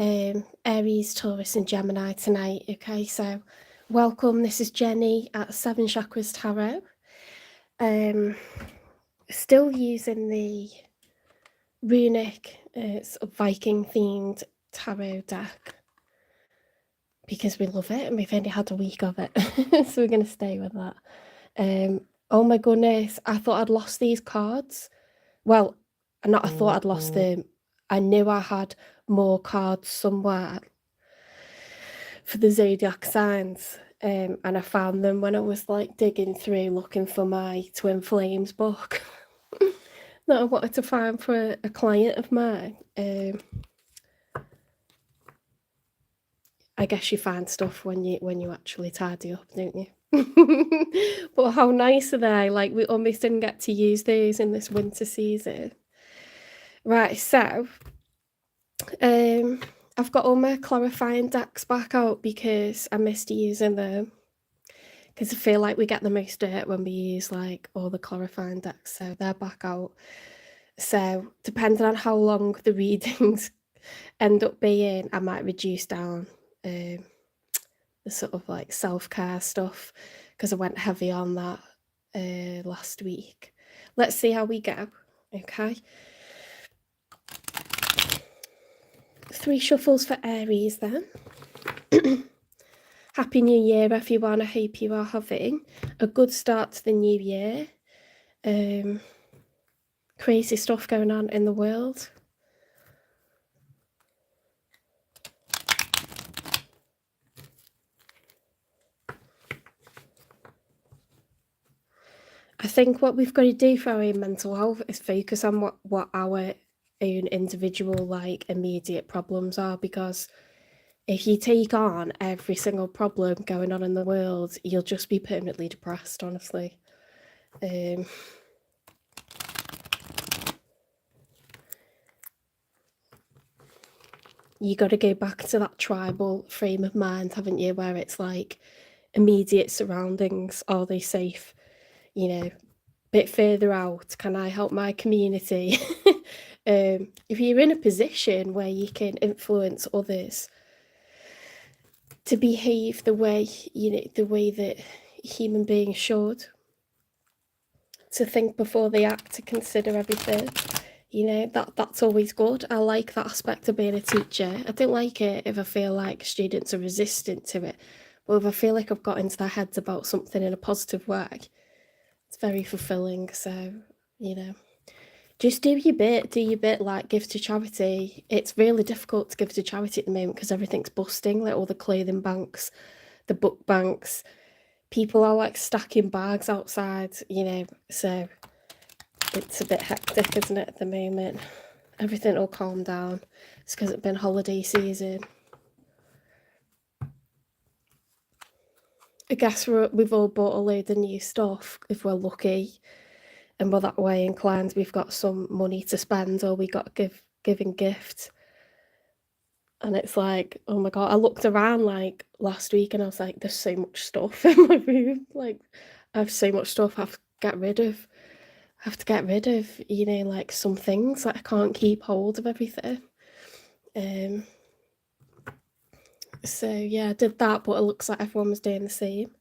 Aries, Taurus and Gemini tonight. Okay, so welcome. This is Jenny at Seven Chakras Tarot. Still using the runic sort of Viking themed tarot deck because we love it and we've only had a week of it. So we're going to stay with that. Oh my goodness, I thought I'd lost these cards. Well, not I thought I'd lost them. I knew I had more cards somewhere for the zodiac signs, and I found them when I was like digging through looking for my Twin Flames book that I wanted to find for a client of mine. I guess you find stuff when you actually tidy up, don't you? But how nice are they? Like, we almost didn't get to use these in this winter season. Right, so I've got all my clarifying decks back out because I missed using them, because I feel like we get the most dirt when we use like all the clarifying decks, so they're back out. So depending on how long the readings end up being, I might reduce down the sort of like self-care stuff, because I went heavy on that last week. Let's see how we go. Okay, 3 shuffles for Aries then. Happy New Year, everyone. I hope you are having a good start to the new year. Crazy stuff going on in the world. I think what we've got to do for our own mental health is focus on what our own individual, like, immediate problems are, because if you take on every single problem going on in the world, you'll just be permanently depressed, honestly. You got to go back to that tribal frame of mind, haven't you, where it's like immediate surroundings, are they safe? You know, bit further out, can I help my community? If you're in a position where you can influence others to behave the way, you know, the way that human beings should, to think before they act, to consider everything, you know, that's always good. I like that aspect of being a teacher. I don't like it if I feel like students are resistant to it, but if I feel like I've got into their heads about something in a positive way, it's very fulfilling. So, you know, just do your bit, like give to charity. It's really difficult to give to charity at the moment because everything's busting, like all the clothing banks, the book banks, people are like stacking bags outside, you know, so it's a bit hectic, isn't it, at the moment? Everything will calm down. It's because it's been holiday season. I guess we've all bought a load of new stuff if we're lucky, and we're that way inclined. We've got some money to spend, or we got giving gifts. And it's like, oh my god, I looked around like last week and I was like, there's so much stuff in my room. Like, I have so much stuff I have to get rid of. I have to get rid of, you know, like some things. Like, I can't keep hold of everything. So yeah, I did that, but it looks like everyone was doing the same.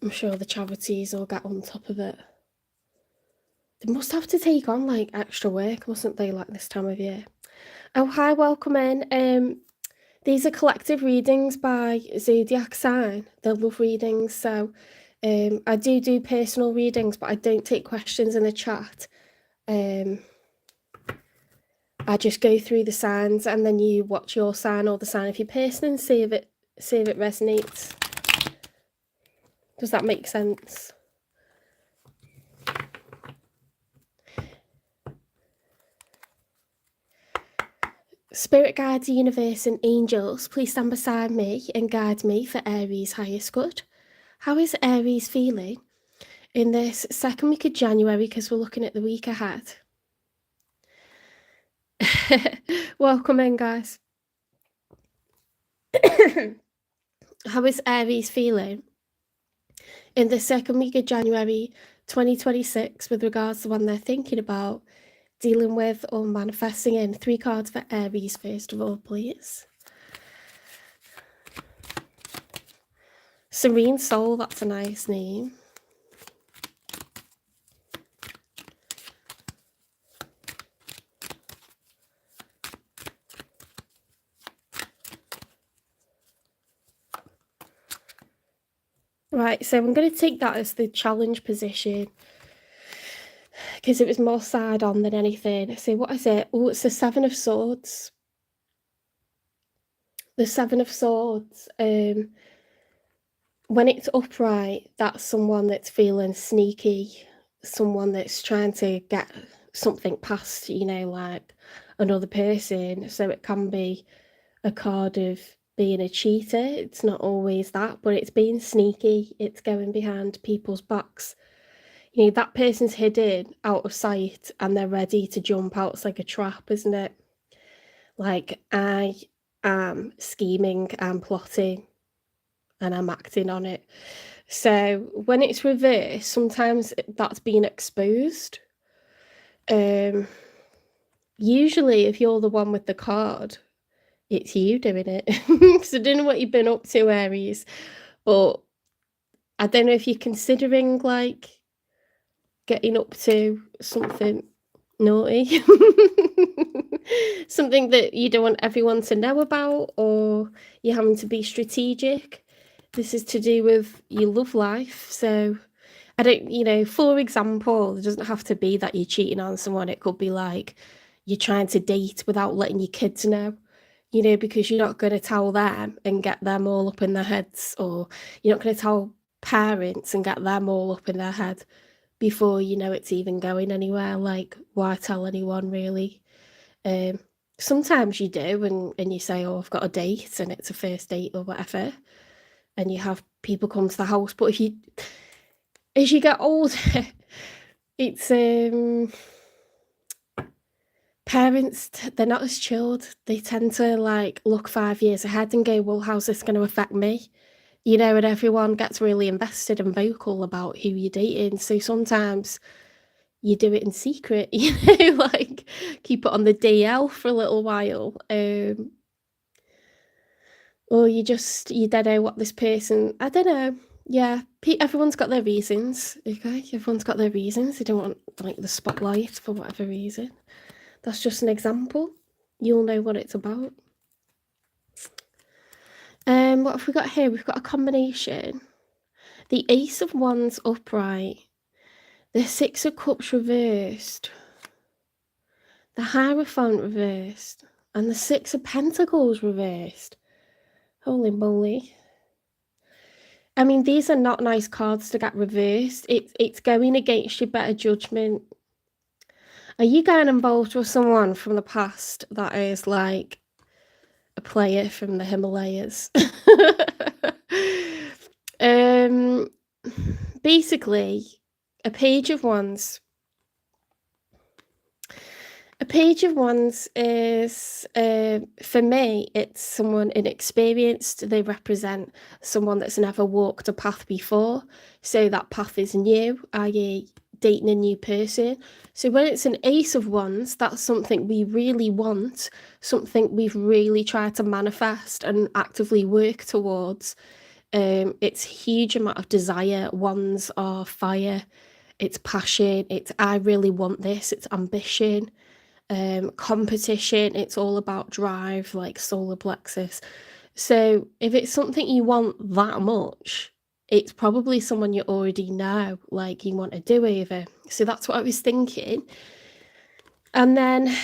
I'm sure the charities will get on top of it. They must have to take on like extra work, mustn't they, like this time of year? Oh, hi, welcome in. These are collective readings by zodiac sign. They're love readings. So I do personal readings, but I don't take questions in the chat. I just go through the signs, and then you watch your sign or the sign of your person and see if it resonates. Does that make sense? Spirit guides, universe and angels, please stand beside me and guide me for Aries' highest good. How is Aries feeling in this second week of January, because we're looking at the week ahead? Welcome in, guys. How is Aries feeling in the second week of January 2026 with regards to when they're thinking about dealing with or manifesting in. 3 cards for Aries, first of all, please. Serene Soul, that's a nice name. Right, so I'm going to take that as the challenge position because it was more side on than anything. So what is it? Oh, it's the 7 of Swords. The 7 of Swords. When it's upright, that's someone that's feeling sneaky, someone that's trying to get something past, you know, like another person. So it can be a card of being a cheater. It's not always that, but it's being sneaky. It's going behind people's backs. You know, that person's hidden out of sight and they're ready to jump out. It's like a trap, isn't it? Like, I am scheming and plotting and I'm acting on it. So when it's reversed, sometimes that's being exposed. Usually if you're the one with the card, it's you doing it. So I don't know what you've been up to, Aries, but I don't know if you're considering like getting up to something naughty. Something that you don't want everyone to know about, or you're having to be strategic. This is to do with your love life. So I don't, you know, for example, it doesn't have to be that you're cheating on someone. It could be like you're trying to date without letting your kids know, you know, because you're not going to tell them and get them all up in their heads, or you're not going to tell parents and get them all up in their head before you know it's even going anywhere. Like, why tell anyone, really? Sometimes you do, and you say, oh, I've got a date, and it's a first date or whatever, and you have people come to the house. But as you get older, it's parents, they're not as chilled. They tend to like look 5 years ahead and go, well, how's this going to affect me? You know, and everyone gets really invested and vocal about who you're dating. So sometimes you do it in secret, you know, like keep it on the DL for a little while. Or you don't know what this person, I don't know. Yeah, everyone's got their reasons, okay? Everyone's got their reasons. They don't want like the spotlight for whatever reason. That's just an example. You'll know what it's about. What have we got here? We've got a combination. The Ace of Wands upright, the 6 of Cups reversed, the Hierophant reversed, and the 6 of Pentacles reversed. Holy moly. I mean, these are not nice cards to get reversed. It's going against your better judgment. Are you getting involved with someone from the past that is like a player from the Himalayas? Basically, a Page of Wands. A Page of Wands is, for me, it's someone inexperienced. They represent someone that's never walked a path before. So that path is new, i.e. dating a new person. So when it's an Ace of Wands, that's something we really want, something we've really tried to manifest and actively work towards. It's a huge amount of desire. Wands are fire. It's passion. It's I really want this. It's ambition. Competition. It's all about drive, like solar plexus. So if it's something you want that much, it's probably someone you already know, like you want a do-over. So that's what I was thinking. And then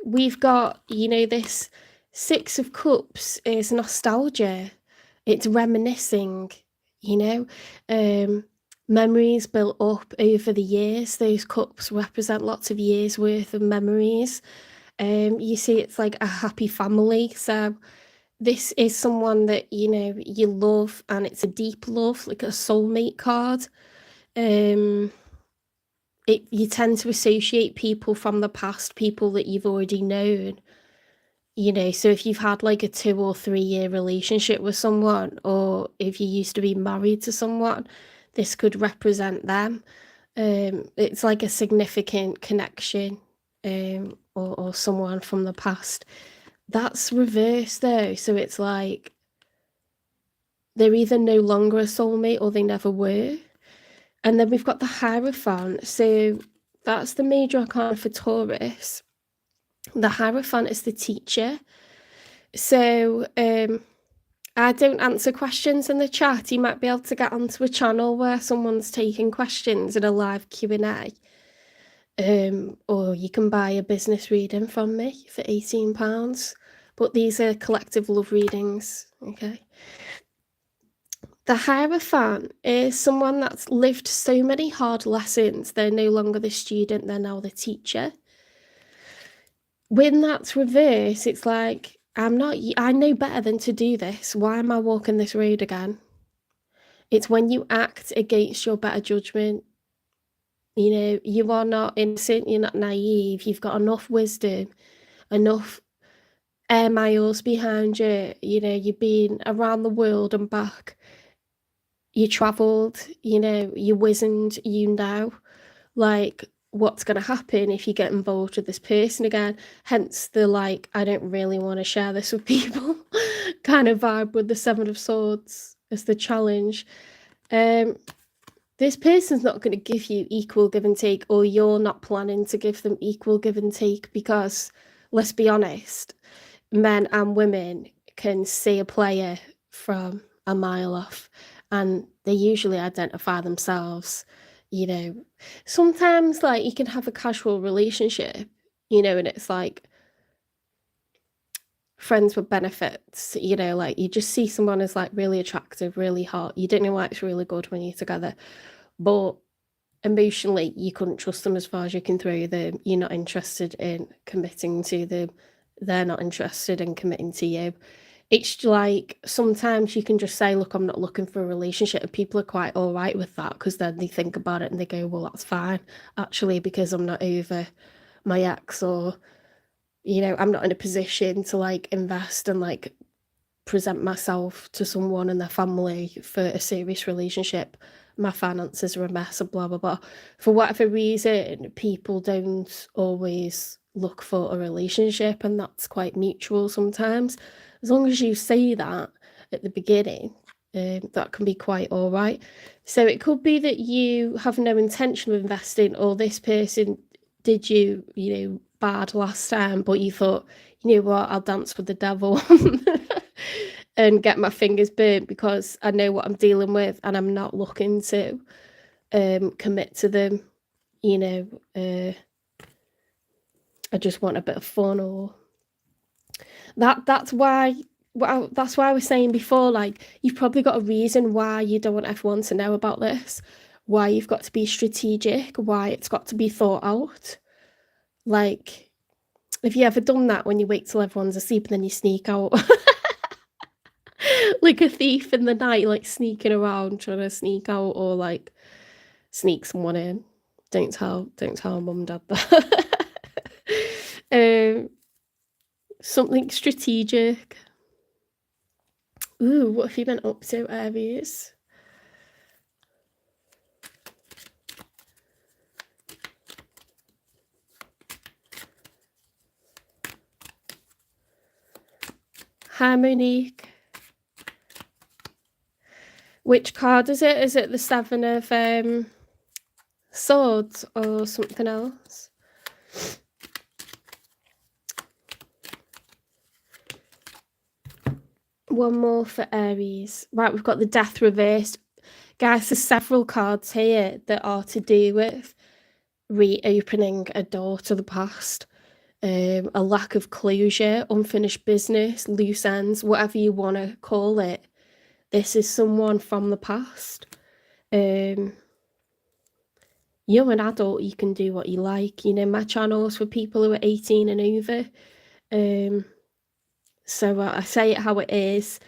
we've got, you know, this 6 of Cups is nostalgia. It's reminiscing, you know, memories built up over the years. Those cups represent lots of years worth of memories. You see, it's like a happy family. So this is someone that, you know, you love, and it's a deep love, like a soulmate card. You tend to associate people from the past, people that you've already known. You know, so if you've had like a 2 or 3 year relationship with someone, or if you used to be married to someone, this could represent them. It's like a significant connection, or someone from the past. That's reversed though, so it's like they're either no longer a soulmate or they never were. And then we've got the Hierophant, so that's the major arcana for Taurus. The Hierophant is the teacher. So I don't answer questions in the chat. You might be able to get onto a channel where someone's taking questions in a live Q&A. Or you can buy a business reading from me for £18. But these are collective love readings, okay? The Hierophant is someone that's lived so many hard lessons. They're no longer the student, they're now the teacher. When that's reversed, it's like, I know better than to do this. Why am I walking this road again? It's when you act against your better judgment. You know, you are not innocent, you're not naive, you've got enough wisdom, enough air miles behind you. You know, you've been around the world and back. You travelled, you know, you wizened, you know, like, what's going to happen if you get involved with this person again. Hence the, like, I don't really want to share this with people kind of vibe with the Seven of Swords as the challenge. This person's not going to give you equal give and take, or you're not planning to give them equal give and take, because let's be honest, men and women can see a player from a mile off, and they usually identify themselves. You know, sometimes, like, you can have a casual relationship, you know, and it's like friends with benefits, you know, like you just see someone as like really attractive, really hot. You don't know why it's really good when you're together, but emotionally you couldn't trust them as far as you can throw them. You're not interested in committing to them. They're not interested in committing to you. It's like sometimes you can just say, look, I'm not looking for a relationship, and people are quite all right with that, because then they think about it and they go, well, that's fine, actually, because I'm not over my ex, or, you know, I'm not in a position to like invest and like present myself to someone and their family for a serious relationship. My finances are a mess, and blah blah blah. For whatever reason, people don't always look for a relationship, and that's quite mutual sometimes. As long as you say that at the beginning, that can be quite all right. So it could be that you have no intention of investing, or this person did you, you know, bad last time, but you thought, you know what, I'll dance with the devil and get my fingers burnt, because I know what I'm dealing with and I'm not looking to commit to them. You know, I just want a bit of fun, or that's why I was saying before, like, you've probably got a reason why you don't want everyone to know about this, why you've got to be strategic, why it's got to be thought out. Like, have you ever done that when you wait till everyone's asleep and then you sneak out like a thief in the night, like sneaking around, trying to sneak out, or like sneak someone in? Don't tell mum and dad that. Something strategic. Ooh, what have you been up to, Aries? Hi, Monique. Which card is it? Is it the Seven of Swords or something else? One more for Aries. Right, we've got the Death reversed. Guys, there's several cards here that are to do with reopening a door to the past. A lack of closure, unfinished business, loose ends, whatever you want to call it. This is someone from the past. You're an adult, you can do what you like. You know, my channel's for people who are 18 and over. So I say it how it is.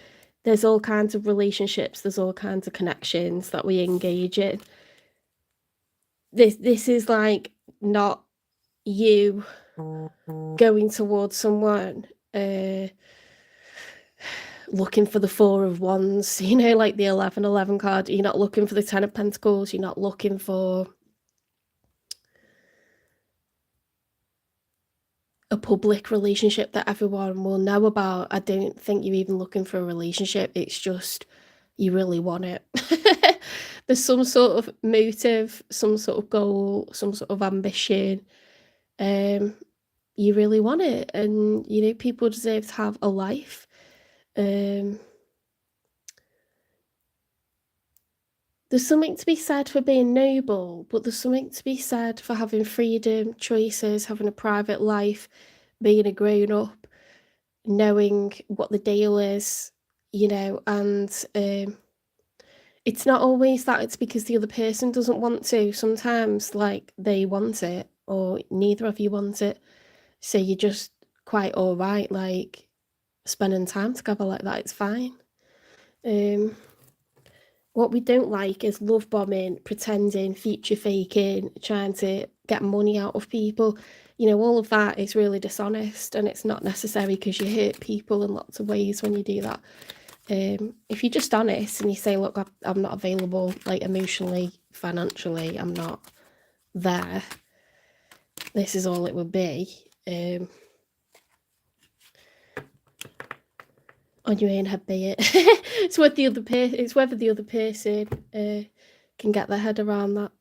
There's all kinds of relationships, there's all kinds of connections that we engage in. This is like not you going towards someone looking for the Four of Wands, you know, like the 11-11 card. You're not looking for the Ten of Pentacles, you're not looking for a public relationship that everyone will know about. I don't think you're even looking for a relationship. It's just you really want it. There's some sort of motive, some sort of goal, some sort of ambition. You really want it, and you know people deserve to have a life. There's something to be said for being noble, but there's something to be said for having freedom, choices, having a private life, being a grown-up, knowing what the deal is, you know, and it's not always that it's because the other person doesn't want to. Sometimes, like, they want it, or neither of you want it, so you're just quite all right, like, spending time together like that. It's fine. What we don't like is love bombing, pretending, future faking, trying to get money out of people. You know, all of that is really dishonest, and it's not necessary because you hurt people in lots of ways when you do that. If you're just honest and you say, look, I'm not available, like, emotionally, financially, I'm not there, this is all it would be. On your own head, be it. It's whether the other person can get their head around that.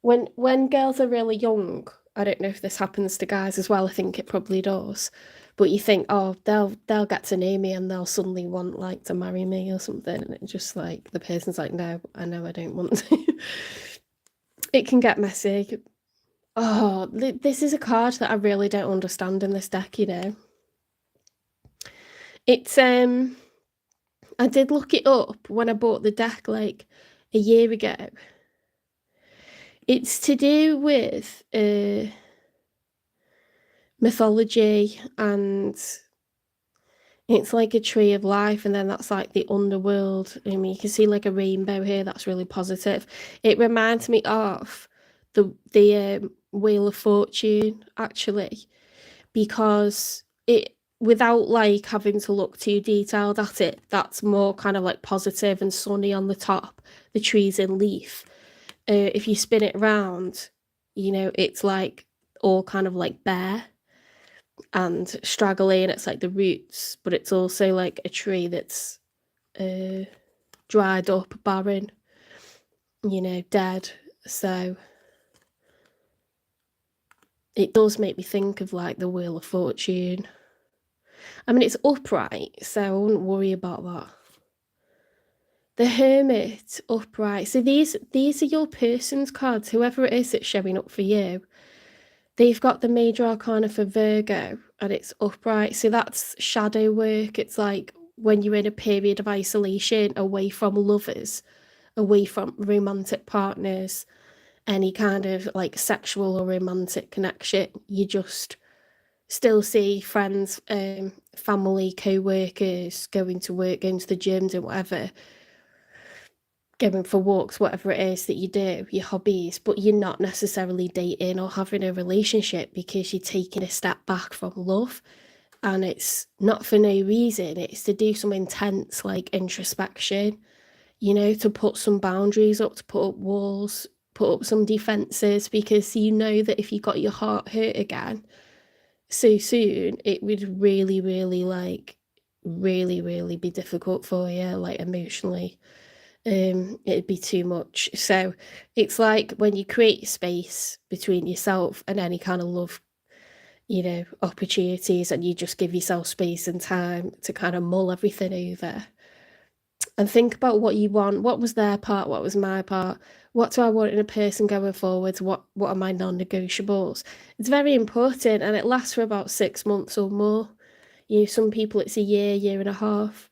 When girls are really young, I don't know if this happens to guys as well, I think it probably does, but you think, oh, they'll get to know me and they'll suddenly want, like, to marry me or something, and it's just like the person's like, no, I know I don't want to. It can get messy. Oh, this is a card that I really don't understand in this deck, you know. It's I did look it up when I bought the deck like a year ago. It's to do with mythology, and it's like a tree of life, and then that's like the underworld. I mean, you can see like a rainbow here. That's really positive. It reminds me of the Wheel of Fortune, actually, because it, without like having to look too detailed at it, that's more kind of like positive and sunny on the top, the trees in leaf. If you spin it around, you know, it's like all kind of like bare and straggly, and it's like the roots, but it's also like a tree that's dried up, barren, you know, dead. So it does make me think of like the Wheel of Fortune. I mean, it's upright, so I wouldn't worry about that. The Hermit, upright. So these are your person's cards, whoever it is that's showing up for you. They've got the Major Arcana for Virgo, and it's upright. So that's shadow work. It's like when you're in a period of isolation, away from lovers, away from romantic partners, any kind of like sexual or romantic connection. You just still see friends, family, co-workers, going to work, going to the gym, doing whatever, going for walks, whatever it is that you do, your hobbies, but you're not necessarily dating or having a relationship because you're taking a step back from love. And it's not for no reason. It's to do some intense like introspection, you know, to put some boundaries up, to put up walls, put up some defenses, because you know that if you got your heart hurt again so soon, it would really, really really be difficult for you, like emotionally. It'd be too much. So it's like when you create space between yourself and any kind of love, you know, opportunities, and you just give yourself space and time to kind of mull everything over and think about what you want. What was their part? What was my part? What do I want in a person going forwards? What are my non-negotiables? It's very important, and it lasts for about 6 months or more. You know, some people it's a year and a half.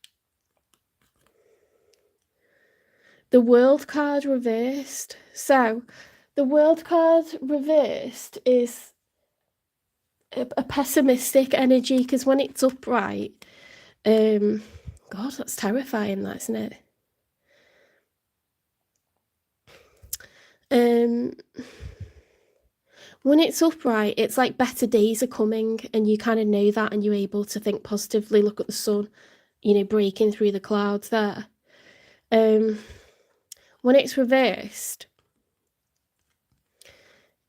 The World card reversed. So the World card reversed is a pessimistic energy, because when it's upright, God, that's terrifying, that, isn't it? When it's upright, it's like better days are coming, and you kind of know that, and you're able to think positively, look at the sun, you know, breaking through the clouds there. When it's reversed,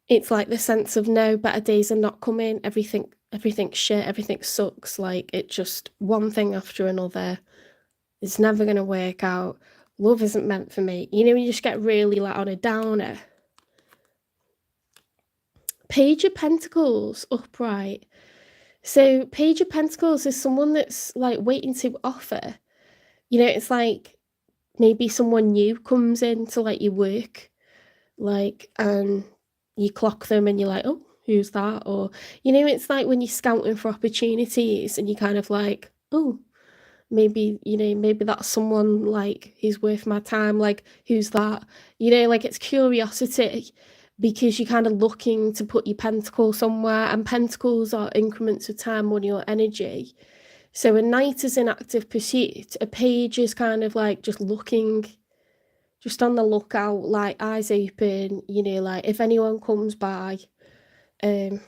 it's like the sense of no, better days are not coming, everything everything's shit, everything sucks, like it's just one thing after another. It's never going to work out. Love isn't meant for me. You know, when you just get really like on a downer. Page of Pentacles upright. So Page of Pentacles is someone that's like waiting to offer. You know, it's like maybe someone new comes in to like your work, like, and you clock them and you're like, oh, who's that? Or, you know, it's like when you're scouting for opportunities and you kind of like, oh, maybe, you know, maybe that's someone like who's worth my time, like, who's that? You know, like it's curiosity because you're kind of looking to put your pentacle somewhere, and pentacles are increments of time, money, or energy. So a knight is in active pursuit. A page is kind of like just looking, just on the lookout, like eyes open, you know, like if anyone comes by, it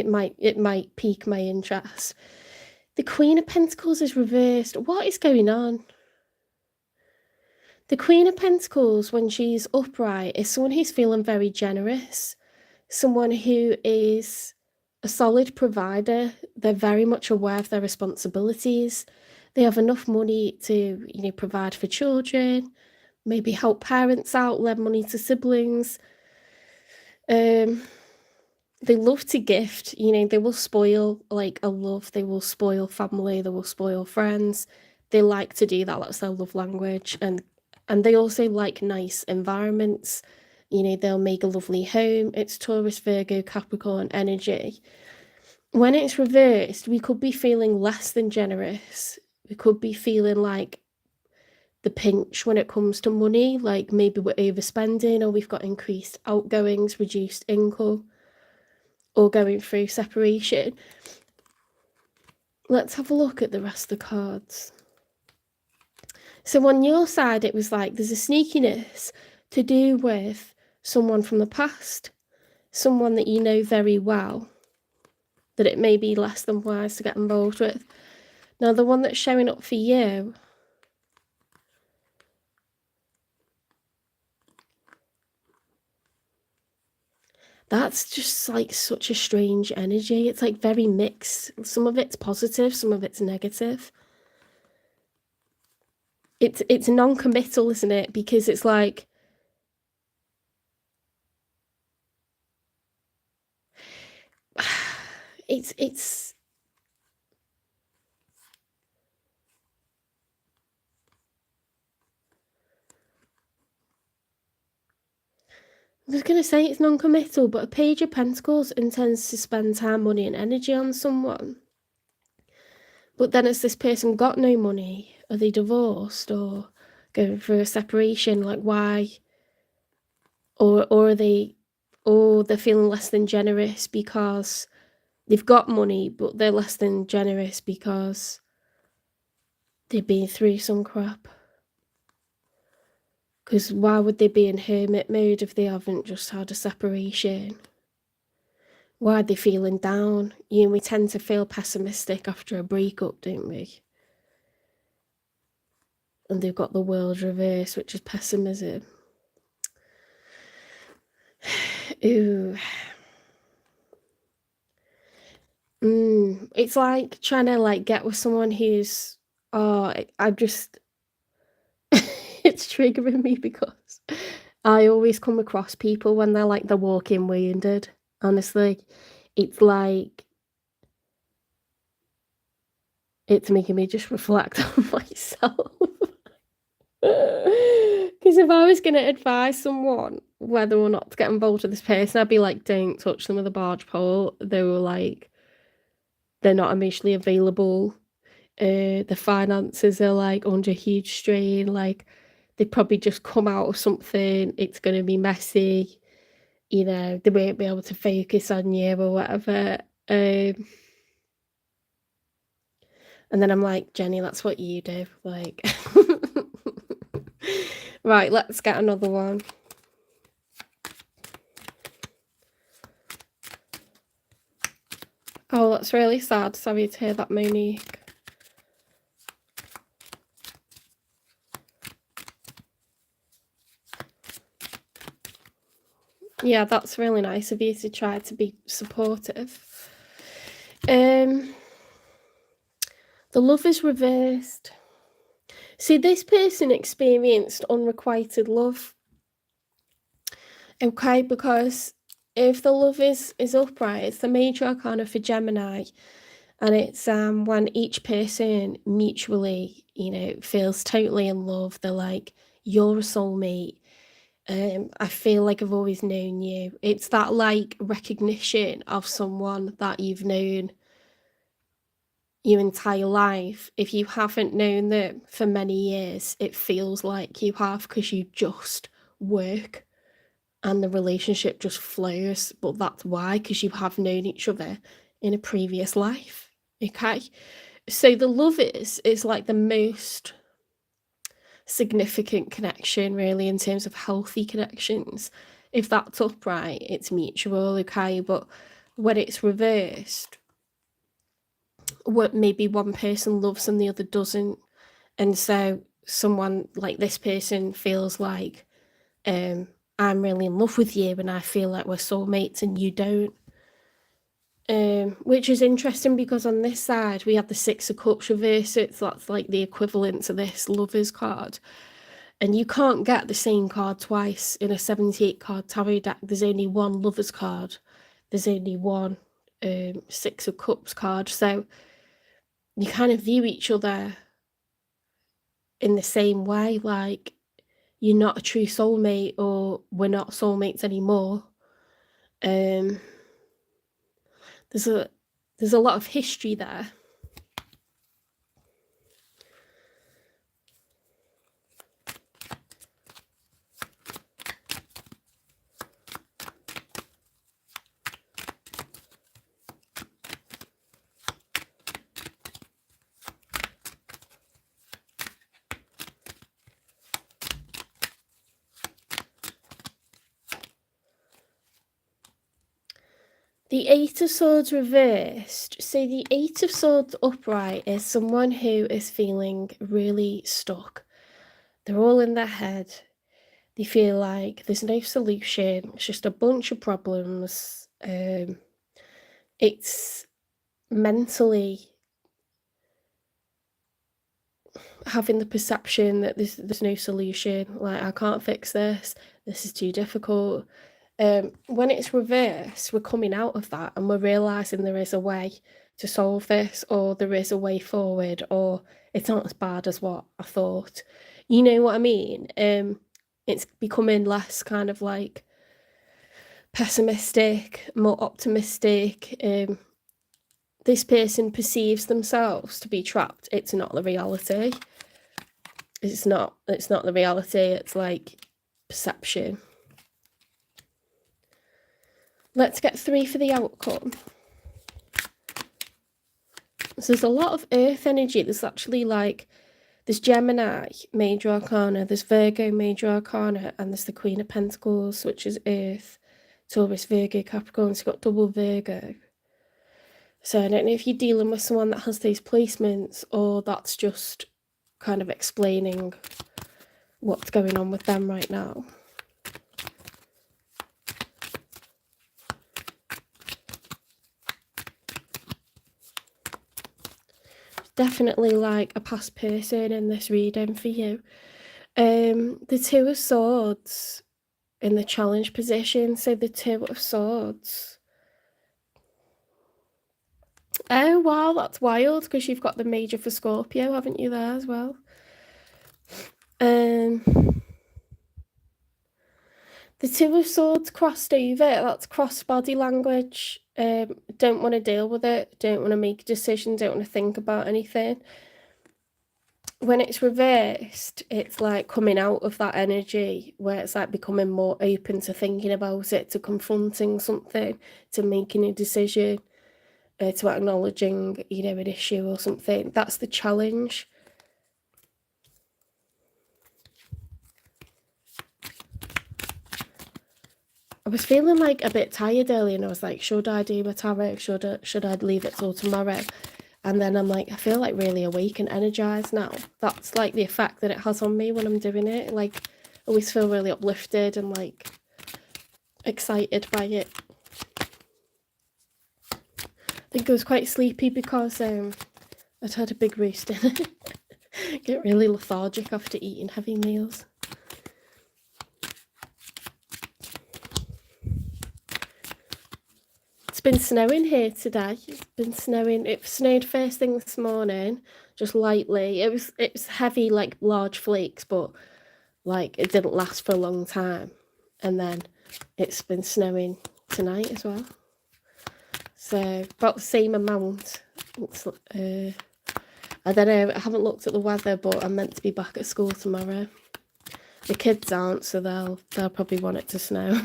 might pique my interest. The Queen of Pentacles is reversed. What is going on? The Queen of Pentacles, when she's upright, is someone who's feeling very generous, someone who is a solid provider. They're very much aware of their responsibilities. They have enough money to, you know, provide for children, maybe help parents out, lend money to siblings. They love to gift, you know, they will spoil like a love, they will spoil family, they will spoil friends. They like to do that, that's their love language. And they also like nice environments. You know, they'll make a lovely home. It's Taurus, Virgo, Capricorn energy. When it's reversed, we could be feeling less than generous. We could be feeling like the pinch when it comes to money, like maybe we're overspending, or we've got increased outgoings, reduced income, or going through separation. Let's have a look at the rest of the cards. So on your side, it was like there's a sneakiness to do with someone from the past, someone that you know very well, that it may be less than wise to get involved with. Now, the one that's showing up for you, that's just like such a strange energy. It's like very mixed. Some of it's positive, some of it's negative. It's non-committal, isn't it? Because it's like it's I was going to say it's non-committal, but a Page of Pentacles intends to spend time, money, and energy on someone. But then has this person got no money? Are they divorced or going through a separation? Like, why? Or are they, or they're feeling less than generous because they've got money, but they're less than generous because they've been through some crap. Because why would they be in hermit mode if they haven't just had a separation? Why are they feeling down? You know, we tend to feel pessimistic after a breakup, don't we? And they've got the world reversed, which is pessimism. Ooh. It's like trying to like get with someone who's, oh, I just, it's triggering me because I always come across people when they're like, they're walking wounded. Honestly, it's like, it's making me just reflect on myself. Because if I was going to advise someone whether or not to get involved with this person, I'd be like, don't touch them with a barge pole. They were like, they're not emotionally available. The finances are like under huge strain. Like they probably just come out of something. It's going to be messy. You know, they won't be able to focus on you or whatever. And then I'm like, Jenny, that's what you do. Like, right, let's get another one. Oh, that's really sad. Sorry to hear that, Monique. Yeah, that's really nice of you to try to be supportive. The Lovers reversed. See, this person experienced unrequited love. Okay, because if the love is upright, it's the major arcana for Gemini. And it's when each person mutually, feels totally in love. They're like, you're a soulmate. I feel like I've always known you. It's that like recognition of someone that you've known your entire life. If you haven't known them for many years, it feels like you have, because you just work and the relationship just flows. But that's why, because you have known each other in a previous life. Okay, so the Lovers is like the most significant connection, really, in terms of healthy connections. If that's upright, it's mutual. Okay, but when it's reversed, what maybe one person loves and the other doesn't, and so someone like this person feels like, I'm really in love with you and I feel like we're soulmates and you don't. Which is interesting, because on this side we have the Six of Cups reverse, so that's like the equivalent to this Lovers card, and you can't get the same card twice in a 78 card tarot deck. There's only one Lovers card, there's only one Six of Cups card, so you kind of view each other in the same way, like you're not a true soulmate, or we're not soulmates anymore. There's a lot of history there. The Eight of Swords reversed. So the Eight of Swords upright is someone who is feeling really stuck. They're all in their head. They feel like there's no solution. It's just a bunch of problems. It's mentally having the perception that there's no solution. Like, I can't fix this. This is too difficult. When it's reversed, we're coming out of that and we're realizing there is a way to solve this, or there is a way forward, or it's not as bad as what I thought. You know what I mean? It's becoming less kind of like pessimistic, more optimistic. This person perceives themselves to be trapped. It's not the reality. It's not the reality. It's like perception. Let's get 3 for the outcome. So there's a lot of earth energy. There's actually like, there's Gemini, major arcana, there's Virgo, major arcana, and there's the Queen of Pentacles, which is earth, Taurus, Virgo, Capricorn. So you've got double Virgo. So I don't know if you're dealing with someone that has these placements, or that's just kind of explaining what's going on with them right now. Definitely like a past person in this reading for you. The Two of Swords in the challenge position. So the Two of Swords. Oh wow, that's wild, because you've got the major for Scorpio, haven't you, there as well? The Two of Swords crossed over. That's cross body language. Don't want to deal with it. Don't want to make a decision. Don't want to think about anything. When it's reversed, it's like coming out of that energy where it's like becoming more open to thinking about it, to confronting something, to making a decision, to acknowledging, an issue or something. That's the challenge. I was feeling like a bit tired earlier, and I was like, should I do my tarot? Should I leave it till tomorrow? And then I'm like, I feel like really awake and energized now. That's like the effect that it has on me when I'm doing it. Like, I always feel really uplifted and like excited by it. I think I was quite sleepy because I'd had a big roast dinner. Get really lethargic after eating heavy meals. It's been snowing here today. It's been snowing. It snowed first thing this morning, just lightly. It was heavy, like large flakes, but like it didn't last for a long time. And then it's been snowing tonight as well. So about the same amount. It's, I don't know, I haven't looked at the weather, but I'm meant to be back at school tomorrow. The kids aren't, so they'll probably want it to snow.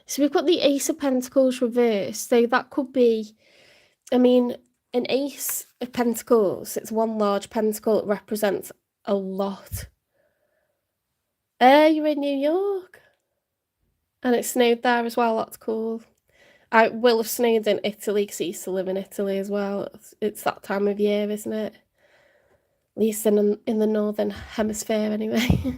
So we've got the Ace of Pentacles reversed. So that could be, I mean, an Ace of Pentacles, it's one large pentacle. It represents a lot. You're in New York. And it snowed there as well. That's cool. I will have snowed in Italy because I used to live in Italy as well. It's that time of year, isn't it? At least in the northern hemisphere, anyway.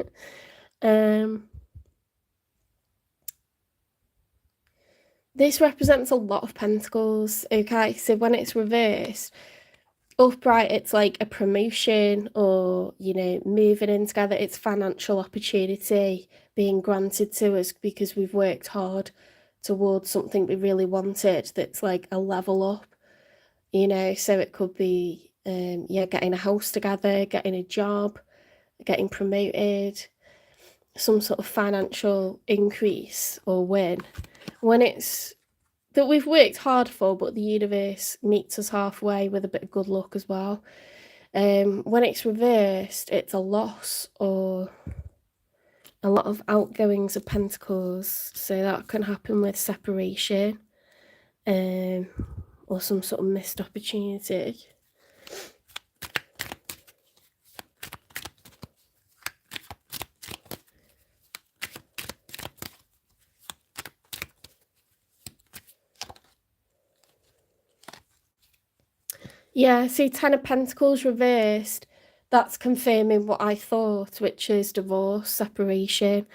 This represents a lot of pentacles. Okay, so when it's reversed, upright, it's like a promotion or, you know, moving in together. It's financial opportunity being granted to us because we've worked hard towards something we really wanted. That's like a level up, you know. So it could be getting a house together, getting a job, getting promoted, some sort of financial increase or win. When it's that we've worked hard for, but the universe meets us halfway with a bit of good luck as well. When it's reversed, it's a loss or a lot of outgoings of pentacles. So that can happen with separation, or some sort of missed opportunity. Yeah, see, Ten of Pentacles reversed, that's confirming what I thought, which is divorce, separation.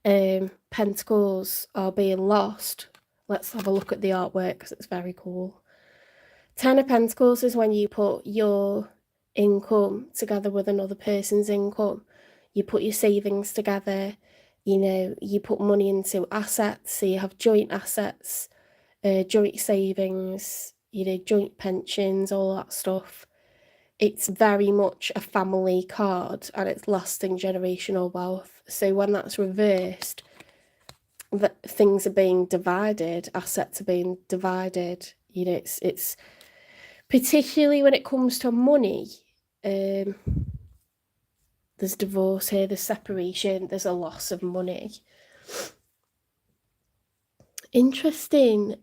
Pentacles are being lost. Let's have a look at the artwork because it's very cool. Ten of Pentacles is when you put your income together with another person's income. You put your savings together, you know, you put money into assets, so you have joint assets, joint savings, you know, joint pensions, all that stuff. It's very much a family card and it's lasting generational wealth. So when that's reversed, that things are being divided, assets are being divided. You know, it's particularly when it comes to money. There's divorce here, there's separation, there's a loss of money. Interesting.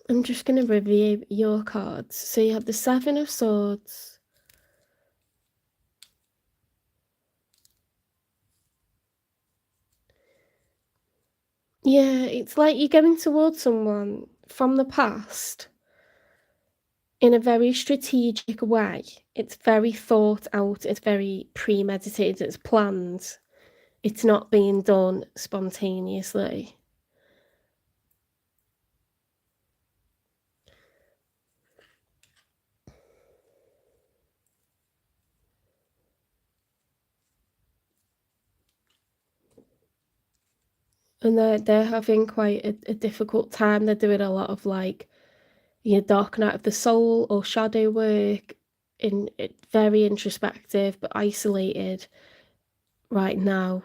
I'm just going to review your cards. So you have the Seven of Swords. Yeah, it's like you're going towards someone from the past in a very strategic way. It's very thought out, it's very premeditated, it's planned. It's not being done spontaneously. And they're having quite a difficult time. They're doing a lot of like, you know, dark night of the soul or shadow work, in it, very introspective but isolated right now.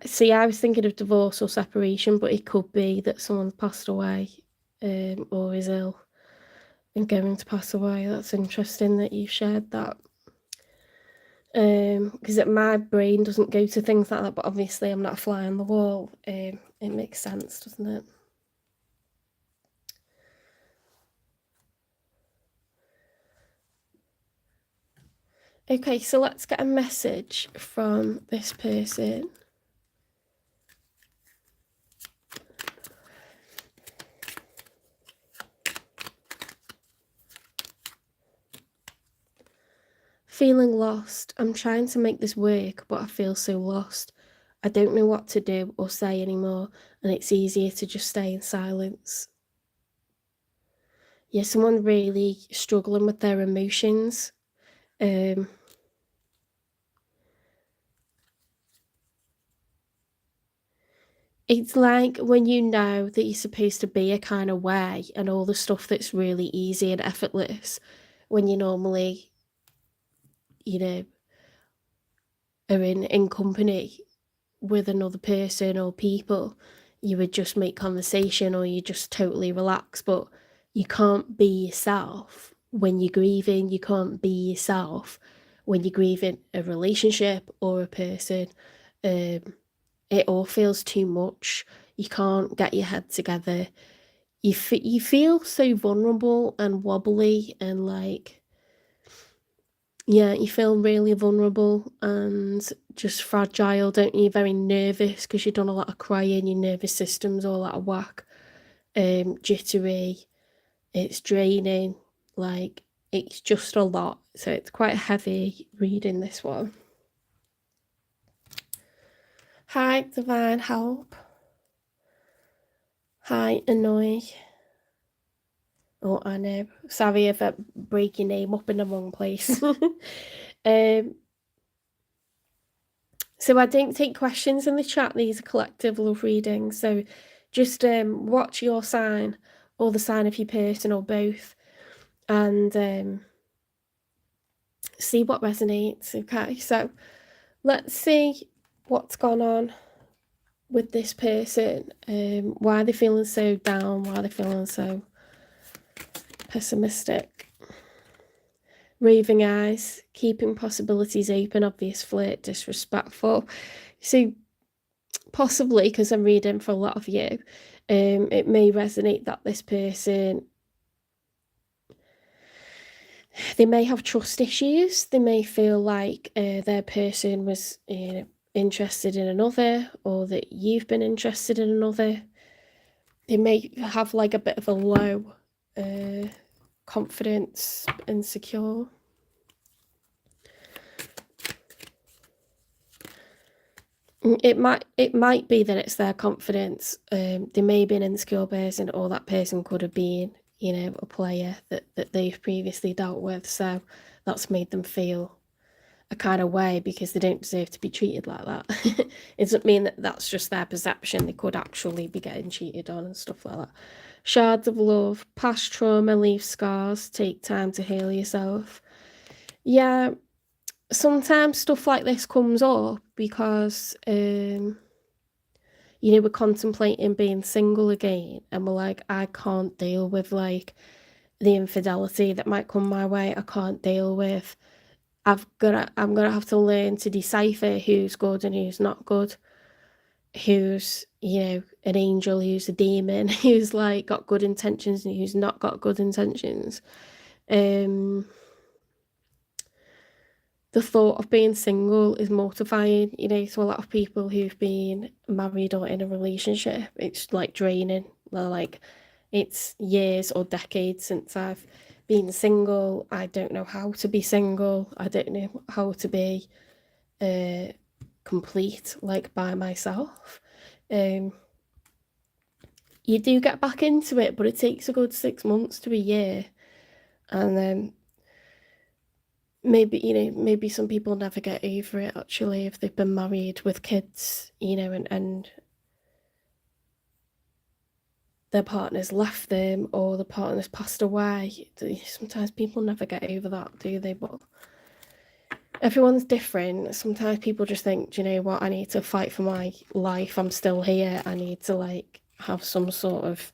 See, I was thinking of divorce or separation, but it could be that someone's passed away, or is ill and going to pass away. That's interesting that you shared that. Because my brain doesn't go to things like that, but obviously I'm not a fly on the wall. It makes sense, doesn't it? Okay, so let's get a message from this person. Feeling lost. I'm trying to make this work, but I feel so lost. I don't know what to do or say anymore, and it's easier to just stay in silence. Yeah, someone really struggling with their emotions. It's like when you know that you're supposed to be a kind of way and all the stuff that's really easy and effortless when you normally, you know, are in company with another person or people, you would just make conversation or you just totally relax, but you can't be yourself when you're grieving. You can't be yourself when you're grieving a relationship or a person. It all feels too much. You can't get your head together. You feel so vulnerable and wobbly and like, yeah, you feel really vulnerable and just fragile, don't you? Very nervous because you've done a lot of crying, your nervous system's all out of whack, jittery, it's draining, like, it's just a lot. So it's quite heavy reading this one. Hi, Divine Help. Hi, Annoy. Oh, I know. Sorry if I break your name up in the wrong place. So I don't take questions in the chat. These are collective love readings. So just watch your sign or the sign of your person or both and see what resonates. Okay, so let's see what's gone on with this person. Why they're feeling so down, why they're feeling so pessimistic. Raving eyes, keeping possibilities open, obvious flirt, disrespectful. So possibly, because I'm reading for a lot of you, it may resonate that this person, they may have trust issues. They may feel like their person was interested in another, or that you've been interested in another. They may have like a bit of a low confidence, insecure. It might be that it's their confidence. They may be an insecure person, or that person could have been, a player that they've previously dealt with. So that's made them feel a kind of way because they don't deserve to be treated like that. It doesn't mean that that's just their perception. They could actually be getting cheated on and stuff like that. Shards of love, past trauma leave scars, take time to heal yourself. Yeah, sometimes stuff like this comes up because we're contemplating being single again, and we're like, I can't deal with like the infidelity that might come my way. I can't deal with, I'm gonna have to learn to decipher who's good and who's not good, who's an angel, who's a demon, who's like got good intentions and who's not got good intentions. The thought of being single is mortifying, to a lot of people who've been married or in a relationship. It's like draining. They're like, it's years or decades since I've been single. I don't know how to be single. I don't know how to be complete, like by myself. You do get back into it, but it takes a good 6 months to a year. And then maybe some people never get over it, actually, if they've been married with kids, and their partner's left them or the partner's passed away. Sometimes people never get over that, do they? But everyone's different. Sometimes people just think, do you know what, I need to fight for my life. I'm still here. I need to like have some sort of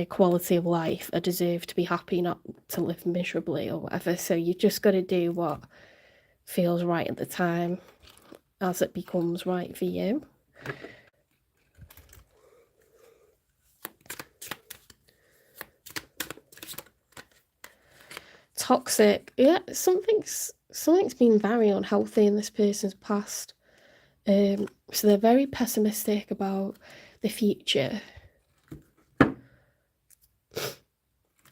quality of life. I deserve to be happy, not to live miserably or whatever. So you just got to do what feels right at the time as it becomes right for you. Toxic. Yeah, something's something's been very unhealthy in this person's past. So they're very pessimistic about the future.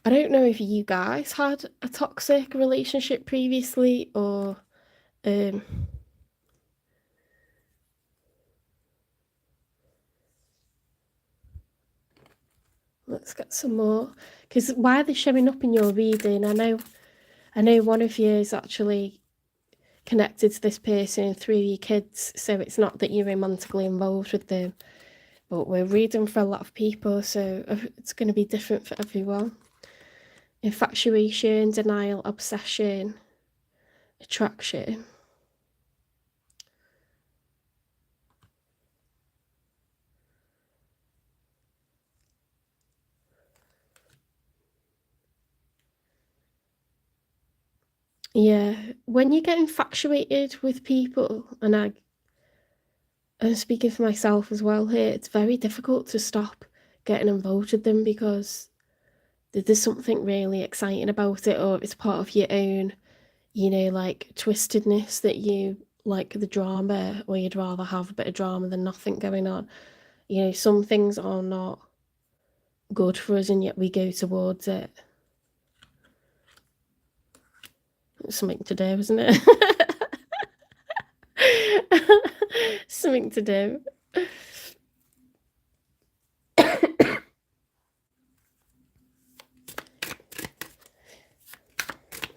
I don't know if you guys had a toxic relationship previously, or let's get some more, because why are they showing up in your reading? I know one of you is actually connected to this person through your kids, so it's not that you're romantically involved with them, but we're reading for a lot of people, so it's going to be different for everyone. Infatuation, denial, obsession, attraction. Yeah, when you get infatuated with people, and I'm speaking for myself as well here, it's very difficult to stop getting involved with them, because there's something really exciting about it, or it's part of your own, like twistedness, that you like the drama, or you'd rather have a bit of drama than nothing going on. Some things are not good for us, and yet we go towards it. It's something to do, isn't it? Something to do.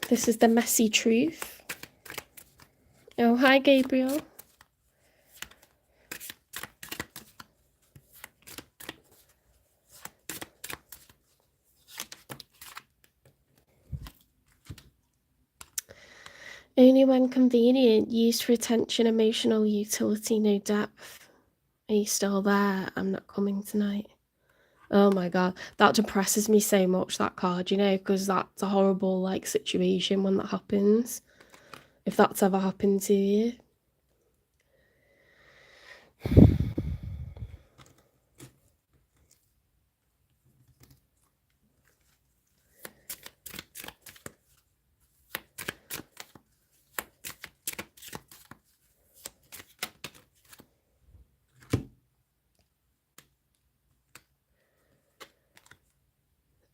This is the messy truth. Oh, hi, Gabriel. Only when convenient, used for attention, emotional utility, no depth. Are you still there? I'm not coming tonight. Oh my god, that depresses me so much, that card, because that's a horrible, like, situation when that happens. If that's ever happened to you.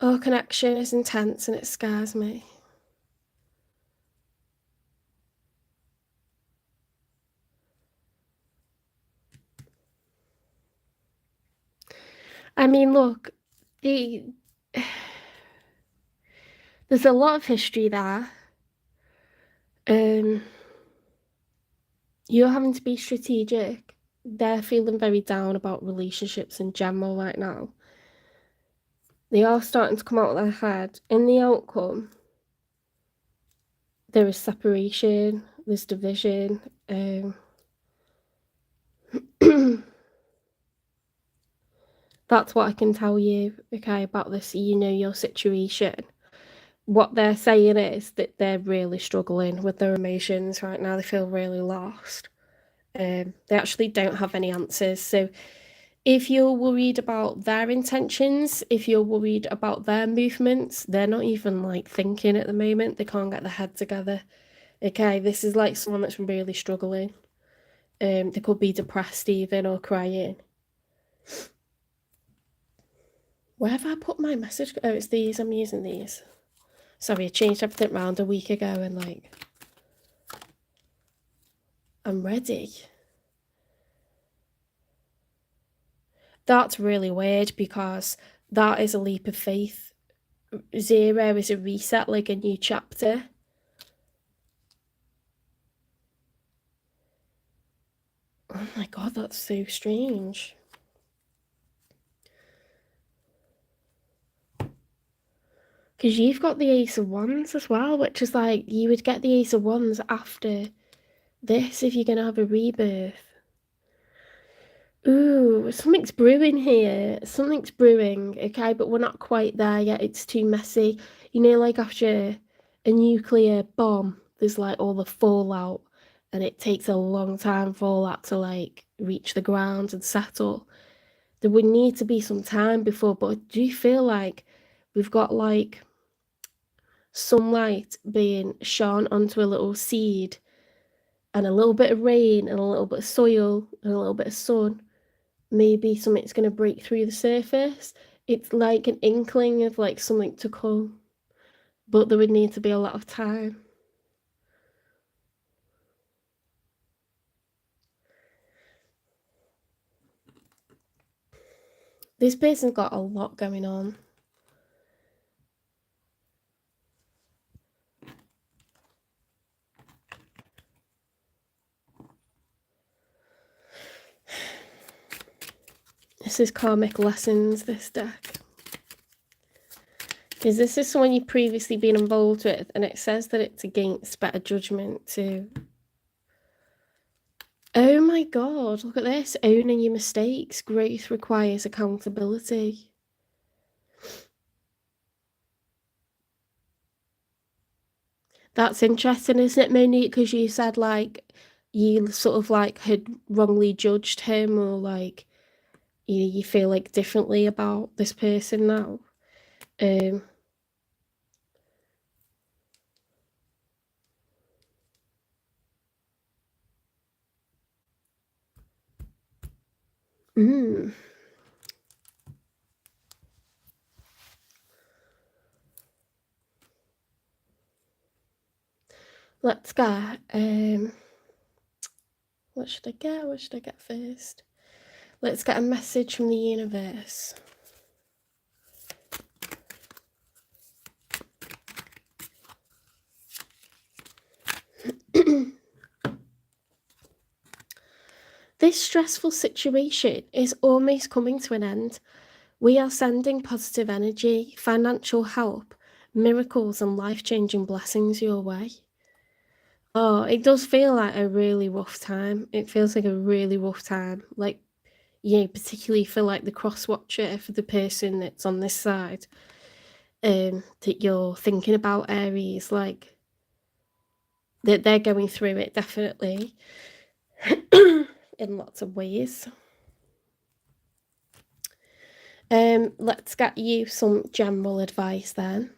Our connection is intense and it scares me. I mean, look, there's a lot of history there. You're having to be strategic. They're feeling very down about relationships in general right now. They are starting to come out of their head. In the outcome, there is separation, there's division. That's what I can tell you, okay, about this, your situation. What they're saying is that they're really struggling with their emotions right now. They feel really lost. They actually don't have any answers. So if you're worried about their intentions, if you're worried about their movements, they're not even like thinking at the moment. They can't get their head together. Okay, this is like someone that's really struggling. They could be depressed even, or crying. Where have I put my message? Oh, it's these. I'm using these. Sorry, I changed everything around a week ago, and like, I'm ready. That's really weird, because that is a leap of faith. 0 is a reset, like a new chapter. Oh my god, that's so strange. Because you've got the Ace of Wands as well, which is like, you would get the Ace of Wands after this if you're going to have a rebirth. Ooh, something's brewing here. Something's brewing, okay? But we're not quite there yet. It's too messy. Like after a nuclear bomb, there's like all the fallout, and it takes a long time for all that to like reach the ground and settle. There would need to be some time before, but do you feel like we've got like sunlight being shone onto a little seed, and a little bit of rain and a little bit of soil and a little bit of sun, maybe something's going to break through the surface. It's like an inkling of like something to come, but there would need to be a lot of time. This person's got a lot going on. This is karmic lessons, this deck. Because this is someone you've previously been involved with, and it says that it's against better judgment too. Oh my god, look at this. Owning your mistakes. Growth requires accountability. That's interesting, isn't it, Monique? Because you said, like, you sort of, like, had wrongly judged him, or, like, you feel, like, differently about this person now. Let's get, what should I get? What should I get first? Let's get a message from the universe. This stressful situation is almost coming to an end. We are sending positive energy, financial help, miracles, and life-changing blessings your way. Oh, it does feel like a really rough time. It feels like a really rough time. Like, yeah, particularly for like the cross-watcher, for the person that's on this side, that you're thinking about, Aries, like, that they're going through it, definitely, in lots of ways. Let's get you some general advice then.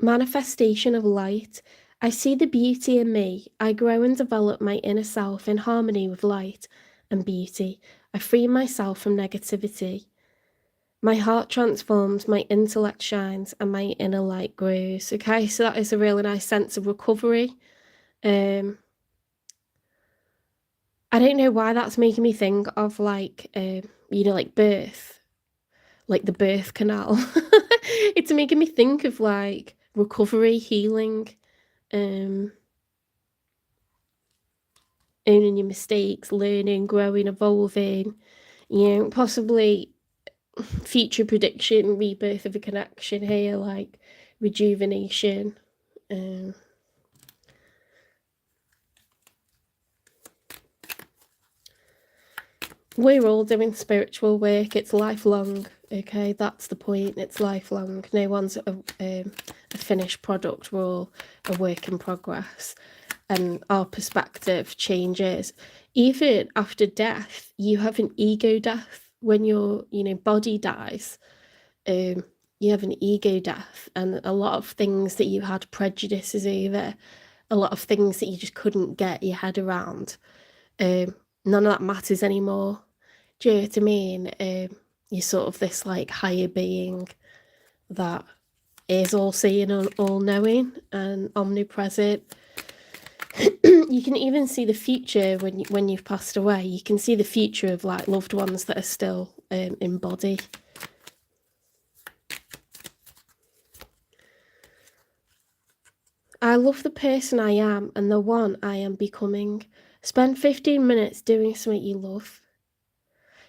Manifestation of light. I see the beauty in me. I grow and develop my inner self in harmony with light and beauty. I free myself from negativity. My heart transforms, my intellect shines, and my inner light grows. Okay, so that is a really nice sense of recovery. I don't know why that's making me think of like, like birth, like the birth canal. It's making me think of like recovery, healing, owning your mistakes, learning, growing, evolving, possibly future prediction, rebirth of a connection here, like rejuvenation. We're all doing spiritual work. It's lifelong. Okay, that's the point. It's lifelong. No one's a finished product. We're all a work in progress, and our perspective changes. Even after death, you have an ego death. When your body dies, you have an ego death, and a lot of things that you had prejudices over, a lot of things that you just couldn't get your head around, none of that matters anymore. Do you know what I mean? You're sort of this like higher being that is all seeing and all knowing and omnipresent. You can even see the future when you've passed away. You can see the future of like loved ones that are still in body. I love the person I am and the one I am becoming. Spend 15 minutes doing something you love.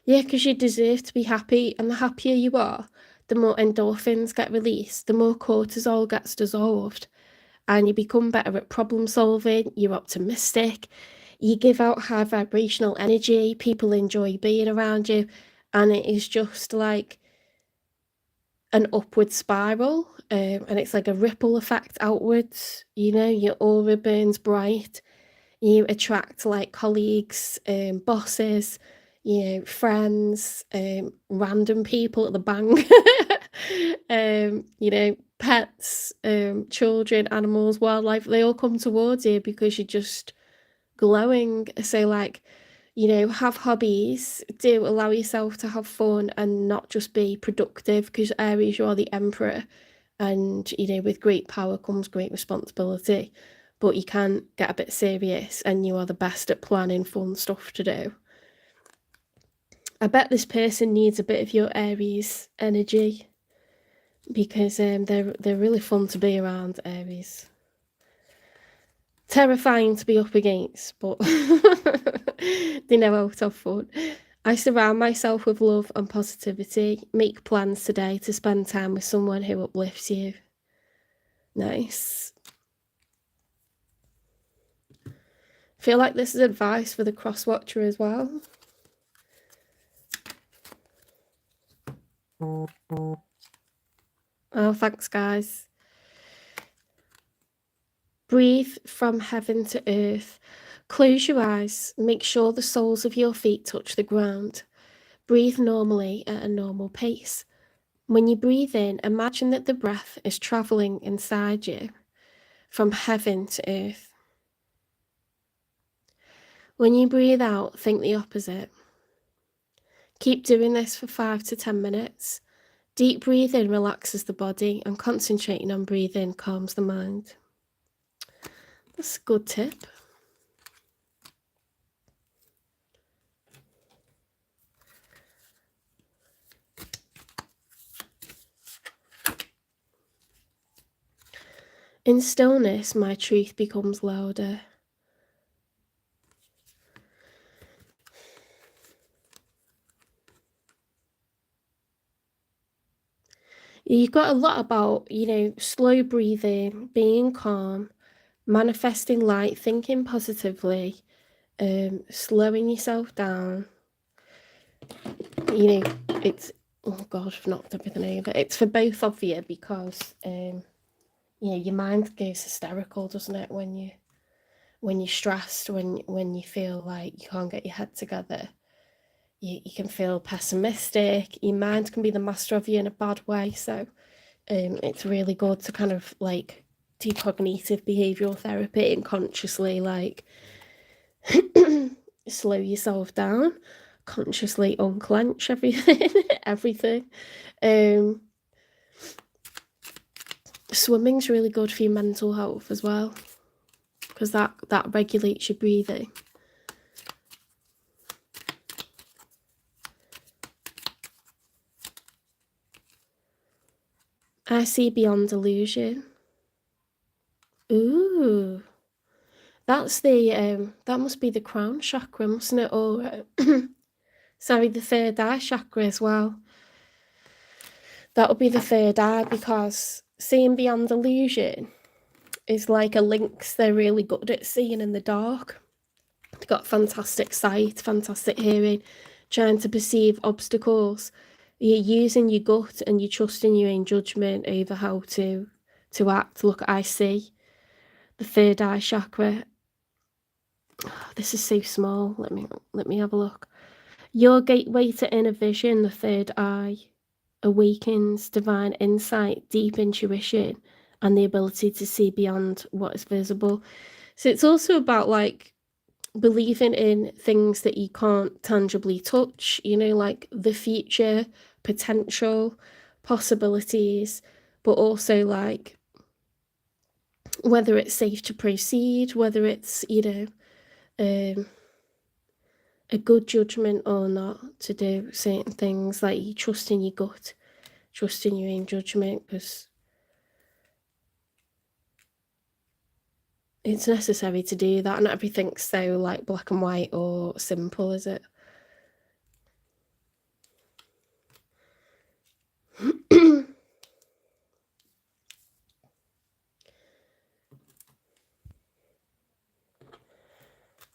Yeah, because you deserve to be happy, and the happier you are, the more endorphins get released, the more cortisol gets dissolved, and you become better at problem solving, you're optimistic, you give out high vibrational energy, people enjoy being around you, and it is just like an upward spiral, and it's like a ripple effect outwards. Your aura burns bright, you attract like colleagues, bosses, you know, friends, random people at the bank, you know, pets, children, animals, wildlife, they all come towards you because you're just glowing. So like, you know, have hobbies, do allow yourself to have fun and not just be productive, because Aries, you are the emperor, and you know, with great power comes great responsibility, but you can get a bit serious, and you are the best at planning fun stuff to do. I bet this person needs a bit of your Aries energy, because they're really fun to be around, Aries. Terrifying to be up against, but they know how to have fun. I surround myself with love and positivity. Make plans today to spend time with someone who uplifts you. Nice. Feel like this is advice for the cross watcher as well. Oh, thanks, guys. Breathe from heaven to earth. Close your eyes. Make sure the soles of your feet touch the ground. Breathe normally at a normal pace. When you breathe in, imagine that the breath is traveling inside you from heaven to earth. When you breathe out, think the opposite. Keep doing this for 5 to 10 minutes. Deep breathing relaxes the body, and concentrating on breathing calms the mind. That's a good tip. In stillness, my truth becomes louder. You've got a lot about, you know, slow breathing, being calm, manifesting light, thinking positively, slowing yourself down. You know, it's, oh God, I've knocked everything over. It's for both of you, because, you know, your mind goes hysterical, doesn't it, when you're stressed, when you feel like you can't get your head together. You can feel pessimistic. Your mind can be the master of you in a bad way. So it's really good to kind of like do cognitive behavioral therapy and consciously like slow yourself down, consciously unclench everything. Swimming's really good for your mental health as well, because that regulates your breathing. I see beyond illusion. Ooh, that's the that must be the crown chakra, mustn't it? Or sorry, the third eye chakra as well. That'll be the third eye, because seeing beyond illusion is like a lynx. They're really good at seeing in the dark. They've got fantastic sight, fantastic hearing, trying to perceive obstacles. You're using your gut and you're trusting your own judgment over how to act. Look, I see. The third eye chakra. Oh, this is so small. Let me have a look. Your gateway to inner vision, the third eye, awakens divine insight, deep intuition, and the ability to see beyond what is visible. So it's also about like believing in things that you can't tangibly touch, you know, like the future, potential, possibilities, but also like whether it's safe to proceed, whether it's, you know, a good judgment or not to do certain things. Like you trust in your gut, trust in your own judgment, because it's necessary to do that. Not everything's so like black and white or simple, is it?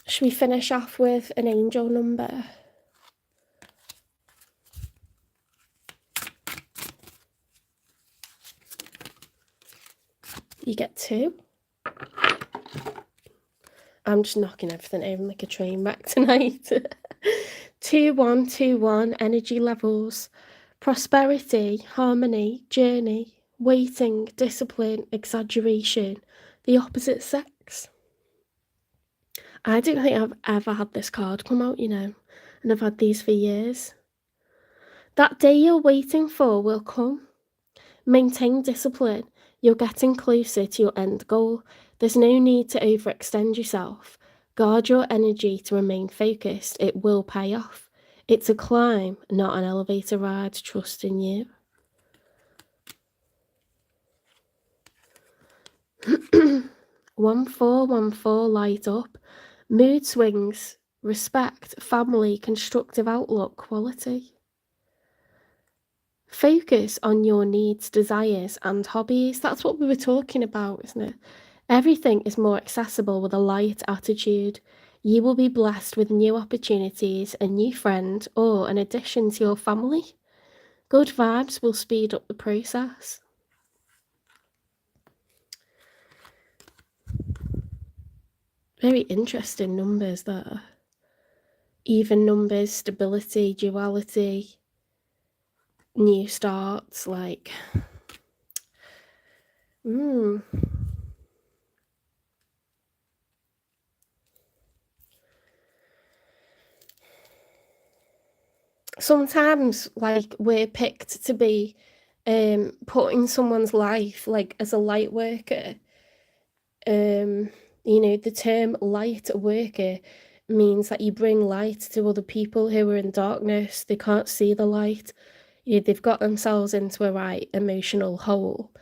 Should we finish off with an angel number? You get 2. I'm just knocking everything over like a train wreck tonight. 2-1-2-1 energy levels. Prosperity, harmony, journey, waiting, discipline, exaggeration, the opposite sex. I don't think I've ever had this card come out, you know, and I've had these for years. That day you're waiting for will come. Maintain discipline. You're getting closer to your end goal. There's no need to overextend yourself. Guard your energy to remain focused. It will pay off. It's a climb, not an elevator ride. Trust in you. One four, light up. Mood swings, respect, family, constructive outlook, quality. Focus on your needs, desires, and hobbies. That's what we were talking about, isn't it? Everything is more accessible with a light attitude. You will be blessed with new opportunities, a new friend, or an addition to your family. Good vibes will speed up the process. Very interesting numbers there. Even numbers, stability, duality, new starts, like... Sometimes, like, we're picked to be put in someone's life, like, as a light worker. You know, the term light worker means that you bring light to other people who are in darkness. They can't see the light. You know, they've got themselves into a right emotional hole,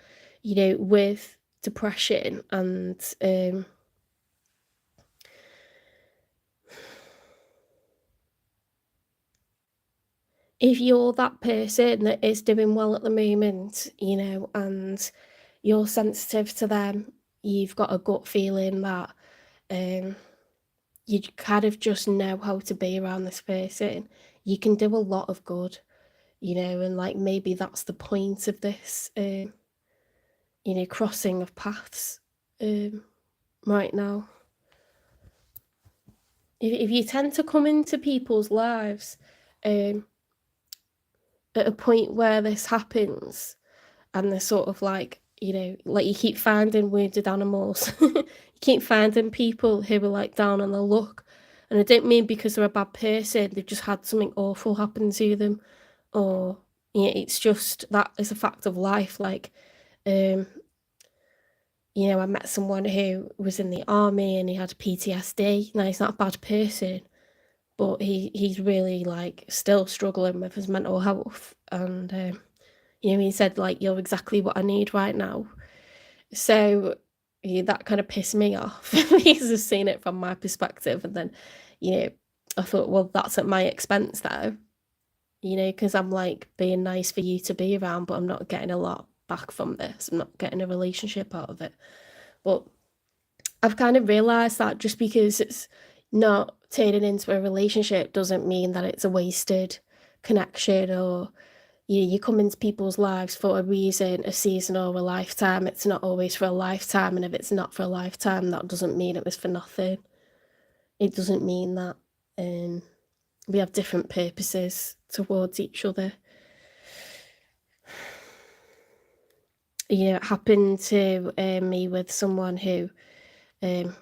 you know, with depression and if you're that person that is doing well at the moment, you know, and you're sensitive to them, you've got a gut feeling that you kind of just know how to be around this person, you can do a lot of good, you know, and like maybe that's the point of this, you know, crossing of paths right now. If you tend to come into people's lives at a point where this happens, and they're sort of like, you know, like you keep finding wounded animals, you keep finding people who are like down on their luck. And I don't mean because they're a bad person, they've just had something awful happen to them, or you know, it's just that is a fact of life. Like, you know, I met someone who was in the army and he had PTSD. Now he's not a bad person, but he's really like still struggling with his mental health. And you know, he said like, "You're exactly what I need right now." So yeah, that kind of pissed me off because I've seen it from my perspective, and then, you know, I thought, well, that's at my expense though, you know, because I'm like being nice for you to be around, but I'm not getting a lot back from this. I'm not getting a relationship out of it. But I've kind of realized that just because it's not turning into a relationship doesn't mean that it's a wasted connection, or you come into people's lives for a reason, a season, or a lifetime. It's not always for a lifetime, and if it's not for a lifetime, that doesn't mean it was for nothing. It doesn't mean that we have different purposes towards each other. You know, it happened to me with someone who he'd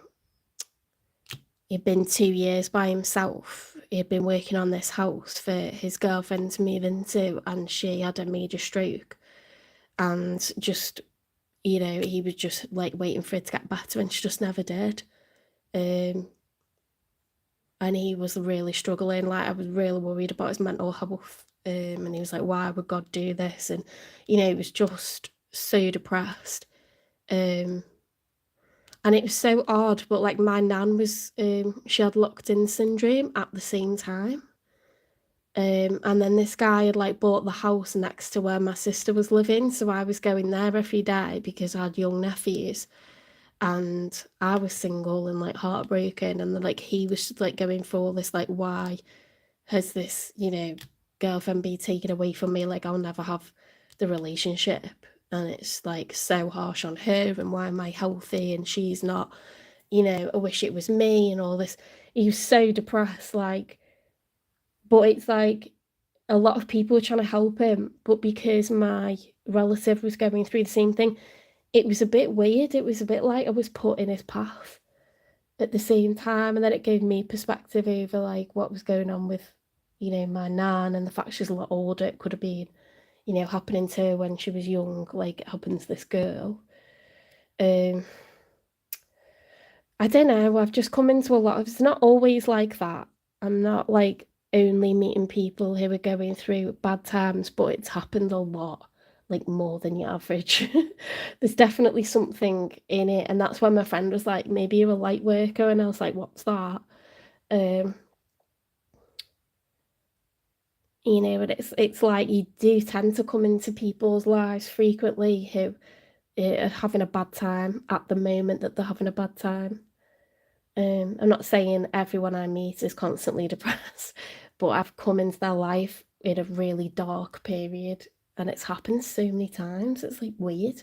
been 2 years by himself. He'd been working on this house for his girlfriend to move into, and she had a major stroke. And just, you know, he was just like waiting for it to get better, and she just never did. And he was really struggling. Like, I was really worried about his mental health. And he was like, "Why would God do this?" And you know, he was just so depressed. And it was so odd, but like my nan was, she had locked-in syndrome at the same time. And then this guy had like bought the house next to where my sister was living, so I was going there every day because I had young nephews, and I was single and like heartbroken, and then like he was just, like going through all this, like, why has this, you know, girlfriend be taken away from me? Like, I'll never have the relationship, and it's like so harsh on her, and why am I healthy and she's not, you know, I wish it was me, and all this. He was so depressed, like, But it's like a lot of people were trying to help him, but because my relative was going through the same thing, it was a bit weird. It was a bit like I was put in his path at the same time, and then it gave me perspective over like what was going on with, you know, my nan, and the fact she's a lot older. It could have been, you know, happening to her when she was young, like it happened to this girl. I don't know, I've just come into a lot of, it's not always like that. I'm not like only meeting people who are going through bad times, but it's happened a lot, like more than your average. There's definitely something in it, and that's when my friend was like, maybe you're a light worker, and I was like, what's that? You know, and it's like you do tend to come into people's lives frequently who are having a bad time at the moment that they're having a bad time. I'm not saying everyone I meet is constantly depressed, but I've come into their life in a really dark period, and it's happened so many times. It's like weird.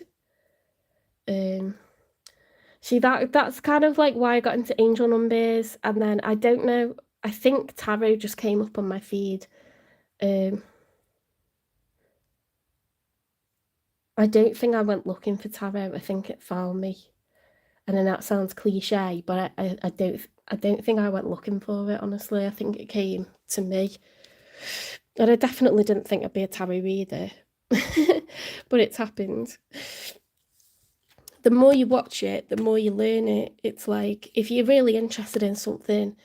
See, that's kind of like why I got into angel numbers, and then I don't know. I think tarot just came up on my feed. I don't think I went looking for tarot. I think it found me. And then that sounds cliche, but I don't think I went looking for it, honestly. I think it came to me. And I definitely didn't think I'd be a tarot reader. But it's happened. The more you watch it, the more you learn it. It's like if you're really interested in something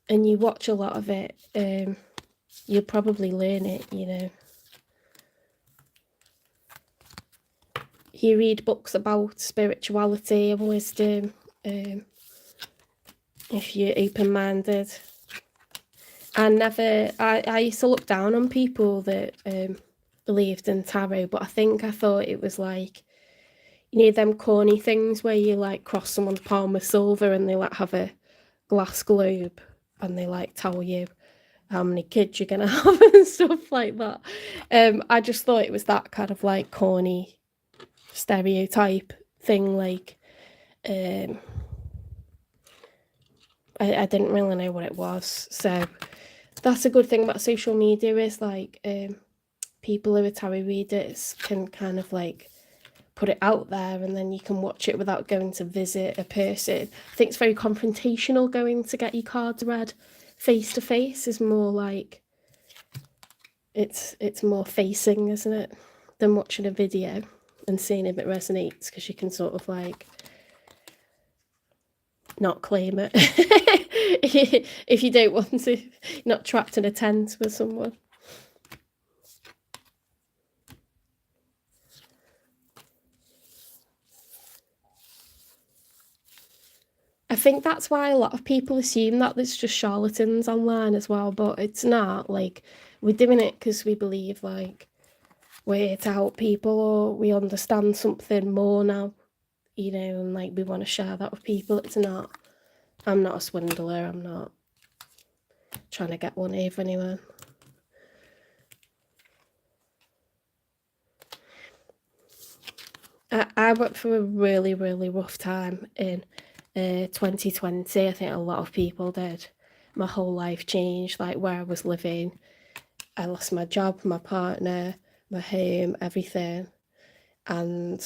and you watch a lot of it, you'll probably learn it, you know. You read books about spirituality and wisdom, if you're open-minded. I used to look down on people that believed in tarot, but I think I thought it was like, you know, them corny things where you like cross someone's palm with silver and they like have a glass globe and they like tell you how many kids you're gonna have and stuff like that. I just thought it was that kind of like corny stereotype thing, like I didn't really know what it was. So that's a good thing about social media, is like people who are tarot readers can kind of like put it out there, and then you can watch it without going to visit a person. I think it's very confrontational going to get your cards read face to face. Is more like it's more facing, isn't it, than watching a video and seeing if it resonates, because you can sort of like not claim it if you don't want to. You're not trapped in a tent with someone. I think that's why a lot of people assume that there's just charlatans online as well, but it's not. Like, we're doing it because we believe like we're here to help people, or we understand something more now, you know, and like we want to share that with people. It's not, I'm not a swindler, I'm not trying to get one over anyone. I went through a really, really rough time in 2020. I think a lot of people did. My whole life changed, like where I was living. I lost my job, my partner, my home, everything. And,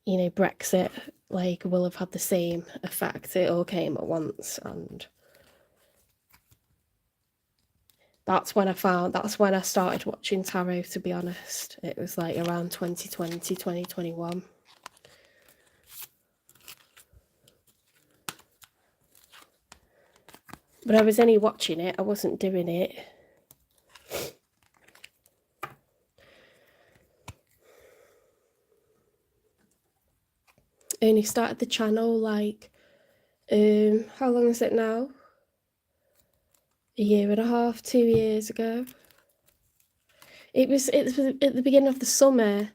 you know, Brexit, like, will have had the same effect. It all came at once. And that's when I started watching tarot, to be honest. It was like around 2020, 2021. But I was only watching it, I wasn't doing it. I only started the channel like, how long is it now? A year and a half, 2 years ago. It was at the beginning of the summer,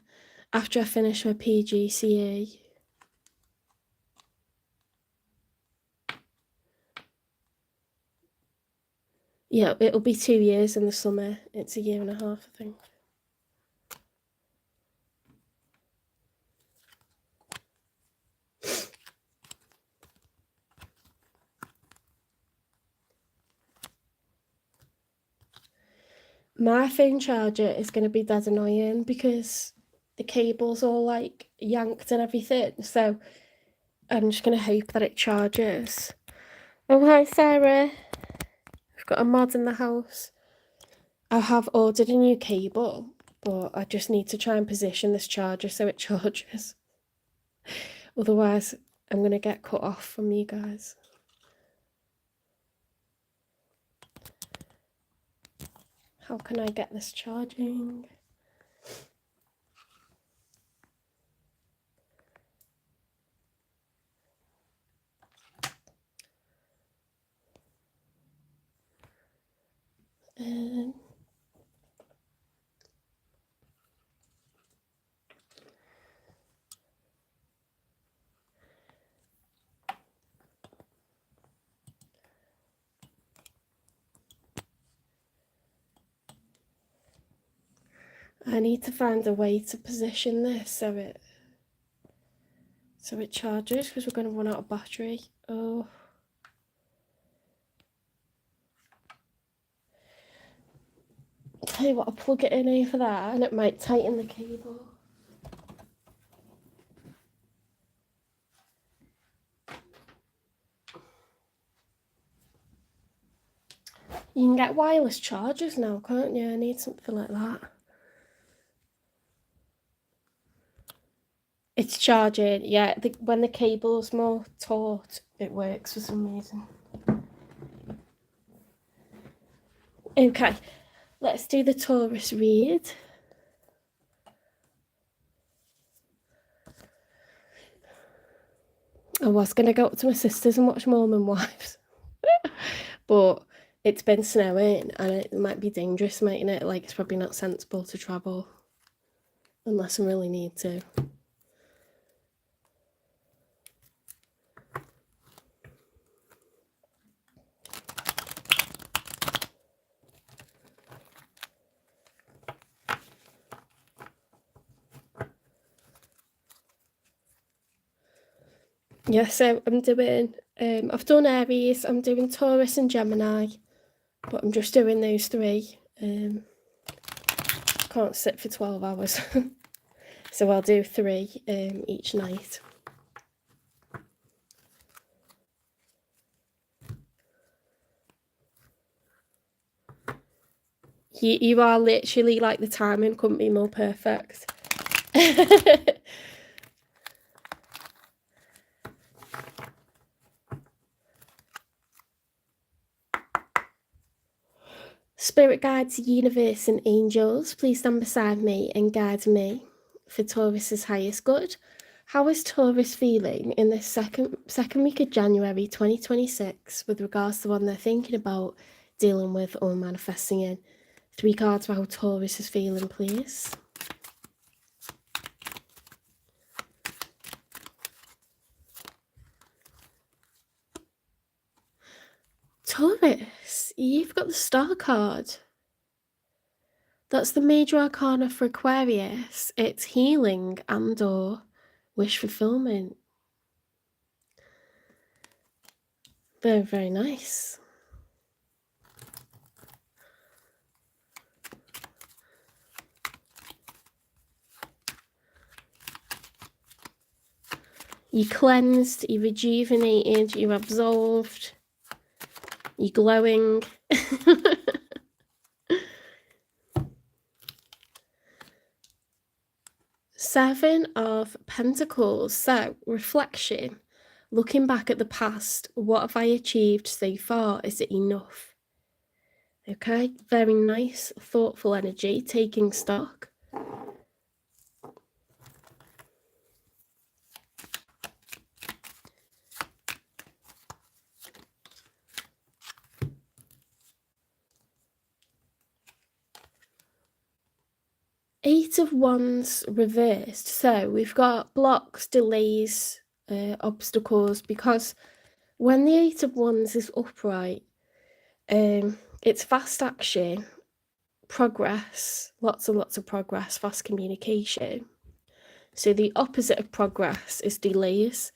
after I finished my PGCE. Yeah, it'll be 2 years in the summer. It's a year and a half, I think. My phone charger is going to be dead annoying because the cable's all like yanked and everything. So I'm just going to hope that it charges. Oh, hi, Sarah. I've got a mod in the house. I have ordered a new cable, but I just need to try and position this charger so it charges. Otherwise, I'm going to get cut off from you guys. How can I get this charging? I need to find a way to position this so it charges, because we're going to run out of battery. Oh. Tell you what, I'll plug it in over there and it might tighten the cable. You can get wireless chargers now, can't you? I need something like that. It's charging, yeah. When the cable's more taut, it works for some reason. Okay, let's do the Taurus read. I was going to go up to my sister's and watch Mum and Wives, but it's been snowing and it might be dangerous, mightn't it? Like, it's probably not sensible to travel unless I really need to. Yeah, so I'm doing, I've done Aries, I'm doing Taurus and Gemini, but I'm just doing those three. Can't sit for 12 hours, so I'll do 3 each night. You are literally, like, the timing couldn't be more perfect. Spirit guides, universe and angels, please stand beside me and guide me for Taurus's highest good. How is Taurus feeling in this second week of January 2026 with regards to what they're thinking about, dealing with or manifesting in? 3 cards for how Taurus is feeling, please. Taurus, you've got the Star card. That's the major arcana for Aquarius. It's healing and or wish fulfillment. Very, very nice. You cleansed, you rejuvenated, you absolved, you're glowing. Seven of Pentacles. So, reflection. Looking back at the past, what have I achieved so far? Is it enough? Okay, very nice, thoughtful energy, taking stock. Eight of Wands reversed. So we've got blocks, delays, obstacles, because when the Eight of Wands is upright, it's fast action, progress, lots and lots of progress, fast communication. So the opposite of progress is delays.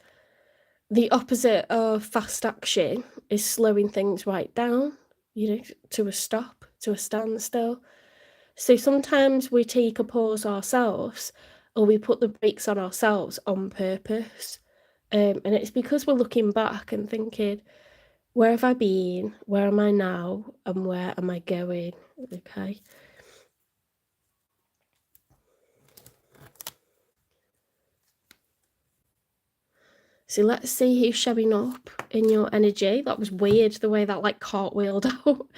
The opposite of fast action is slowing things right down, you know, to a stop, to a standstill. So sometimes we take a pause ourselves, or we put the brakes on ourselves on purpose. And it's because we're looking back and thinking, where have I been? Where am I now? And where am I going? Okay. So let's see who's showing up in your energy. That was weird, the way that like cartwheeled out.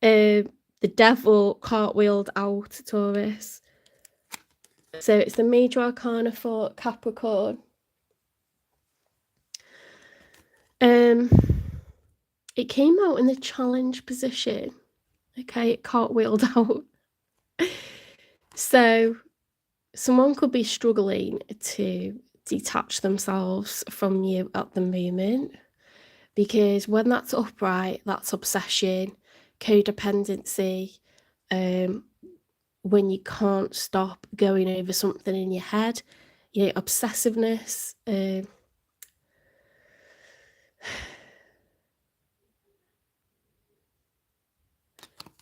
The devil cartwheeled out, Taurus. So it's the major arcana for Capricorn. It came out in the challenge position. Okay, it cartwheeled out. So someone could be struggling to detach themselves from you at the moment, because when that's upright, that's obsession, codependency, when you can't stop going over something in your head, you know, obsessiveness.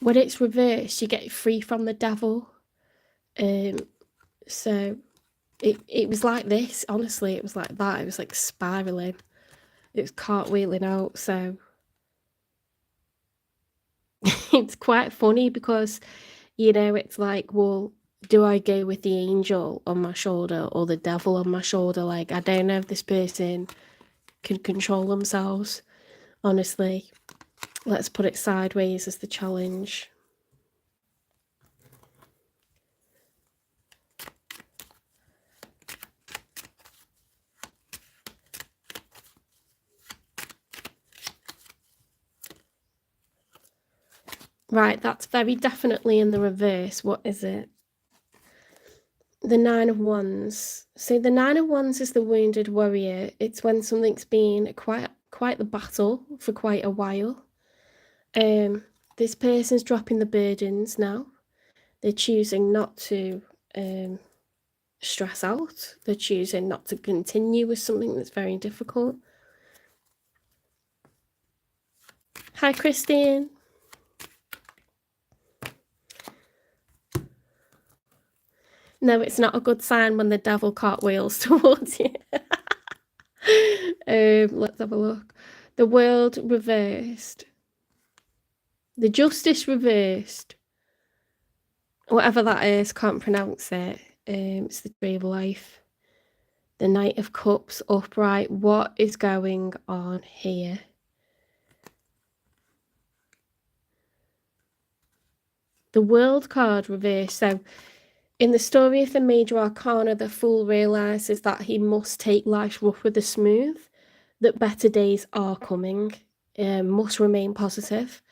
When it's reversed, you get free from the devil. So it was like this, honestly, it was like that. It was like spiraling. It was cartwheeling out. So it's quite funny because, you know, it's like, well, do I go with the angel on my shoulder or the devil on my shoulder? Like, I don't know if this person can control themselves, honestly. Let's put it sideways as the challenge. Right, that's very definitely in the reverse. What is it? The Nine of Wands. So the Nine of Wands is the wounded warrior. It's when something's been quite the battle for quite a while. This person's dropping the burdens now. They're choosing not to stress out. They're choosing not to continue with something that's very difficult. Hi, Christine. No, it's not a good sign when the devil cartwheels towards you. Let's have a look. The world reversed. The justice reversed. Whatever that is, can't pronounce it. It's the tree of life. The Knight of Cups upright. What is going on here? The World card reversed. So in the story of the major arcana, the fool realizes that he must take life rough with the smooth, that better days are coming, must remain positive.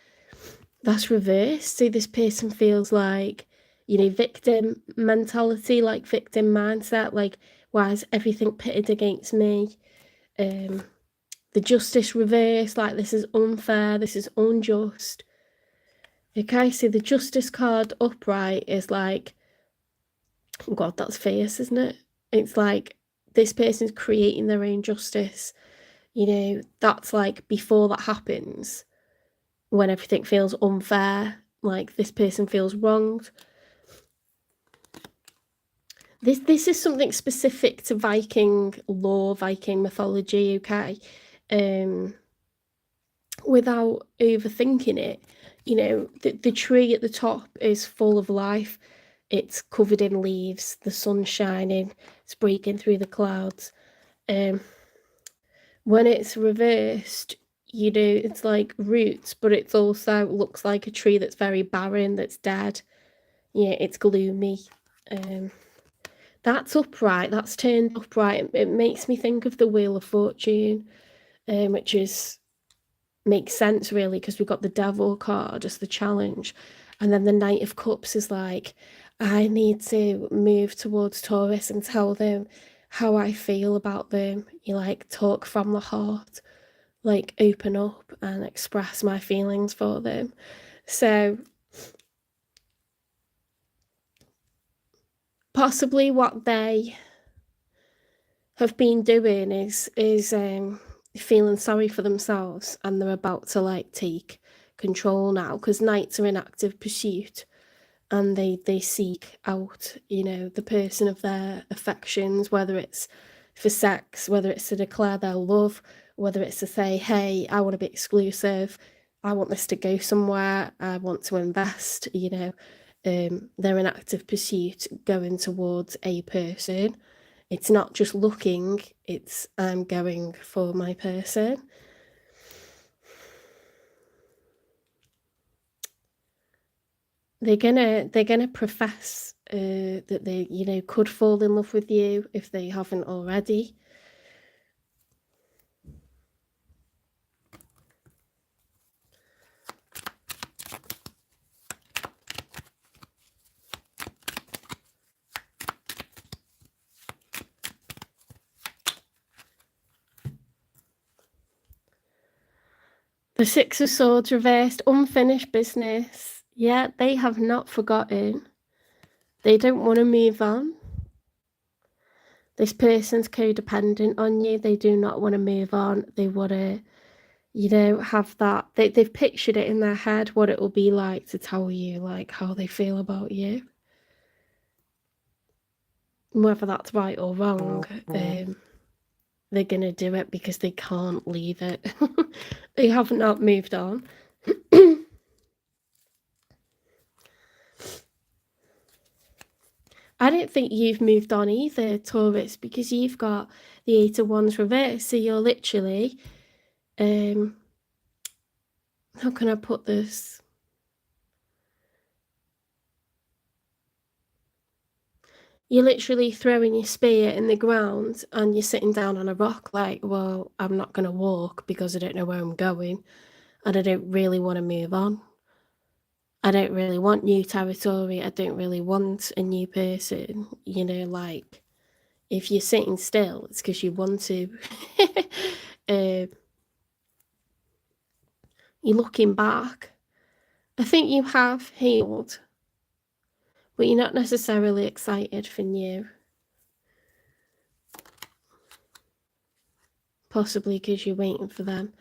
That's reversed. So this person feels like, you know, victim mentality, like victim mindset, like, why is everything pitted against me? The justice reversed, like, this is unfair, this is unjust. Okay, so the justice card upright is like, oh God, that's fierce, isn't it? It's like this person's creating their own justice. You know, that's like before that happens, when everything feels unfair, like this person feels wronged. This is something specific to Viking lore, Viking mythology, okay? Without overthinking it, you know, the tree at the top is full of life. It's covered in leaves, the sun's shining, it's breaking through the clouds. When it's reversed, you know, it's like roots, but it's also looks like a tree that's very barren, that's dead. Yeah, it's gloomy. That's upright, that's turned upright. It makes me think of the Wheel of Fortune, which makes sense really, because we've got the devil card as the challenge, and then the Knight of Cups is like, I need to move towards Taurus and tell them how I feel about them. You like talk from the heart, like open up and express my feelings for them. So possibly what they have been doing is feeling sorry for themselves, and they're about to like take control now, because knights are in active pursuit. and they seek out, you know, the person of their affections, whether it's for sex, whether it's to declare their love, whether it's to say, hey, I want to be exclusive, I want this to go somewhere, I want to invest, you know. They're in active pursuit going towards a person. It's not just looking, it's I'm going for my person. They're gonna profess that they, you know, could fall in love with you if they haven't already. The Six of Swords reversed, unfinished business. Yeah, they have not forgotten. They don't want to move on. This person's codependent on you. They do not want to move on. They want to, you know, have that. They've pictured it in their head, what it will be like to tell you, like, how they feel about you. Whether that's right or wrong, they're going to do it because they can't leave it. They have not moved on. I don't think you've moved on either, Taurus, because you've got the Eight of Wands reversed. So you're literally, how can I put this? You're literally throwing your spear in the ground and you're sitting down on a rock like, well, I'm not going to walk because I don't know where I'm going and I don't really want to move on. I don't really want new territory. I don't really want a new person. You know, like, if you're sitting still, it's because you want to. You're looking back. I think you have healed, but you're not necessarily excited for new. Possibly because you're waiting for them.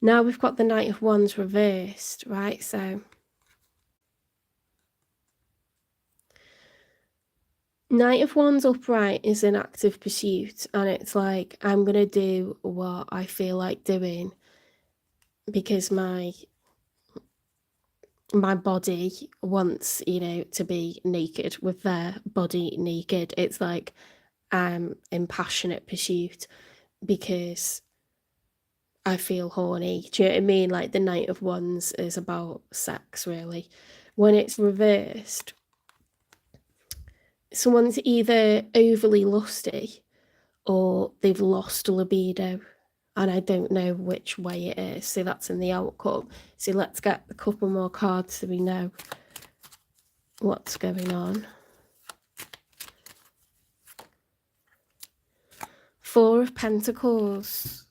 Now we've got the Knight of Wands reversed, right? So Knight of Wands upright is an active pursuit, and it's like, I'm going to do what I feel like doing because my body wants, you know, to be naked with their body naked. It's like I'm in passionate pursuit because I feel horny. Do you know what I mean? Like the Knight of Wands is about sex, really. When it's reversed, someone's either overly lusty or they've lost libido, and I don't know which way it is. So that's in the outcome. So let's get a couple more cards so we know what's going on. Four of Pentacles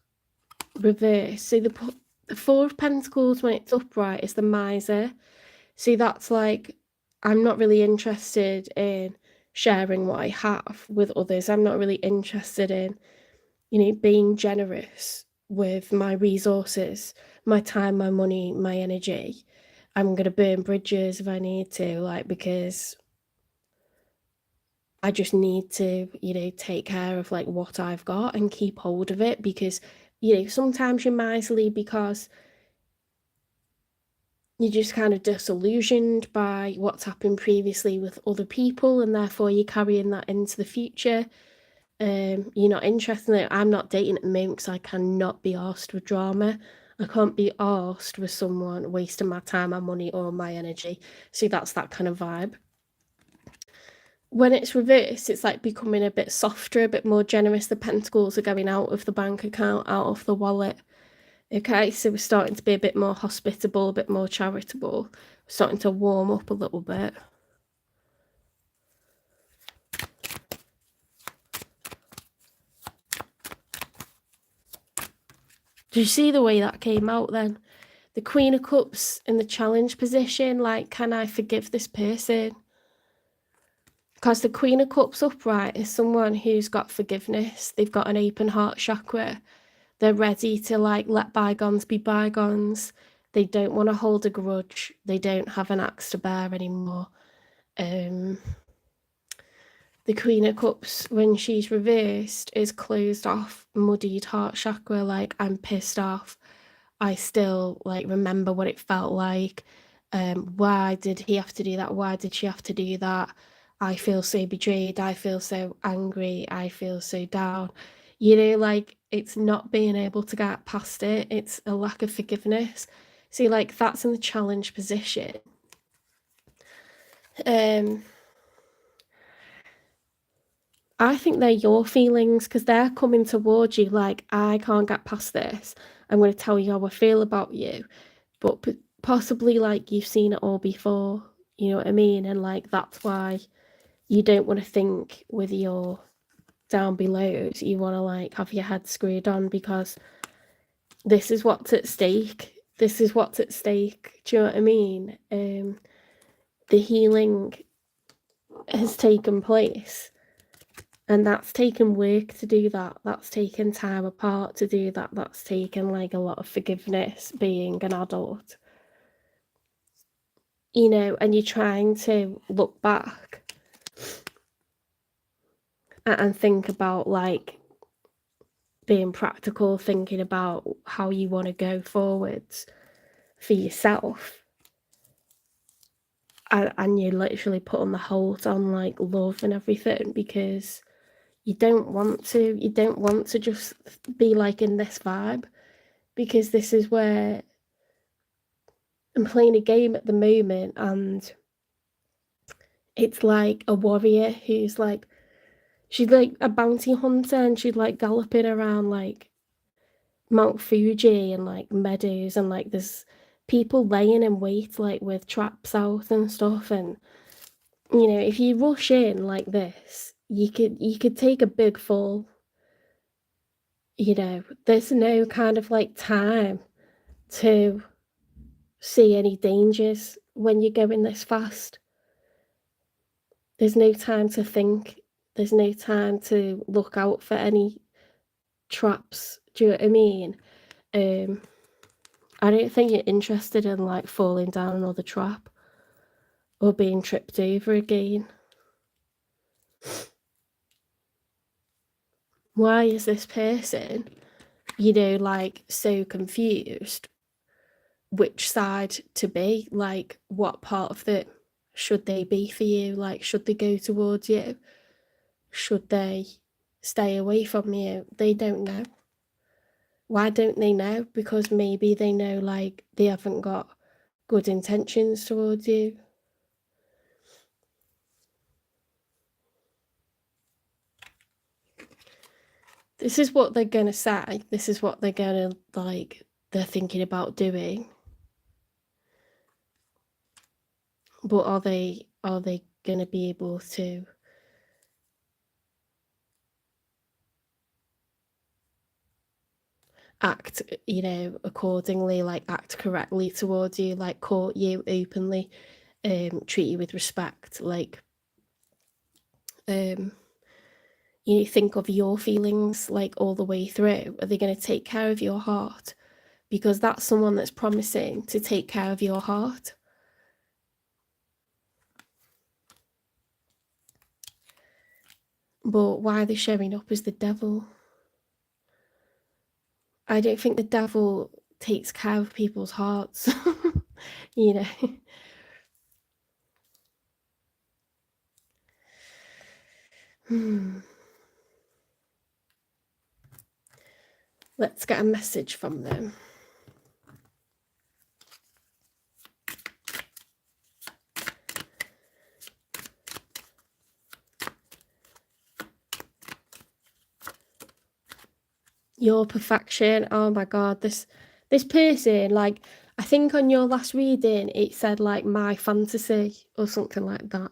reverse. So the Four of Pentacles, when it's upright, is the miser. See, that's like, I'm not really interested in sharing what I have with others. I'm not really interested in, you know, being generous with my resources, my time, my money, my energy. I'm going to burn bridges if I need to, like, because I just need to, you know, take care of like what I've got and keep hold of it, because, you know, sometimes you're miserly because you're just kind of disillusioned by what's happened previously with other people, and therefore you're carrying that into the future. You're not interested in it. I'm not dating at the moment because I cannot be arsed with drama. I can't be arsed with someone wasting my time, my money, or my energy. So that's that kind of vibe. When it's reversed, it's like becoming a bit softer, a bit more generous. The pentacles are going out of the bank account, out of the wallet. Okay, so we're starting to be a bit more hospitable, a bit more charitable. We're starting to warm up a little bit. Do you see the way that came out then? The Queen of Cups in the challenge position, like, can I forgive this person? Because the Queen of Cups upright is someone who's got forgiveness. They've got an open heart chakra. They're ready to, like, let bygones be bygones. They don't want to hold a grudge. They don't have an axe to bear anymore. The Queen of Cups, when she's reversed, is closed off, muddied heart chakra, like, I'm pissed off. I still, like, remember what it felt like. Why did he have to do that? Why did she have to do that? I feel so betrayed. I feel so angry. I feel so down. You know, like, it's not being able to get past it. It's a lack of forgiveness. See, like, that's in the challenge position. I think they're your feelings, because they're coming towards you like, I can't get past this. I'm going to tell you how I feel about you. But possibly, like, you've seen it all before, you know what I mean? And, like, that's why you don't want to think with your down belows. You want to, like, have your head screwed on, because this is what's at stake. This is what's at stake. Do you know what I mean? The healing has taken place. And that's taken work to do that. That's taken time apart to do that. That's taken, like, a lot of forgiveness, being an adult. You know, and you're trying to look back and think about, like, being practical, thinking about how you want to go forwards for yourself. And you're literally putting the halt on, like, love and everything, because you don't want to just be, like, in this vibe, because this is where I'm playing a game at the moment, and it's like a warrior who's, like, she's like a bounty hunter, and she's, like, galloping around, like, Mount Fuji and, like, meadows, and, like, there's people laying in wait, like, with traps out and stuff. And, you know, if you rush in like this, you could take a big fall. You know, there's no kind of, like, time to see any dangers when you're going this fast. There's no time to think. There's no time to look out for any traps. Do you know what I mean? I don't think you're interested in, like, falling down another trap or being tripped over again. Why is this person, you know, like, so confused which side to be? Like, what part of it should they be for you? Like, should they go towards you? Should they stay away from you? They don't know. Why don't they know? Because maybe they know, like, they haven't got good intentions towards you. This is what they're gonna say. This is what they're gonna, like, they're thinking about doing. But are they gonna be able to act, you know, accordingly, like, act correctly towards you, like, court you openly, treat you with respect, like, you think of your feelings, like, all the way through? Are they going to take care of your heart? Because that's someone that's promising to take care of your heart. But why are they showing up as the devil? I don't think the devil takes care of people's hearts. You know. Let's get a message from them. Your perfection. Oh my god, this person, like, I think on your last reading it said, like, my fantasy or something like that.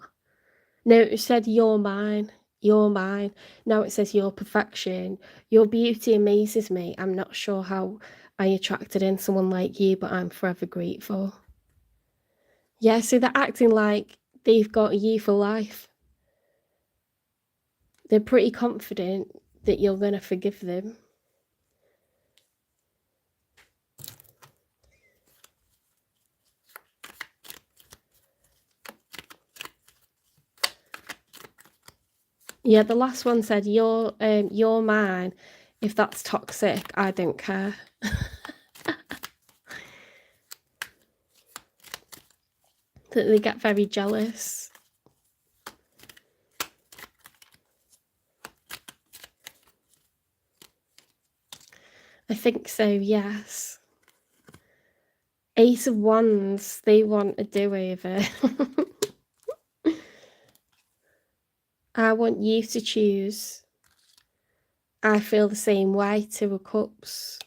No, it said you're mine. You're mine. Now it says your perfection. Your beauty amazes me. I'm not sure how I attracted in someone like you, but I'm forever grateful. Yeah, so they're acting like they've got you for life. They're pretty confident that you're going to forgive them. Yeah, the last one said, you're mine. If that's toxic, I don't care. That they get very jealous. I think so, yes. Ace of Wands, they want a do-over. I want you to choose. I feel the same way. Two of Cups.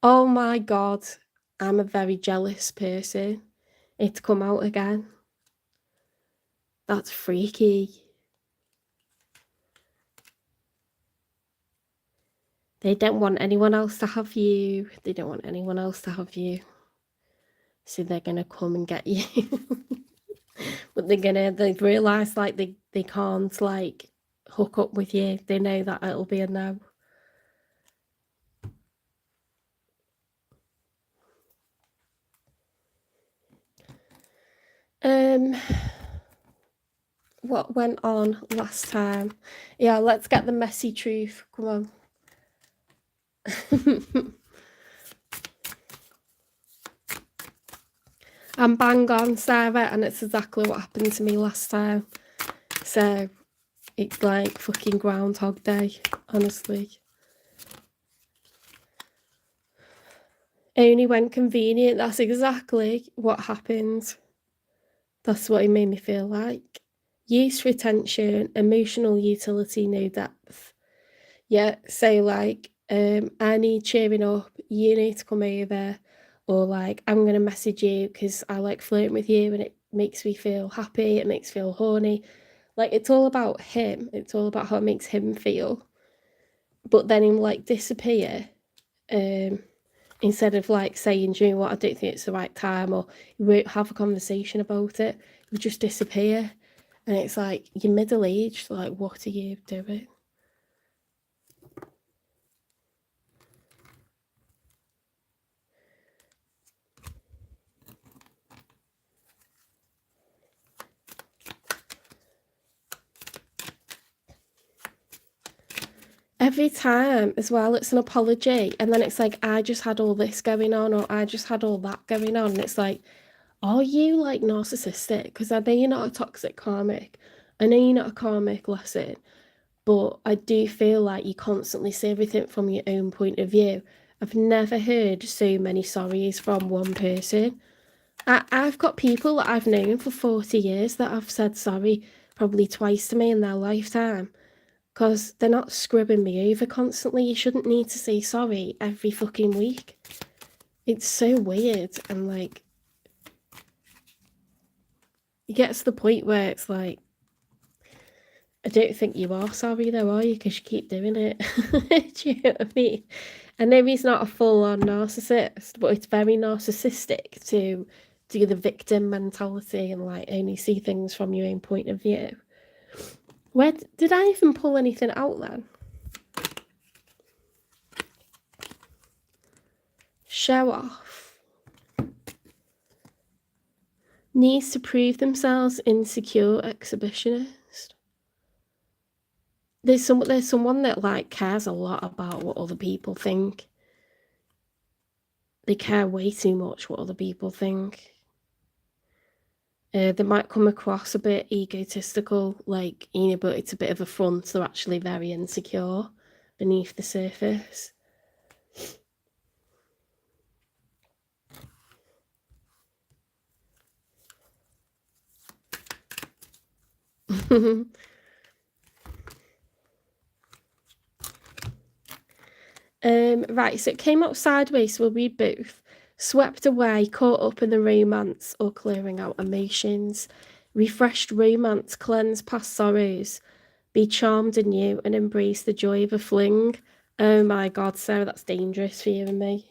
Oh my God, I'm a very jealous person. It's come out again. That's freaky. They don't want anyone else to have you. They don't want anyone else to have you. So they're going to come and get you. But they've realised like they can't like hook up with you. They know that it'll be a no. What went on last time? Yeah, let's get the messy truth. Come on. I'm bang on, Sarah, and it's exactly what happened to me last time. So it's like fucking Groundhog Day, honestly. Only when convenient. That's exactly what happened. That's what it made me feel like. Use, retention, emotional utility, no depth. Yeah, so like, I need cheering up, you need to come over, or like, I'm going to message you because I like flirting with you and it makes me feel happy, it makes me feel horny. Like, it's all about him. It's all about how it makes him feel. But then him like disappear, instead of like saying, do you know what, I don't think it's the right time, or you won't have a conversation about it, you just disappear. And it's like, you're middle-aged, like, what are you doing? Every time as well, it's an apology, and then it's like, I just had all this going on, or I just had all that going on, and it's like, are you like narcissistic? Because I know you're not a toxic karmic, I know you're not a karmic lesson, but I do feel like you constantly see everything from your own point of view. I've never heard so many sorries from one person. I've got people that I've known for 40 years that have said sorry probably twice to me in their lifetime, because they're not scrubbing me over constantly. You shouldn't need to say sorry every fucking week. It's so weird, and like, it gets to the point where it's like, I don't think you are sorry though, are you? Because you keep doing it. Do you know what I mean? I know he's not a full-on narcissist, but it's very narcissistic to do the victim mentality and like only see things from your own point of view. Where did I even pull anything out then? Show off. Needs to prove themselves, insecure exhibitionist. There's someone that like cares a lot about what other people think. They care way too much what other people think. They might come across a bit egotistical, like, you know, but it's a bit of a front. They're actually very insecure beneath the surface. Right, so it came out sideways, so we'll read both. Swept away, caught up in the romance, or clearing out emotions. Refreshed romance, cleanse past sorrows. Be charmed anew and embrace the joy of a fling. Oh my God, Sarah, that's dangerous for you and me.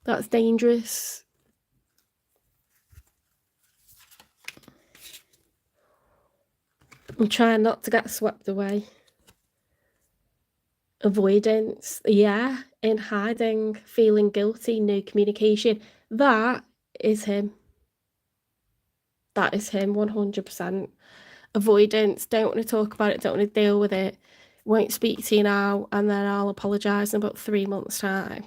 That's dangerous. I'm trying not to get swept away. Avoidance, yeah, in hiding, feeling guilty, no communication. That is him. That is him, 100%. Avoidance, don't want to talk about it, don't want to deal with it, won't speak to you now, and then I'll apologise in about 3 months' time.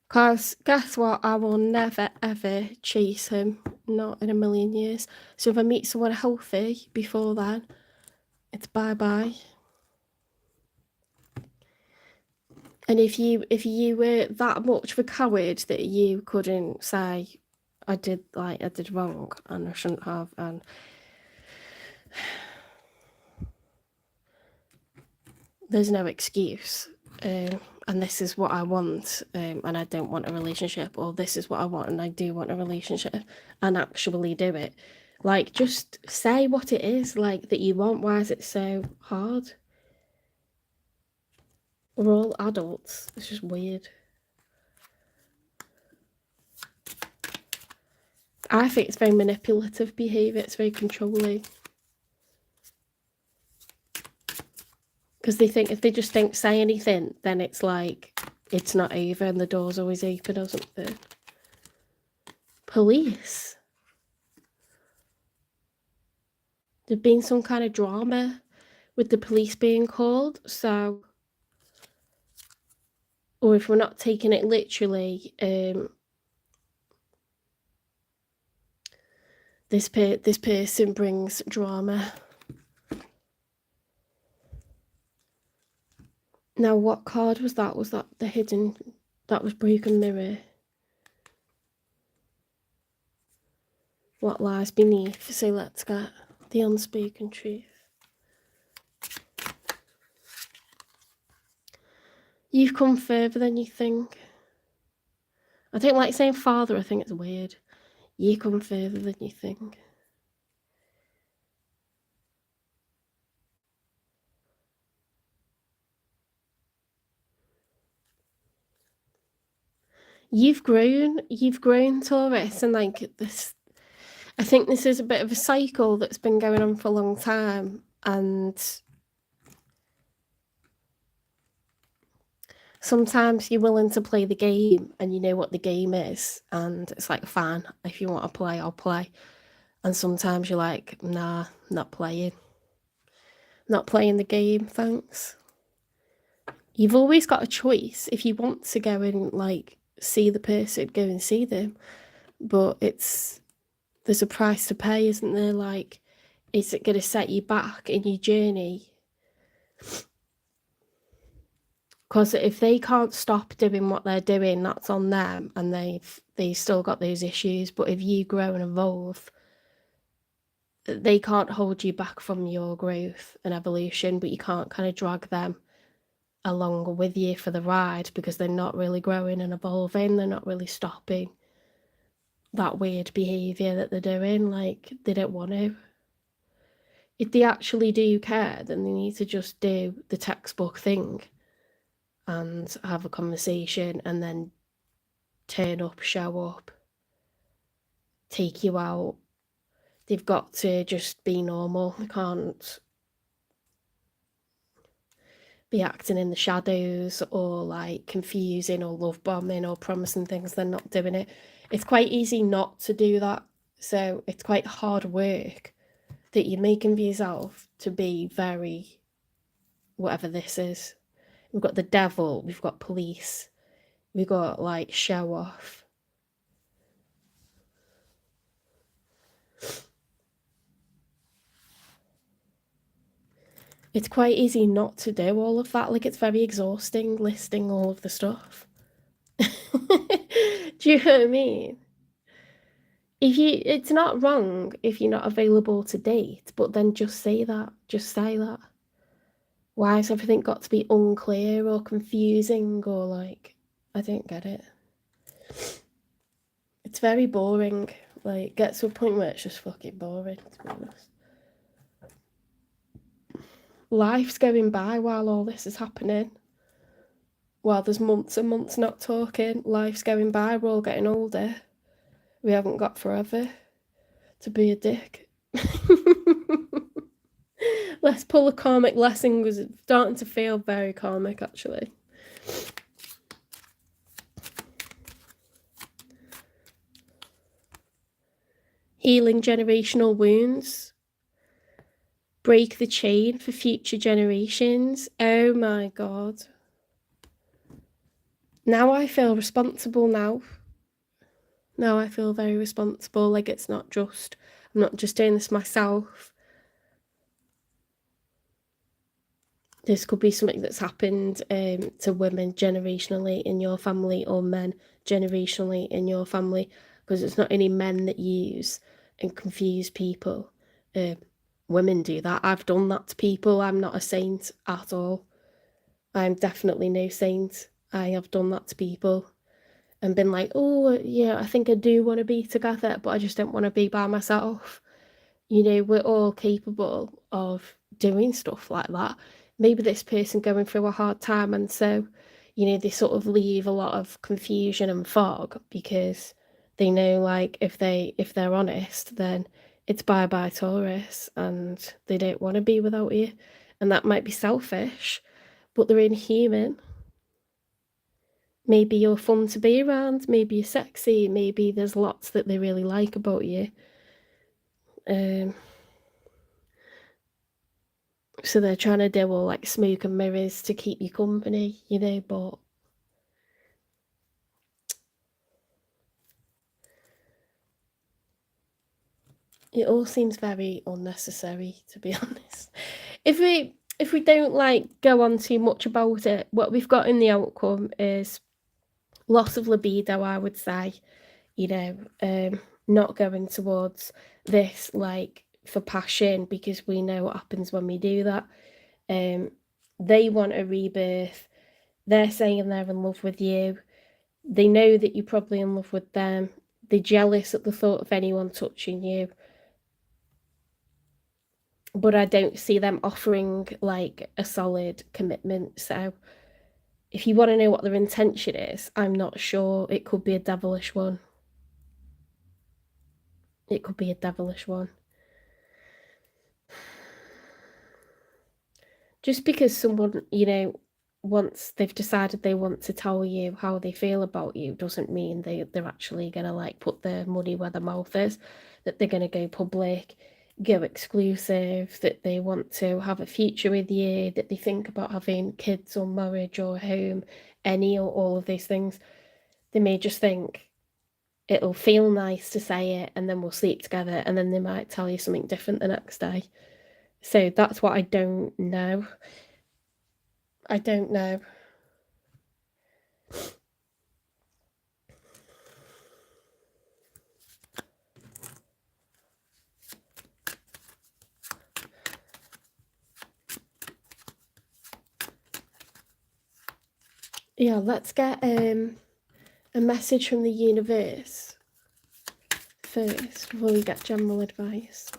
Because guess what? I will never ever chase him. Not in a million years. So if I meet someone healthy before then, it's bye-bye. And if you were that much of a coward that you couldn't say, I did wrong and I shouldn't have, and there's no excuse. And this is what I want, and I don't want a relationship, or this is what I want and I do want a relationship, and actually do it. Like, just say what it is, like, that you want. Why is it so hard? We're all adults. It's just weird. I think it's very manipulative behaviour. It's very controlling. Because they think if they just don't say anything, then it's like, it's not over and the door's always open or something. Police. There'd been some kind of drama with the police being called, so... Or if we're not taking it literally, this person brings drama. Now, what card was that? Was that the hidden... That was broken mirror. What lies beneath? So let's get the unspoken truth. You've come further than you think. I don't like saying father. I think it's weird. You come further than you think. You've grown, Taurus, and like this, I think this is a bit of a cycle that's been going on for a long time, and sometimes you're willing to play the game and you know what the game is, and it's like, fine, if you want to play, I'll play. And sometimes you're like, nah, not playing the game, thanks. You've always got a choice. If you want to go and like see the person, go and see them, but there's a price to pay, isn't there? Like, is it going to set you back in your journey? Because if they can't stop doing what they're doing, that's on them, and they've still got those issues. But if you grow and evolve, they can't hold you back from your growth and evolution, but you can't kind of drag them along with you for the ride, because they're not really growing and evolving. They're not really stopping that weird behaviour that they're doing. Like, they don't want to. If they actually do care, then they need to just do the textbook thing and have a conversation, and then turn up, show up, take you out. They've got to just be normal. They can't be acting in the shadows, or like confusing, or love bombing, or promising things they're not doing it. It's quite easy not to do that. So it's quite hard work that you're making for yourself to be very whatever this is. We've got the devil, we've got police, we've got like show off. It's quite easy not to do all of that. Like, it's very exhausting listing all of the stuff. Do you know what I mean? It's not wrong if you're not available to date, but then just say that. Just say that. Why has everything got to be unclear or confusing, or like, I don't get it. It's very boring. Like, it gets to a point where it's just fucking boring, to be honest. Life's going by while all this is happening. While there's months and months not talking, life's going by. We're all getting older. We haven't got forever to be a dick. Let's pull a karmic lesson, because it's starting to feel very karmic, actually. Healing generational wounds. Break the chain for future generations. Oh my God. Now I feel responsible now. Now I feel very responsible. Like it's not just, I'm not just doing this myself. This could be something that's happened to women generationally in your family, or men generationally in your family, because it's not only men that use and confuse people. Women do that. I've done that to people. I'm not a saint at all. I'm definitely no saint. I have done that to people and been like, oh, yeah, I think I do want to be together, but I just don't want to be by myself. You know, we're all capable of doing stuff like that. Maybe this person going through a hard time, and so, you know, they sort of leave a lot of confusion and fog because they know, like, if they're honest, then it's bye Taurus, and they don't want to be without you. And that might be selfish, but they're inhuman. Maybe you're fun to be around, maybe you're sexy, maybe there's lots that they really like about you. So they're trying to do all like smoke and mirrors to keep you company, you know, but it all seems very unnecessary, to be honest. If we don't like go on too much about it, what we've got in the outcome is loss of libido, I would say, you know, not going towards this like for passion, because we know what happens when we do that. They want a rebirth. They're saying they're in love with you. They know that you're probably in love with them. They're jealous at the thought of anyone touching you. But I don't see them offering like a solid commitment. So if you want to know what their intention is, I'm not sure. It could be a devilish one. It could be a devilish one. Just because someone, you know, once they've decided they want to tell you how they feel about you doesn't mean they're actually going to like put their money where their mouth is, that they're going to go public, go exclusive, that they want to have a future with you, that they think about having kids or marriage or home, any or all of these things. They may just think it'll feel nice to say it and then we'll sleep together, and then they might tell you something different the next day. So that's what I don't know. I don't know. Yeah, let's get a message from the universe first before we get general advice.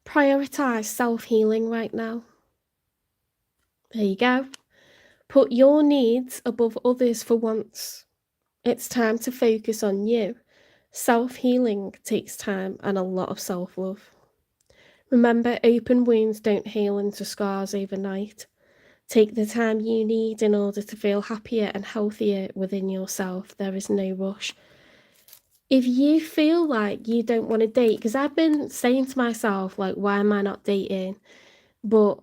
Prioritize self-healing right now. There you go. Put your needs above others for once. It's time to focus on you. Self-healing takes time and a lot of self-love. Remember, open wounds don't heal into scars overnight. Take the time you need in order to feel happier and healthier within yourself. There is no rush. If you feel like you don't want to date, because I've been saying to myself, like, why am I not dating? But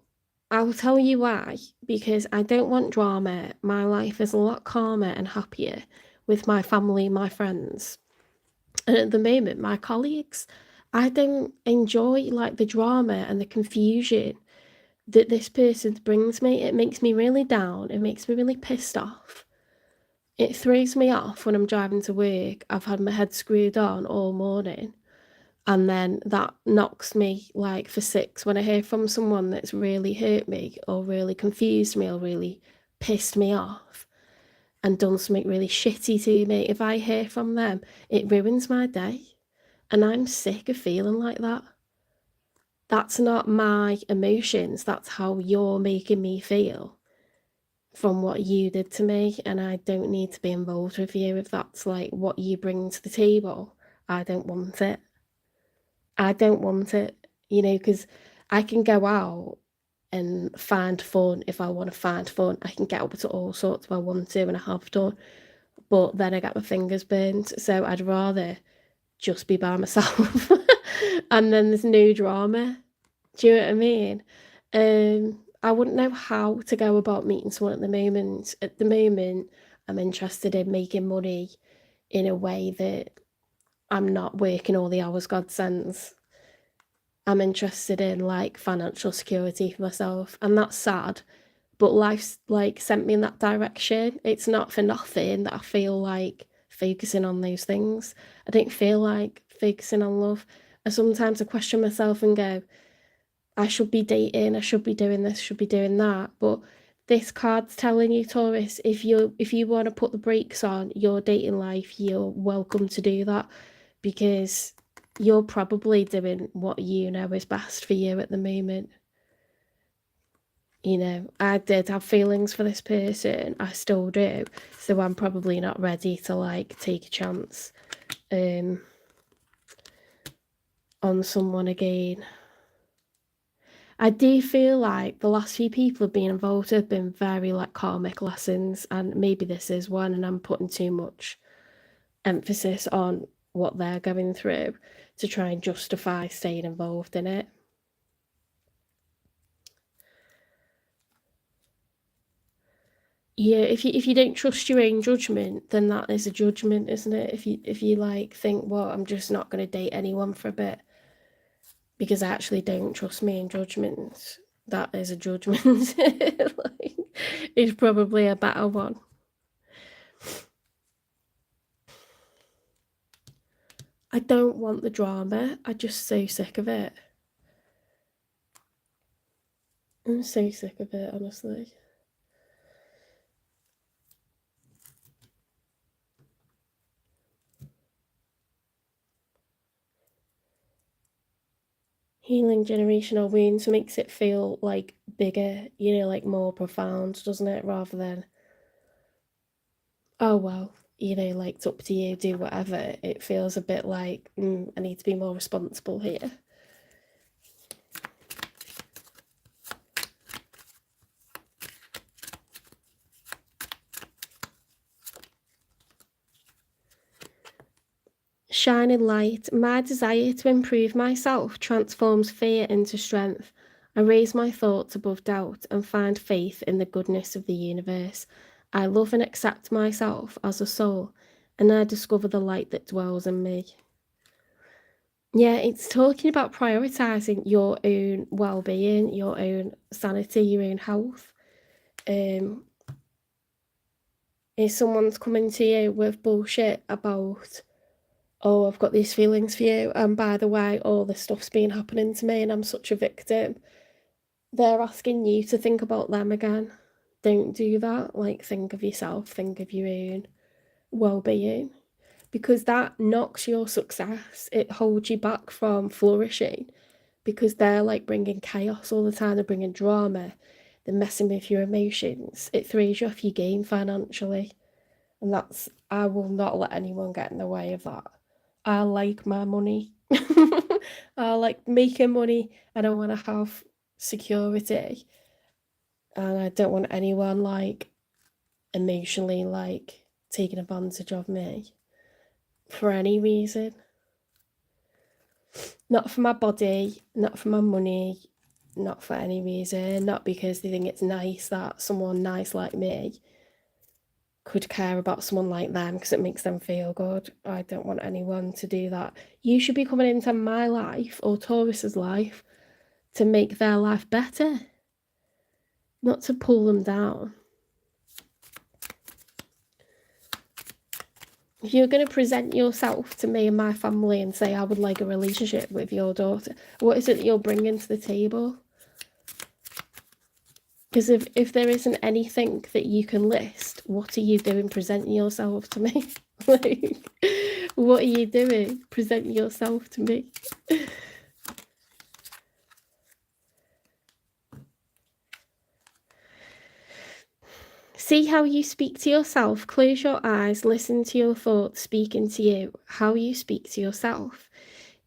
I'll tell you why. Because I don't want drama. My life is a lot calmer and happier with my family, my friends. And at the moment, my colleagues, I don't enjoy like the drama and the confusion that this person brings me. It makes me really down. It makes me really pissed off. It throws me off when I'm driving to work. I've had my head screwed on all morning, and then that knocks me like for six when I hear from someone that's really hurt me or really confused me or really pissed me off and done something really shitty to me. If I hear from them, it ruins my day, and I'm sick of feeling like that. That's not my emotions. That's how you're making me feel from what you did to me, and I don't need to be involved with you if that's like what you bring to the table. I don't want it. I don't want it, you know, because I can go out and find fun if I want to find fun. I can get up to all sorts if I want to, and I have done. but then I get my fingers burned, so I'd rather just be by myself. And then there's no drama. Do you know what I mean? I wouldn't know how to go about meeting someone at the moment. At the moment, I'm interested in making money in a way that I'm not working all the hours God sends. I'm interested in like financial security for myself, and that's sad, but life's like sent me in that direction. It's not for nothing that I feel like focusing on those things. I don't feel like focusing on love. I sometimes question myself and go, I should be dating, I should be doing this, should be doing that. But this card's telling you, Taurus, if you want to put the brakes on your dating life, you're welcome to do that, because you're probably doing what you know is best for you at the moment. You know, I did have feelings for this person, I still do, so I'm probably not ready to like take a chance on someone again. I do feel like the last few people have been involved have been very like karmic lessons, and maybe this is one, and I'm putting too much emphasis on what they're going through to try and justify staying involved in it. Yeah, if you don't trust your own judgment, then that is a judgment, isn't it? If you like think, well, I'm just not going to date anyone for a bit because I actually don't trust my own judgment, that is a judgment. Like, it's probably a better one. I don't want the drama. I'm just so sick of it. I'm so sick of it, honestly. Healing generational wounds makes it feel like bigger, you know, like more profound, doesn't it? Rather than, oh, well, you know, like it's up to you, do whatever. It feels a bit like, I need to be more responsible here. Shining light, my desire to improve myself transforms fear into strength. I raise my thoughts above doubt and find faith in the goodness of the universe. I love and accept myself as a soul, and I discover the light that dwells in me. Yeah, it's talking about prioritizing your own well-being, your own sanity, your own health. If someone's coming to you with bullshit about, oh, I've got these feelings for you, and by the way, all this stuff's been happening to me and I'm such a victim, they're asking you to think about them again. Don't do that. Like, think of yourself, think of your own well-being, because that knocks your success. It holds you back from flourishing, because they're like bringing chaos all the time, they're bringing drama, they're messing with your emotions. It throws you off your game financially, and that's, I will not let anyone get in the way of that. I like my money. I like making money, and I want to have security, and I don't want anyone like emotionally like taking advantage of me for any reason. Not for my body, not for my money, not for any reason, not because they think it's nice that someone nice like me could care about someone like them because it makes them feel good. I don't want anyone to do that. You should be coming into my life or Taurus's life to make their life better, not to pull them down. If you're going to present yourself to me and my family and say, I would like a relationship with your daughter, what is it that you're bringing to the table? Because if there isn't anything that you can list, what are you doing presenting yourself to me? Like, what are you doing presenting yourself to me? See how you speak to yourself. Close your eyes, listen to your thoughts speaking to you, how you speak to yourself.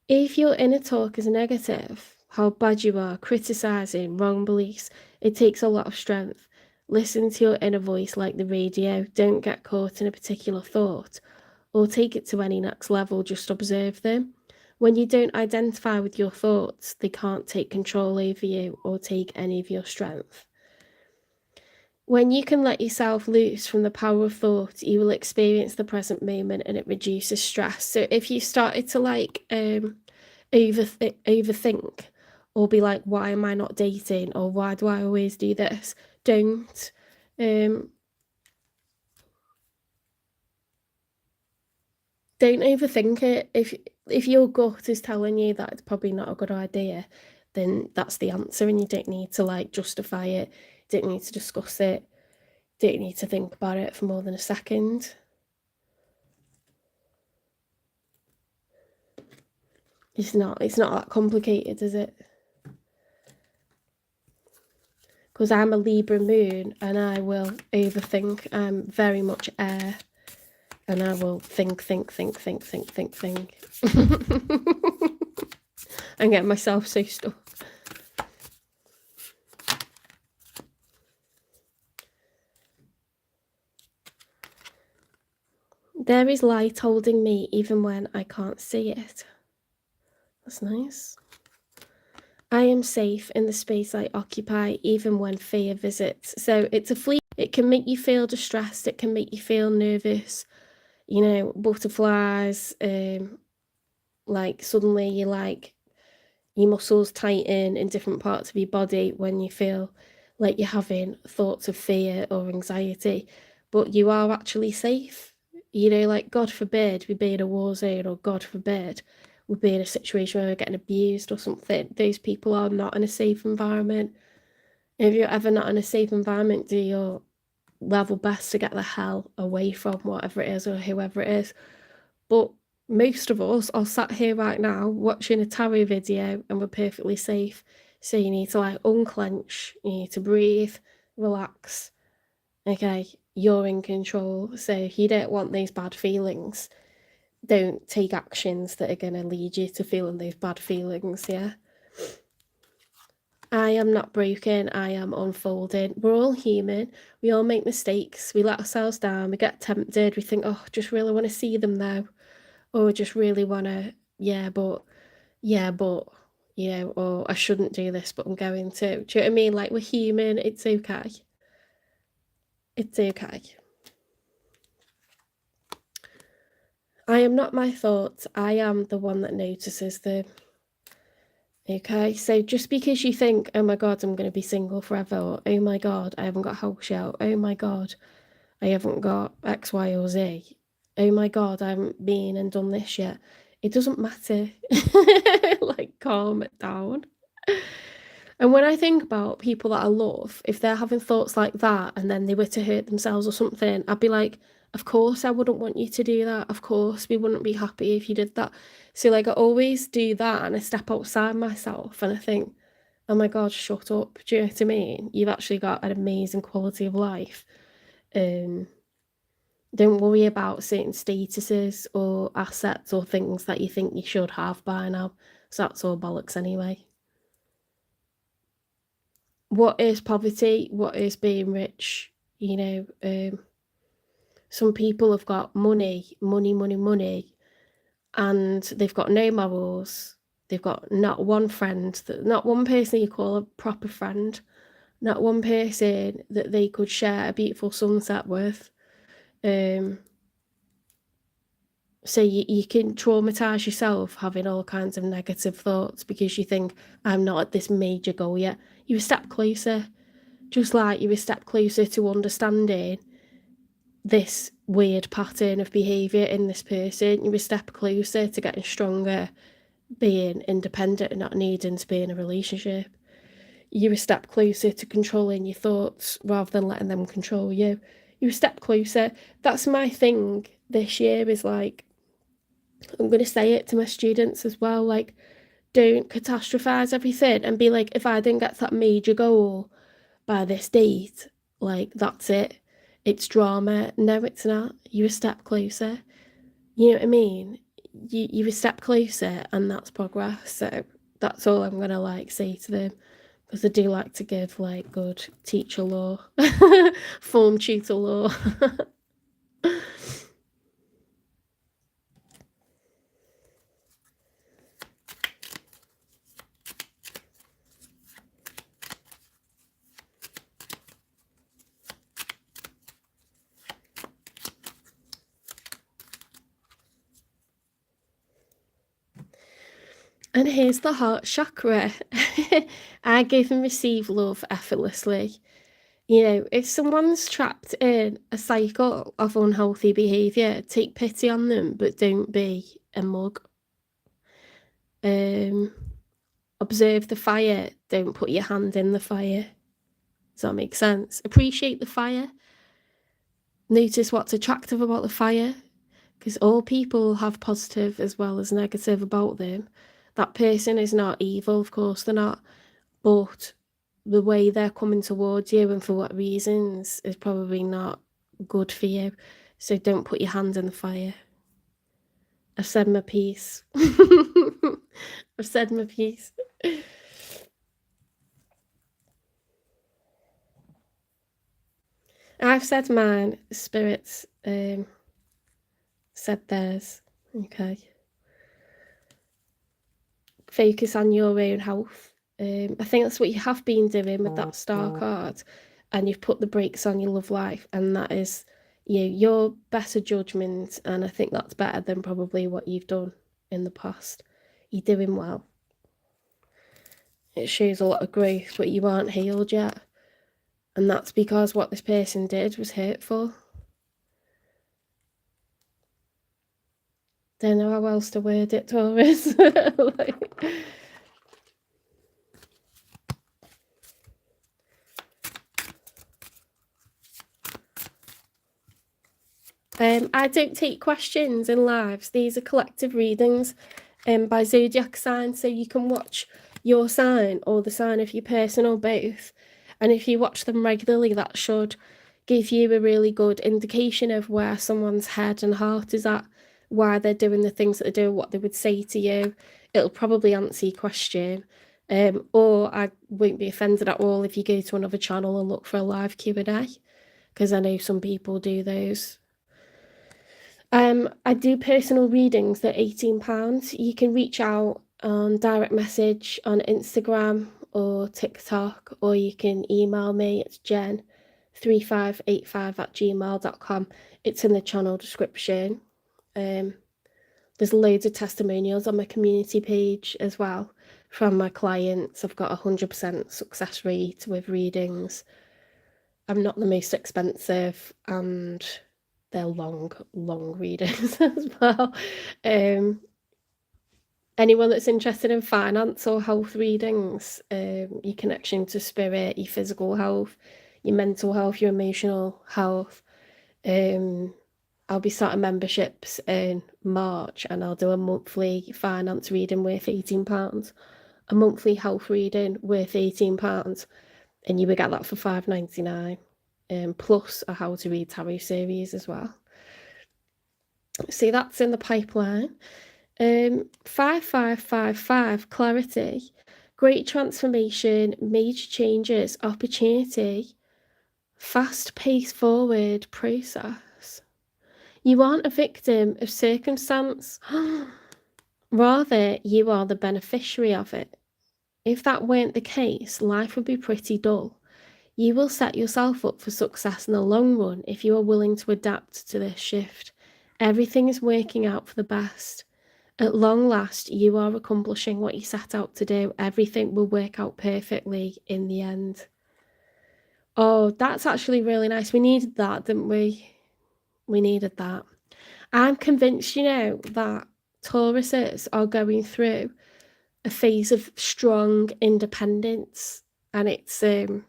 If your inner talk is negative, how bad you are, criticizing, wrong beliefs, it takes a lot of strength. Listen to your inner voice like the radio. Don't get caught in a particular thought or take it to any next level. Just observe them. When you don't identify with your thoughts, they can't take control over you or take any of your strength. When you can let yourself loose from the power of thought, you will experience the present moment and it reduces stress. So if you started to like overthink or be like, why am I not dating, or why do I always do this? Don't. Don't overthink it. If your gut is telling you that it's probably not a good idea, then that's the answer, and you don't need to like justify it, don't need to discuss it, don't need to think about it for more than a second. It's not that complicated, is it? Because I'm a Libra moon and I will overthink. I'm very much air. And I will think. And get myself so stuck. There is light holding me even when I can't see it. That's nice. I am safe in the space I occupy even when fear visits. So it's a fleet. It can make you feel distressed. It can make you feel nervous. You know, butterflies, like suddenly you like your muscles tighten in different parts of your body when you feel like you're having thoughts of fear or anxiety, but you are actually safe. You know, like God forbid we be in a war zone, or God forbid we be in a situation where we're getting abused or something. Those people are not in a safe environment. If you're ever not in a safe environment, do your level best to get the hell away from whatever it is or whoever it is. But most of us are sat here right now watching a tarot video and we're perfectly safe. So you need to like unclench, you need to breathe, relax. Okay, you're in control. So if you don't want these bad feelings, don't take actions that are going to lead you to feeling those bad feelings, yeah? I am not broken, I am unfolding. We're all human. We all make mistakes. We let ourselves down. We get tempted. We think, oh, just really want to see them now. Or just really want to, yeah, but, you know, or I shouldn't do this, but I'm going to. Do you know what I mean? Like, we're human. It's okay. It's okay. I am not my thoughts. I am the one that notices them. Okay, so just because you think, oh my God, I'm going to be single forever, or oh my God, I haven't got a house yet, oh my God, I haven't got X, Y, or Z, oh my God, I haven't been and done this yet, it doesn't matter. Like, calm it down. And when I think about people that I love, if they're having thoughts like that and then they were to hurt themselves or something, I'd be like, of course I wouldn't want you to do that. Of course we wouldn't be happy if you did that. So like I always do that, and I step outside myself and I think, oh my God, shut up. Do you know what I mean? You've actually got an amazing quality of life. Don't worry about certain statuses or assets or things that you think you should have by now. So that's all bollocks anyway. What is poverty? What is being rich? You know, some people have got money, and they've got no morals. They've got not one friend, not one person you call a proper friend, not one person that they could share a beautiful sunset with. So you can traumatize yourself having all kinds of negative thoughts because you think, I'm not at this major goal yet. You're a step closer. Just like you're a step closer to understanding this weird pattern of behaviour in this person, you're a step closer to getting stronger, being independent and not needing to be in a relationship. You're a step closer to controlling your thoughts rather than letting them control you. You're a step closer. That's my thing this year, is like, I'm going to say it to my students as well, like, don't catastrophize everything and be like, if I didn't get that major goal by this date, like, that's it. It's drama. No, it's not. You're a step closer. You know what I mean? You're a step closer, and that's progress. So that's all I'm going to like say to them. because I do like to give like good teacher lore, form tutor lore. And here's the heart chakra. I give and receive love effortlessly. You know, if someone's trapped in a cycle of unhealthy behaviour, take pity on them, but don't be a mug. Observe the fire, don't put your hand in the fire. Does that make sense? Appreciate the fire. Notice what's attractive about the fire, because all people have positive as well as negative about them. That person is not evil, of course they're not, but the way they're coming towards you and for what reasons is probably not good for you. So don't put your hand in the fire. I've said my piece. I've said my piece. I've said mine. Spirits said theirs. Okay. Focus on your own health. I think that's what you have been doing with that star card, and you've put the brakes on your love life, and that is your better judgment, and I think that's better than probably what you've done in the past. You're doing well. It shows a lot of growth, but you aren't healed yet, and that's because what this person did was hurtful. Don't know how else to word it, Taurus. I don't take questions in lives. These are collective readings by zodiac sign, so you can watch your sign or the sign of your person or both. And if you watch them regularly, that should give you a really good indication of where someone's head and heart is at, why they're doing the things that they do, what they would say to you. It'll probably answer your question. Or I won't be offended at all if you go to another channel and look for a live Q&A, because I know some people do those. I do personal readings, they're £18. You can reach out on direct message on Instagram or TikTok, or you can email me. It's jen3585@gmail.com. It's in the channel description. There's loads of testimonials on my community page as well from my clients. I've got 100% success rate with readings. I'm not the most expensive, and they're long readings as well. Anyone that's interested in finance or health readings, your connection to spirit, your physical health, your mental health, your emotional health, I'll be starting memberships in March, and I'll do a monthly finance reading worth £18, a monthly health reading worth £18, and you would get that for £5.99. Plus a How to Read Tarot series as well. See, that's in the pipeline. 5555, clarity, great transformation, major changes, opportunity, fast pace forward process. You aren't a victim of circumstance. Rather, you are the beneficiary of it. If that weren't the case, life would be pretty dull. You will set yourself up for success in the long run if you are willing to adapt to this shift. Everything is working out for the best. At long last, you are accomplishing what you set out to do. Everything will work out perfectly in the end. Oh, that's actually really nice. We needed that, didn't we? We needed that. I'm convinced, that Tauruses are going through a phase of strong independence, and it's to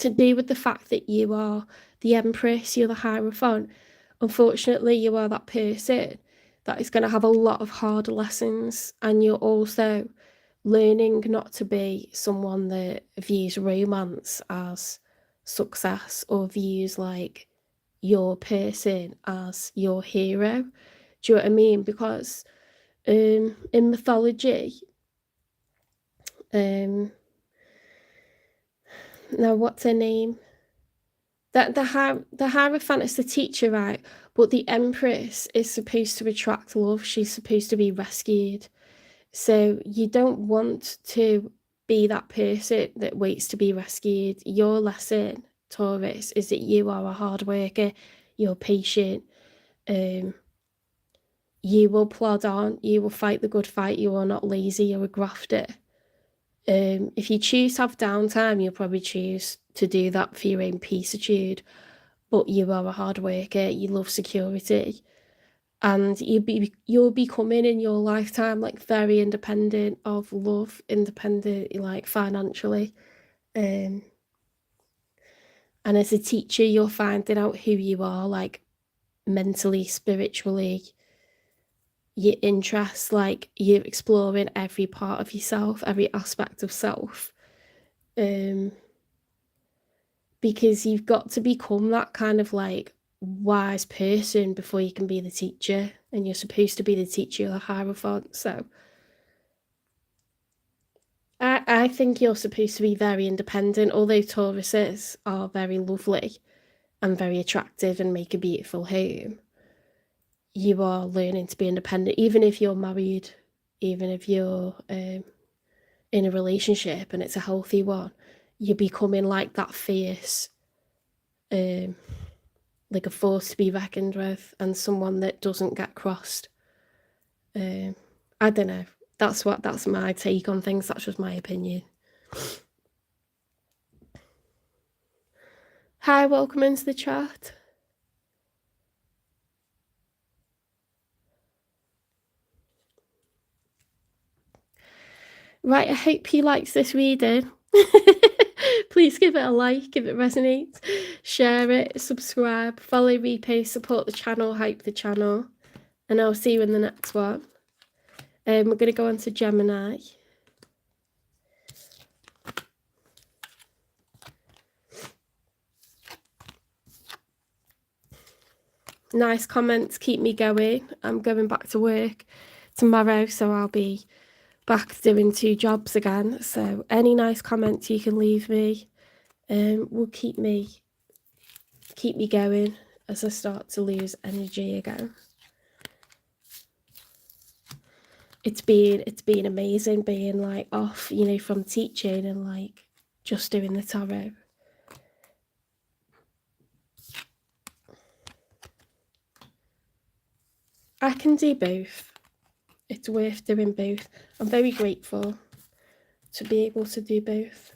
do with the fact that you are the Empress, you're the Hierophant. Unfortunately, you are that person that is going to have a lot of hard lessons, and you're also learning not to be someone that views romance as success or views like your person as your hero. Do you know what I mean? Because in mythology, Now, what's her name? The Hierophant is the teacher, right? But the Empress is supposed to attract love. She's supposed to be rescued. So you don't want to be that person that waits to be rescued. Your lesson, Taurus, is that you are a hard worker. You're patient. You will plod on. You will fight the good fight. You are not lazy. You're a grafter. If you choose to have downtime, you'll probably choose to do that for your own peacitude. But you are a hard worker. You love security. And you'll be coming in your lifetime like very independent of love, independent like financially. And as a teacher, you're finding out who you are, like mentally, spiritually, your interests, like you're exploring every part of yourself, every aspect of self. Because you've got to become that kind of like wise person before you can be the teacher, and you're supposed to be the teacher of the Hierophant. So I think you're supposed to be very independent, although Tauruses are very lovely and very attractive and make a beautiful home. You are learning to be independent, even if you're married, even if you're in a relationship and it's a healthy one. You're becoming like that fierce, like a force to be reckoned with, and someone that doesn't get crossed. I don't know. That's my take on things. That's just my opinion. Hi, welcome into the chat. Right, I hope you liked this reading. Please give it a like if it resonates. Share it, subscribe, follow, repost, support the channel, hype the channel. And I'll see you in the next one. We're going to go on to Gemini. Nice comments keep me going. I'm going back to work tomorrow, so I'll be back doing 2 jobs again. So any nice comments you can leave me will keep me going as I start to lose energy again. It's been amazing being like off, you know, from teaching and like just doing the tarot. I can do both. It's worth doing both. I'm very grateful to be able to do both.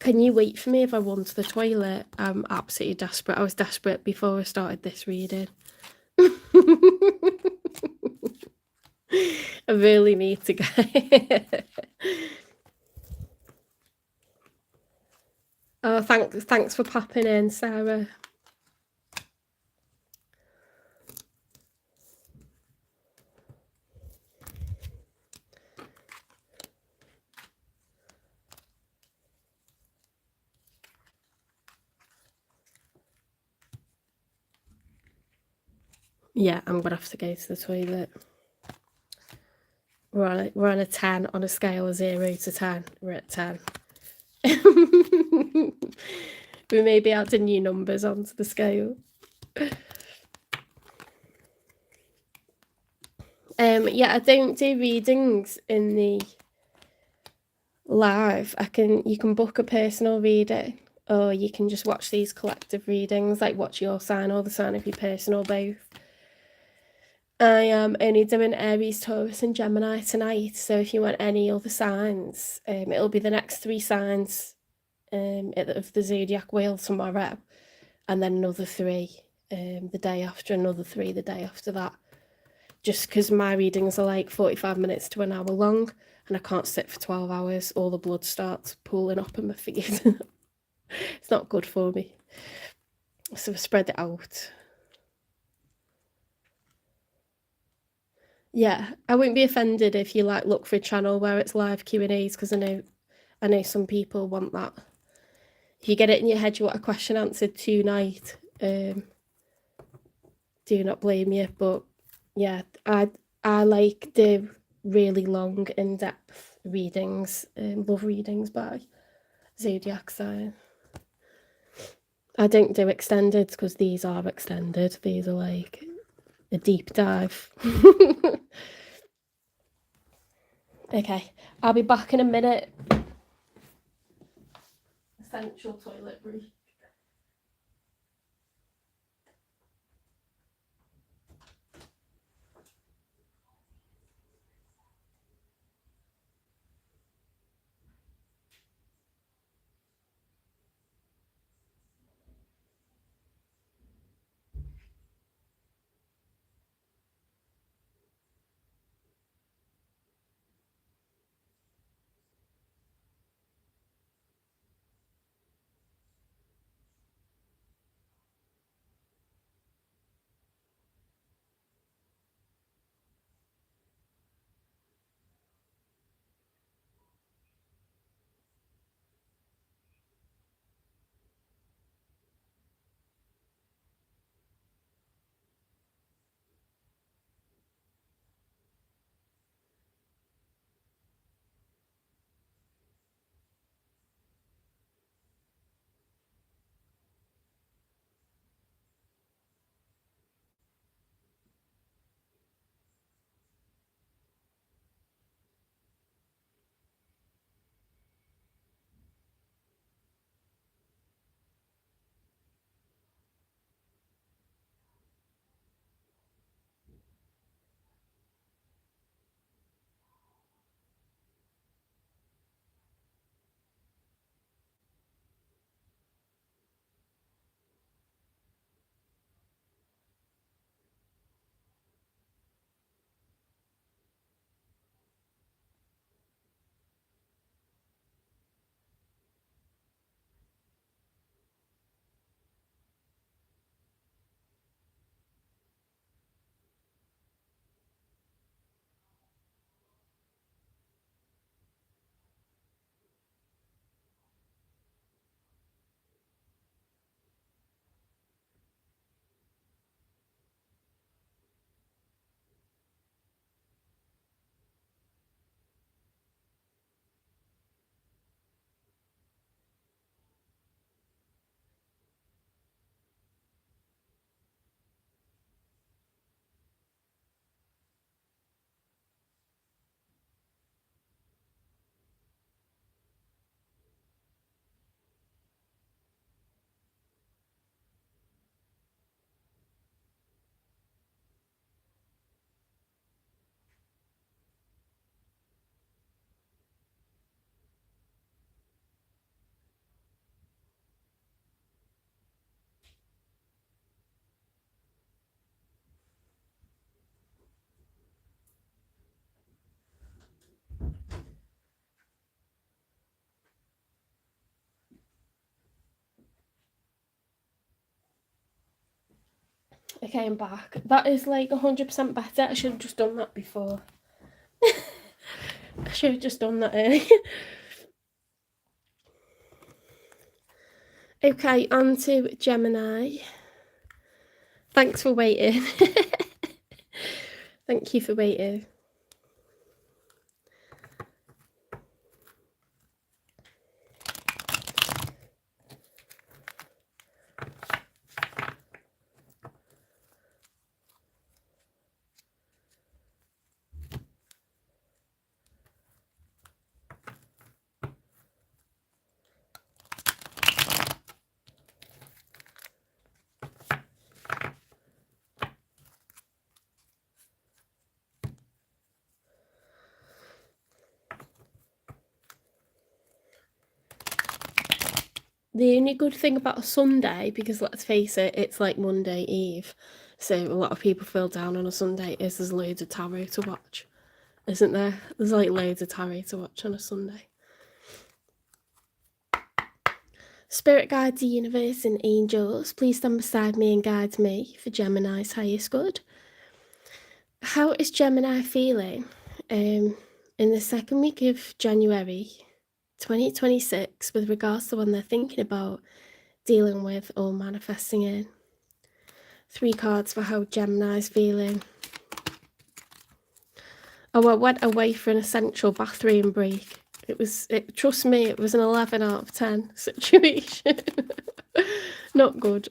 Can you wait for me if I run to the toilet? I'm absolutely desperate. I was desperate before I started this reading. I really need to go. Oh, thanks for popping in, Sarah. Yeah, I'm gonna have to go to the toilet. We're on a 10 on a scale of 0 to 10. We're at 10. We may be adding new numbers onto the scale. Yeah, I don't do readings in the live. You can book a personal reading, or you can just watch these collective readings, like watch your sign or the sign of your person or both. I am only doing Aries, Taurus and Gemini tonight, so if you want any other signs, it'll be the next 3 signs of the zodiac wheel tomorrow, and then another 3 the day after, another 3 the day after that. Just because my readings are like 45 minutes to an hour long, and I can't sit for 12 hours. All the blood starts pooling up in my feet. It's not good for me. So spread it out. Yeah, I wouldn't be offended if you like look for a channel where it's live Q&As, because I know some people want that. If you get it in your head you want a question answered tonight, do not blame you. But yeah, I like the really long in-depth readings, love readings by zodiac sign. I don't do extended because these are extended. These are like a deep dive. Okay, I'll be back in a minute. Essential toilet break. Okay, I'm back. That is like 100% better. I should have just done that before. I should have just done that earlier. Okay, on to Gemini. Thanks for waiting. Thank you for waiting. The only good thing about a Sunday, because let's face it, it's like Monday Eve, so a lot of people feel down on a Sunday, is there's loads of tarot to watch, isn't there? There's like loads of tarot to watch on a Sunday. Spirit guides, the universe, and angels, please stand beside me and guide me for Gemini's highest good. How is Gemini feeling in the second week of January 2026 with regards to when they're thinking about dealing with or manifesting in? 3 cards for how Gemini's feeling. Oh, I went away for an essential bathroom break. Trust me, it was an 11 out of 10 situation. Not good.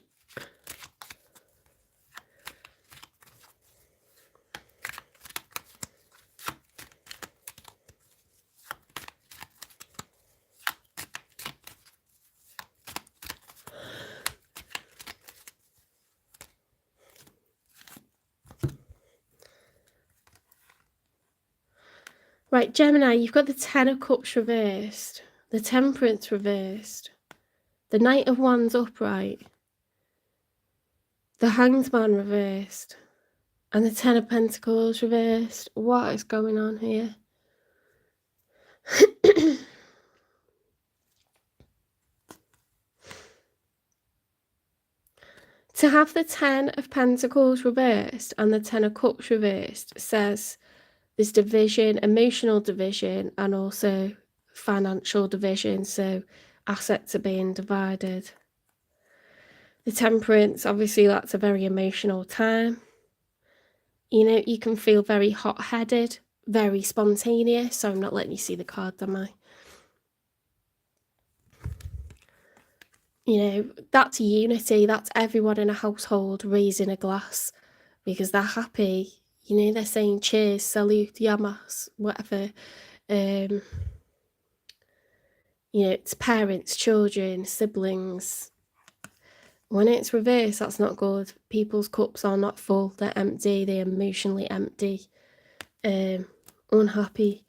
Right, Gemini, you've got the 10 of Cups reversed, the Temperance reversed, the Knight of Wands upright, the Hanged Man reversed, and the 10 of Pentacles reversed. What is going on here? To have the 10 of Pentacles reversed and the 10 of Cups reversed says there's division, emotional division, and also financial division, so assets are being divided. The Temperance, obviously that's a very emotional time. You know, you can feel very hot-headed, very spontaneous, so I'm not letting you see the card, am I? You know, that's unity, that's everyone in a household raising a glass because they're happy. You know, they're saying cheers, salute, yamas, whatever. You know, it's parents, children, siblings. When it's reversed, that's not good. People's cups are not full, they're empty, they're emotionally empty, unhappy.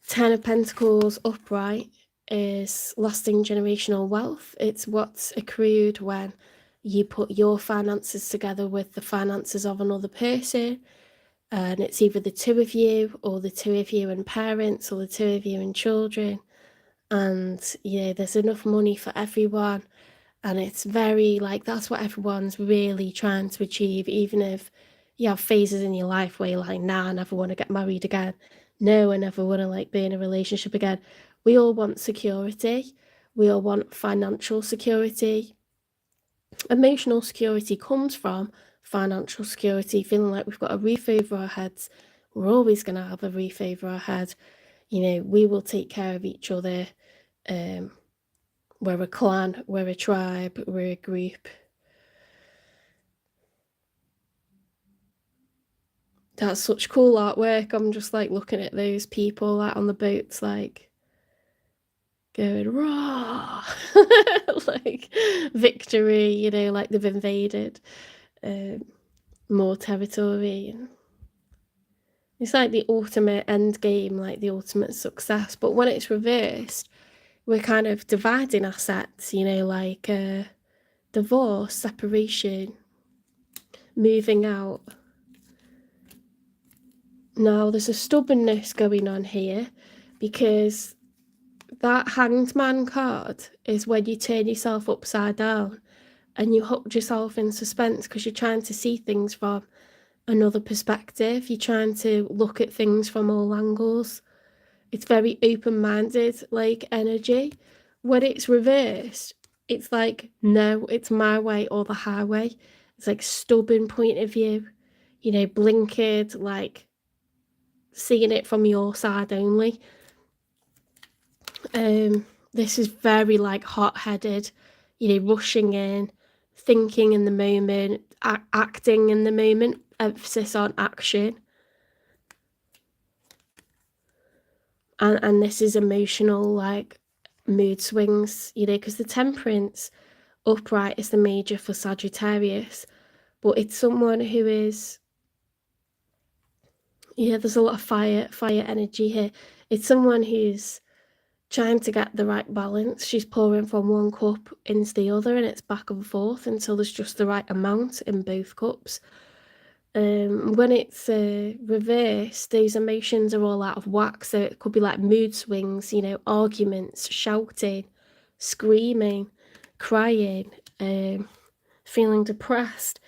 10 of Pentacles upright is lasting generational wealth. It's what's accrued when you put your finances together with the finances of another person, and it's either the 2 of you or the 2 of you and parents or the 2 of you and children, and yeah, there's enough money for everyone, and it's very like that's what everyone's really trying to achieve. Even if you have phases in your life where you're like, nah, I never want to get married again, no, I never want to like be in a relationship again. We all want security, we all want financial security. Emotional security comes from financial security, feeling like we've got a roof over our heads. We're always going to have a roof over our head. You know, we will take care of each other. We're a clan, we're a tribe, we're a group. That's such cool artwork. I'm just like looking at those people out on the boats, like going raw, like victory, you know, like they've invaded more territory. It's like the ultimate end game, like the ultimate success. But when it's reversed, we're kind of dividing assets, you know, like divorce, separation, moving out. Now, there's a stubbornness going on here because that Hanged Man card is when you turn yourself upside down and you hold yourself in suspense because you're trying to see things from another perspective. You're trying to look at things from all angles. It's very open-minded, like, energy. When it's reversed, it's like, no, it's my way or the highway. It's like stubborn point of view, you know, blinkered, like seeing it from your side only. This is very like hot-headed, you know, rushing in, thinking in the moment, acting in the moment, emphasis on action. And this is emotional, like mood swings, you know, because the Temperance upright is the major for Sagittarius, but it's someone who is, yeah, there's a lot of fire energy here. It's someone who's trying to get the right balance. She's pouring from one cup into the other and it's back and forth until there's just the right amount in both cups. When it's reversed, those emotions are all out of whack, so it could be like mood swings, you know, arguments, shouting, screaming, crying, feeling depressed.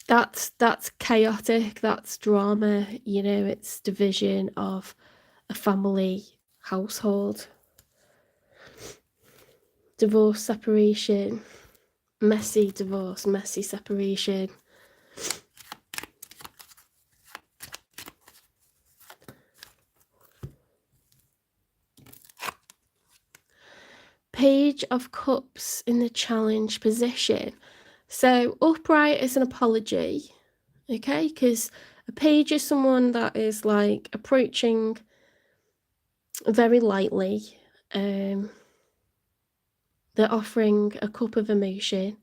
That's chaotic, that's drama, you know, it's division of a family household. Divorce, separation, messy divorce, messy separation. Page of Cups in the challenge position. So upright is an apology, okay? Because a page is someone that is like approaching very lightly. They're offering a cup of emotion.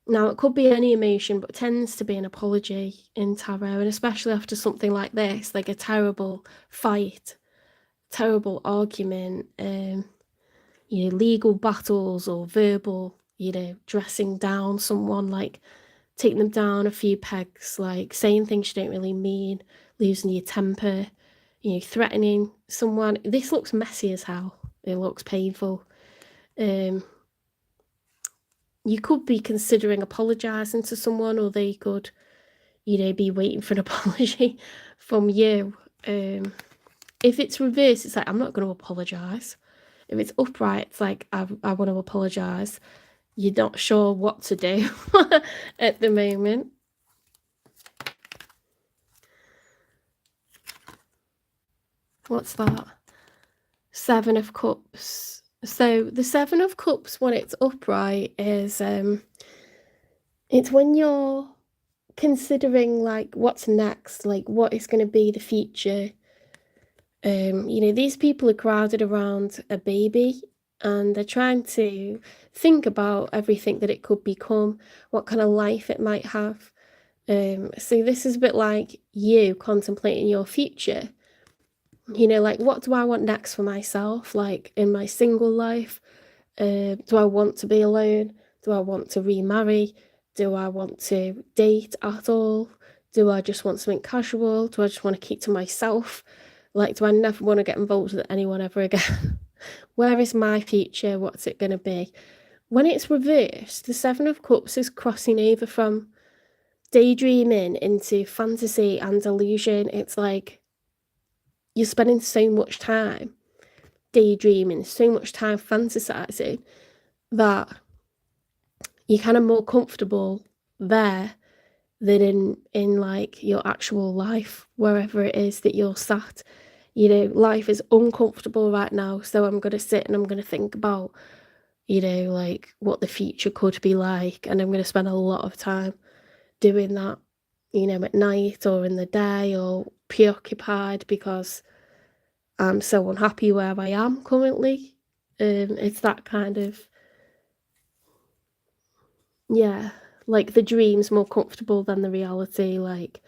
Now, it could be any emotion, but tends to be an apology in tarot, and especially after something like this, like a terrible fight, terrible argument, you know, legal battles or verbal, you know, dressing down someone, like taking them down a few pegs, like saying things you don't really mean, losing your temper, you know, threatening someone. This looks messy as hell. It looks painful. You could be considering apologising to someone, or they could, you know, be waiting for an apology from you. If it's reversed, it's like, I'm not going to apologise. If it's upright, it's like, I want to apologise. You're not sure what to do at the moment. What's that? Seven of Cups. So the Seven of Cups, when it's upright, is it's when you're considering like what's next, like what is going to be the future. You know, these people are crowded around a baby and they're trying to think about everything that it could become, what kind of life it might have. So this is a bit like you contemplating your future. You know, like, what do I want next for myself, like in my single life? Do I want to be alone? Do I want to remarry? Do I want to date at all? Do I just want something casual? Do I just want to keep to myself? Like, do I never want to get involved with anyone ever again? Where is my future? What's it going to be? When it's reversed, the Seven of Cups is crossing over from daydreaming into fantasy and illusion. It's like you're spending so much time daydreaming, so much time fantasizing, that you're kind of more comfortable there than in like your actual life, wherever it is that you're sat. You know, life is uncomfortable right now, so I'm going to sit and I'm going to think about, you know, like what the future could be like, and I'm going to spend a lot of time doing that, you know, at night or in the day, or preoccupied because I'm so unhappy where I am currently. It's that kind of, yeah, like the dream's more comfortable than the reality. Like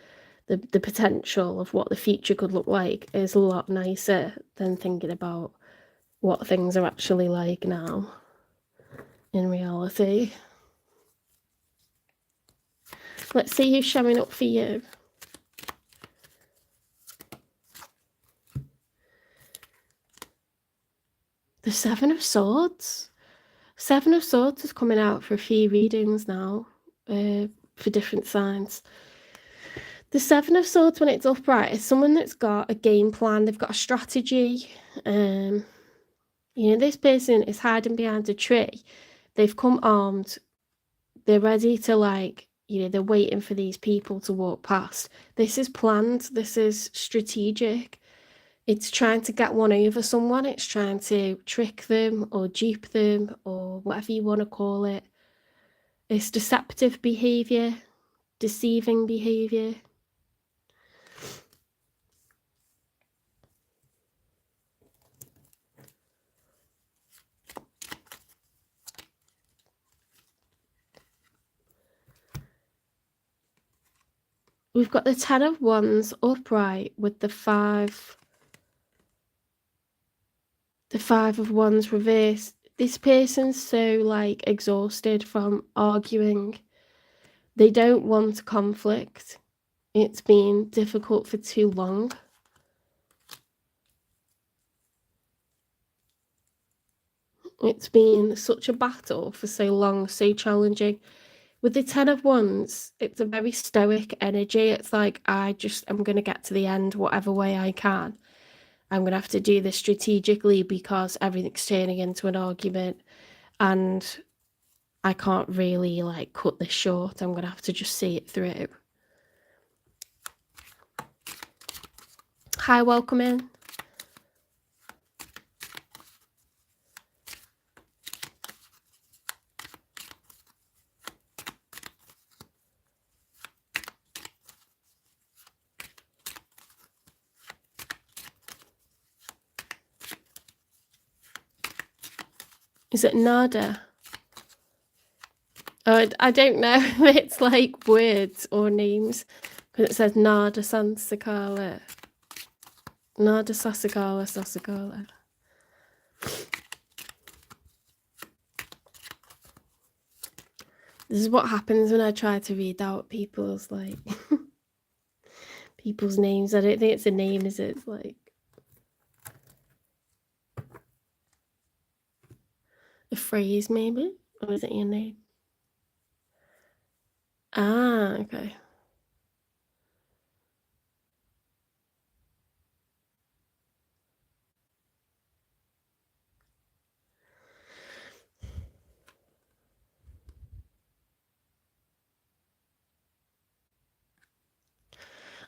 the potential of what the future could look like is a lot nicer than thinking about what things are actually like now in reality. Let's see who's showing up for you. The Seven of Swords. Seven of Swords is coming out for a few readings now, for different signs. The Seven of Swords, when it's upright, is someone that's got a game plan. They've got a strategy. You know, this person is hiding behind a tree. They've come armed. They're ready to, like, you know, they're waiting for these people to walk past. This is planned. This is strategic. It's trying to get one over someone. It's trying to trick them or dupe them or whatever you want to call it. It's deceptive behavior, deceiving behavior. We've got the Ten of Wands upright with the Five of Wands reversed. This person's so, like, exhausted from arguing. They don't want conflict. It's been difficult for too long. It's been such a battle for so long, so challenging. With the 10 of Wands, it's a very stoic energy. It's like, I'm going to get to the end whatever way I can. I'm going to have to do this strategically because everything's turning into an argument and I can't really like cut this short. I'm going to have to just see it through. Hi, welcome in. Is it Nada? Oh, I don't know if it's like words or names because it says Nada Sansakala. Nada Sasakala Sasakala. This is what happens when I try to read out people's like people's names. I don't think it's a name, is it? It's like a phrase maybe? Or is it your name? Ah, okay.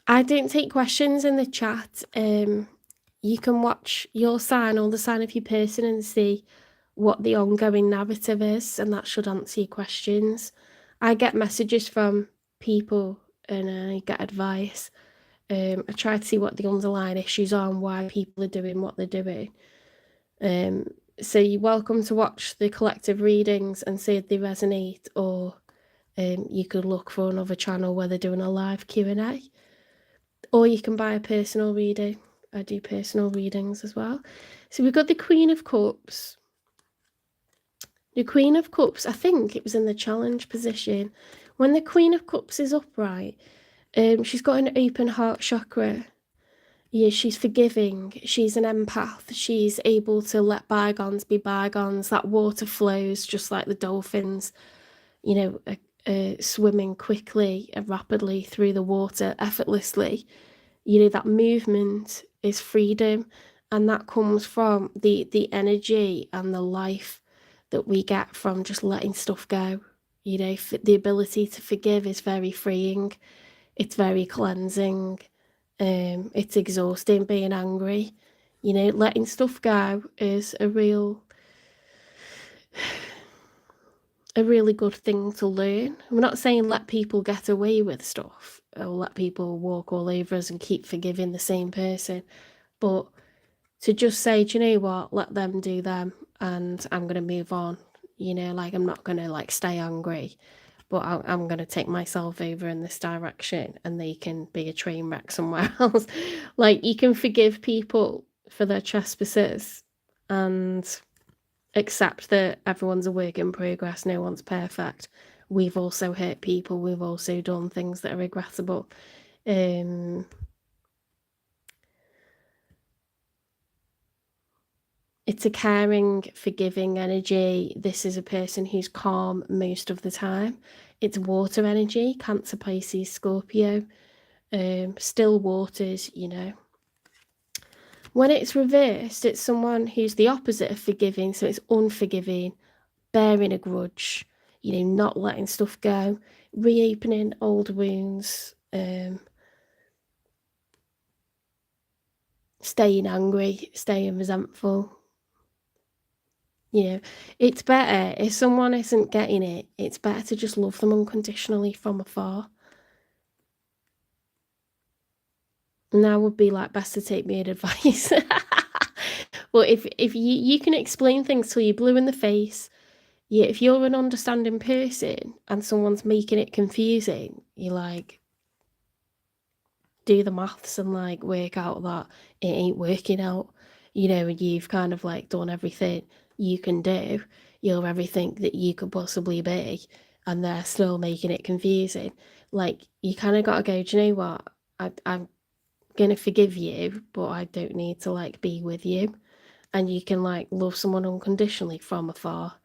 I don't take questions in the chat. You can watch your sign or the sign of your person and see what the ongoing narrative is, and that should answer your questions. I get messages from people and I get advice. I try to see what the underlying issues are and why people are doing what they're doing. So you're welcome to watch the collective readings and see if they resonate, or you could look for another channel where they're doing a live Q&A, or you can buy a personal reading. I do personal readings as well. So we've got the Queen of Cups. The Queen of Cups, I think it was in the challenge position. When the Queen of Cups is upright, she's got an open heart chakra. Yeah, she's forgiving. She's an empath. She's able to let bygones be bygones. That water flows just like the dolphins, you know, swimming quickly and rapidly through the water effortlessly. You know, that movement is freedom, and that comes from the energy and the life that we get from just letting stuff go. You know, the ability to forgive is very freeing. It's very cleansing. It's exhausting being angry. You know, letting stuff go is a really good thing to learn. I'm not saying let people get away with stuff or let people walk all over us and keep forgiving the same person, but to just say, do you know what, let them do them and I'm going to move on. You know, like I'm not going to like stay angry, but I'm going to take myself over in this direction and they can be a train wreck somewhere else. Like you can forgive people for their trespasses and accept that everyone's a work in progress, no one's perfect. We've also hurt people, we've also done things that are regrettable. It's a caring, forgiving energy. This is a person who's calm most of the time. It's water energy, Cancer, Pisces, Scorpio, still waters, you know. When it's reversed, it's someone who's the opposite of forgiving, so it's unforgiving, bearing a grudge, you know, not letting stuff go, reopening old wounds, staying angry, staying resentful. You know, it's better if someone isn't getting it, it's better to just love them unconditionally from afar. And that would be like best to take me advice. Well, if you can explain things till you're blue in the face, yeah, if you're an understanding person and someone's making it confusing, you like do the maths and like work out that it ain't working out, you know, and you've kind of like done everything you can do, you're everything that you could possibly be, and they're still making it confusing. Like you kind of got to go, do you know what, I'm gonna forgive you, but I don't need to like be with you. and you can like love someone unconditionally from afar,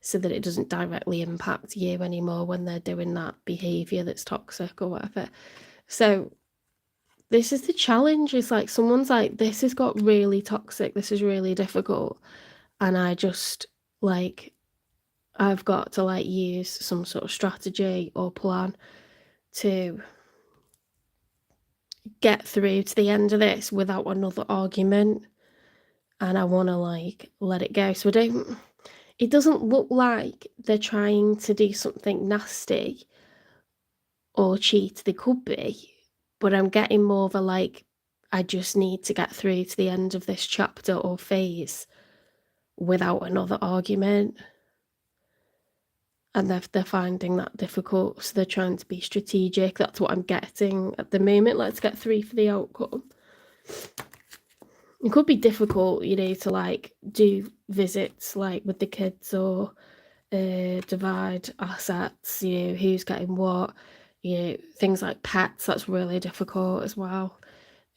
so that it doesn't directly impact you anymore when they're doing that behavior that's toxic or whatever. So this is the challenge. It's like someone's like, this has got really toxic, this is really difficult, and I just like, I've got to like use some sort of strategy or plan to get through to the end of this without another argument, and I want to like let it go. So it doesn't look like they're trying to do something nasty or cheat. They could be, but I'm getting more of a like, I just need to get through to the end of this chapter or phase without another argument. And they're finding that difficult, so they're trying to be strategic. That's what I'm getting at the moment. Let's get 3 for the outcome. It could be difficult, you know, to like do visits like with the kids, or divide assets, you know, who's getting what, you know, things like pets. That's really difficult as well.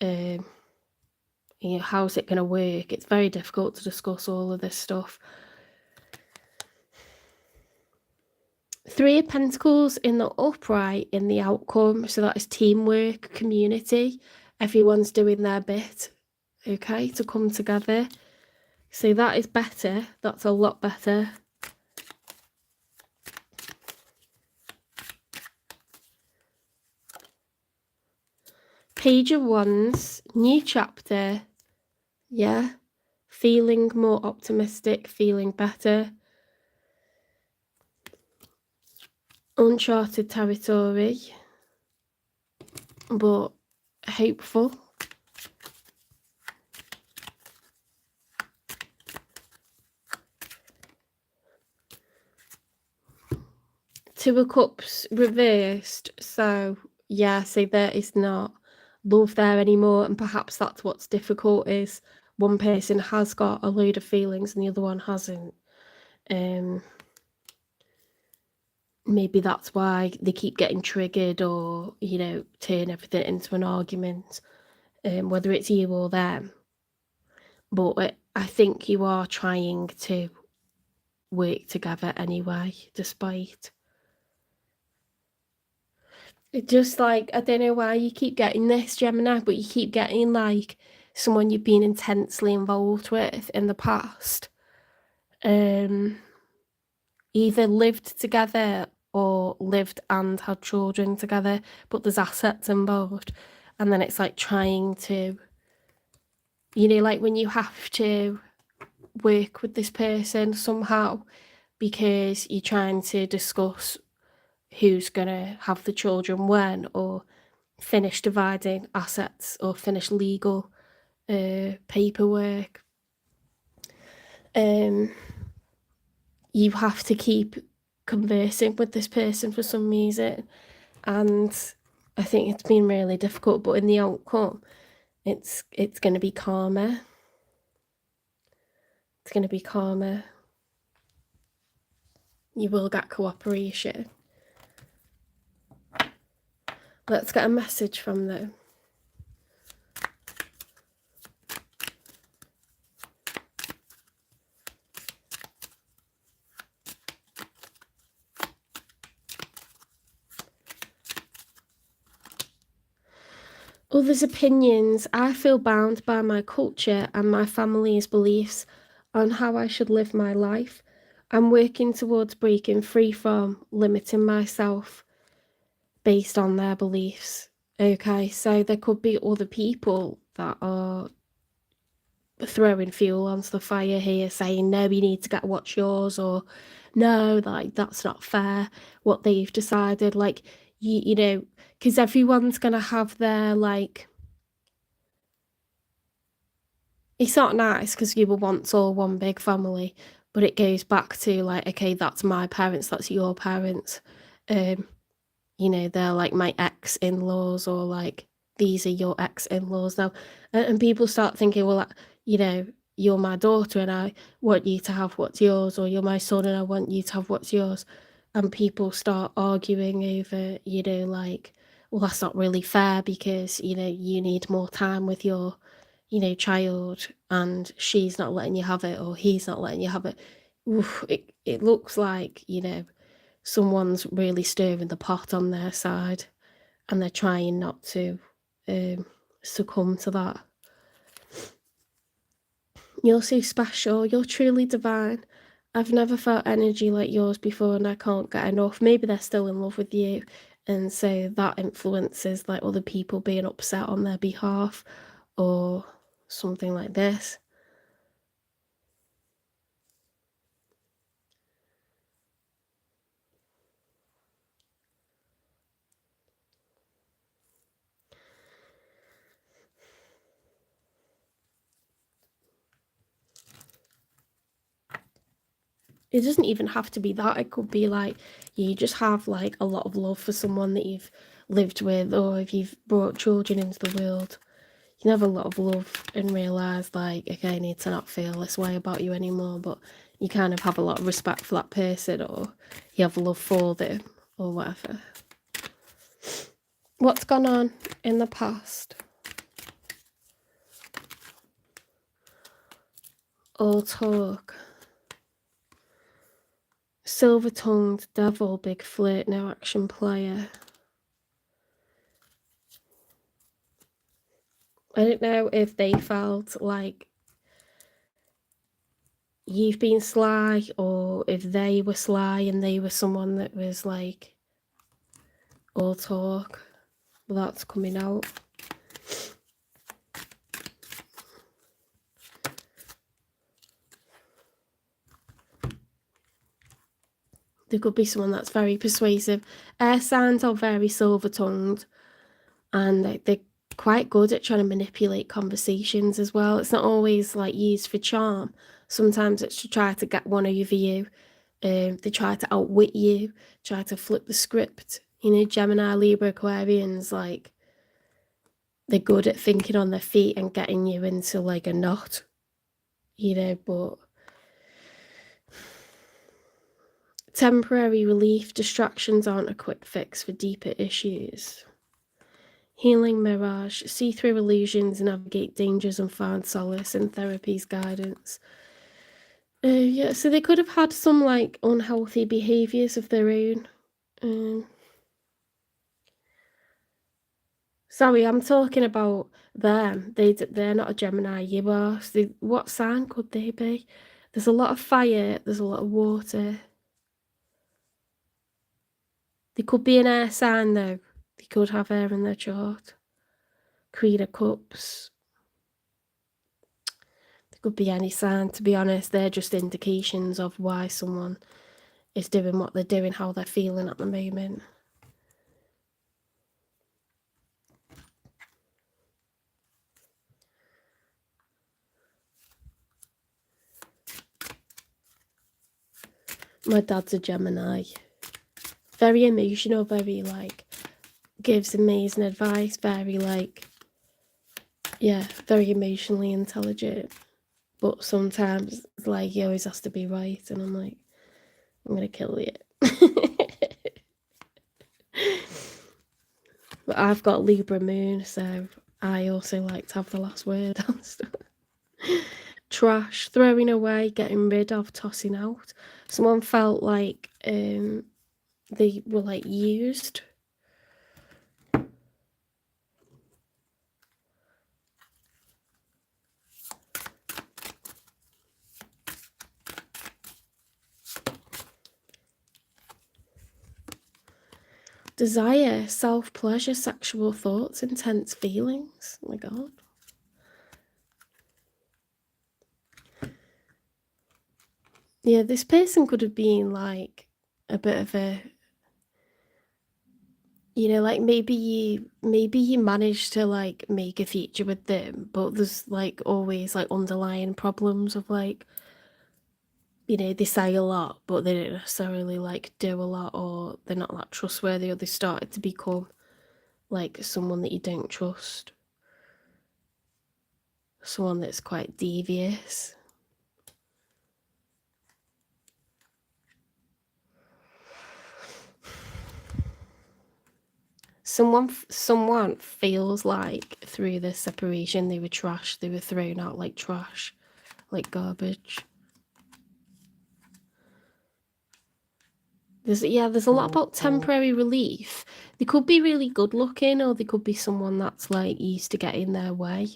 You know, how's it going to work? It's very difficult to discuss all of this stuff. 3 of Pentacles in the upright in the outcome, so that is teamwork, community. Everyone's doing their bit, okay, to come together. So that is better. That's a lot better. Page of Wands, new chapter. Yeah, feeling more optimistic, feeling better. Uncharted territory, but hopeful. Two of Cups reversed, so yeah, so there is not love there anymore, and perhaps that's what's difficult, is one person has got a load of feelings and the other one hasn't. Maybe that's why they keep getting triggered, or, you know, turn everything into an argument, whether it's you or them. But I think you are trying to work together anyway, despite. It just like, I don't know why you keep getting this, Gemini, but you keep getting like someone you've been intensely involved with in the past. Either lived together or lived and had children together, but there's assets involved. And then it's like trying to, you know, like when you have to work with this person somehow because you're trying to discuss who's going to have the children when, or finish dividing assets, or finish legal paperwork. You have to keep conversing with this person for some reason, and I think it's been really difficult, but in the outcome it's going to be calmer. It's going to be calmer. You will get cooperation. Let's get a message from them. Others' opinions. I feel bound by my culture and my family's beliefs on how I should live my life. I'm working towards breaking free from limiting myself based on their beliefs. Okay, so there could be other people that are throwing fuel onto the fire here, saying, no, you need to get what's yours, or no, like, that's not fair, what they've decided. Like, you know, because everyone's going to have their, like, it's not nice because you were once all one big family, but it goes back to, like, okay, that's my parents, that's your parents. You know, they're like my ex-in-laws, or like, these are your ex-in-laws now. And people start thinking, well, you know, you're my daughter and I want you to have what's yours, or you're my son and I want you to have what's yours. And people start arguing over, you know, like, well, that's not really fair because, you know, you need more time with your you know, child, and she's not letting you have it, or he's not letting you have it. Oof, it looks like, you know, someone's really stirring the pot on their side, and they're trying not to succumb to that. You're so special. You're truly divine. I've never felt energy like yours before, and I can't get enough. Maybe they're still in love with you, and so that influences like other people being upset on their behalf, or something like this. It doesn't even have to be that. It could be like you just have like a lot of love for someone that you've lived with, or if you've brought children into the world, you have a lot of love and realise like, okay, I need to not feel this way about you anymore, but you kind of have a lot of respect for that person, or you have love for them, or whatever. What's gone on in the past? All talk. Silver-tongued devil, big flirt, no action player. I don't know if they felt like you've been sly, or if they were sly and they were someone that was like all talk. Well, that's coming out. There could be someone that's very persuasive. Air signs are very silver-tongued, and they're quite good at trying to manipulate conversations as well. It's not always like used for charm. Sometimes it's to try to get one over you. They try to outwit you, try to flip the script. You know, Gemini, Libra, Aquarians, like, they're good at thinking on their feet and getting you into like a knot, you know, but temporary relief, distractions aren't a quick fix for deeper issues. Healing mirage, see through illusions, navigate dangers, and find solace in therapy's guidance. Yeah, so they could have had some like unhealthy behaviours of their own. Sorry, I'm talking about them. They're not a Gemini, you are. So what sign could they be? There's a lot of fire, there's a lot of water. They could be an air sign though. They could have air in their chart. Queen of Cups. They could be any sign, to be honest. They're just indications of why someone is doing what they're doing, how they're feeling at the moment. My dad's a Gemini. Very emotional, very like, gives amazing advice, very like, yeah, very emotionally intelligent. But sometimes it's like he always has to be right, and I'm like, I'm gonna kill you. But I've got Libra moon, so I also like to have the last word on stuff. Trash, throwing away, getting rid of, tossing out. Someone felt like they were like used. Desire, self-pleasure, sexual thoughts, intense feelings. Oh my god. Yeah, this person could have been like a bit of a, you know, like maybe you managed to like make a future with them, but there's like always like underlying problems of like, you know, they say a lot, but they don't necessarily like do a lot, or they're not that trustworthy, or they started to become like someone that you don't trust, someone that's quite devious. Someone feels like through this separation they were trash. They were thrown out like trash, like garbage. There's a lot about temporary relief. They could be really good looking, or they could be someone that's like used to get in their way.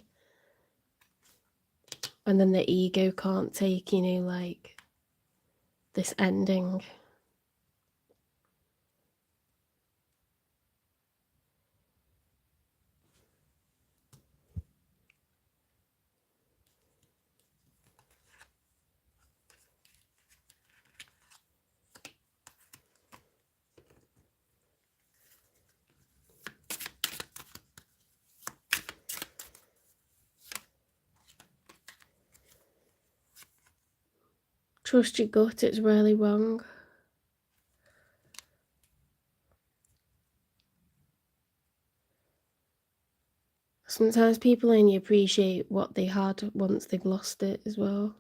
And then the ego can't take, you know, like this ending. Trust your gut, it's really wrong. Sometimes people only appreciate what they had once they've lost it as well.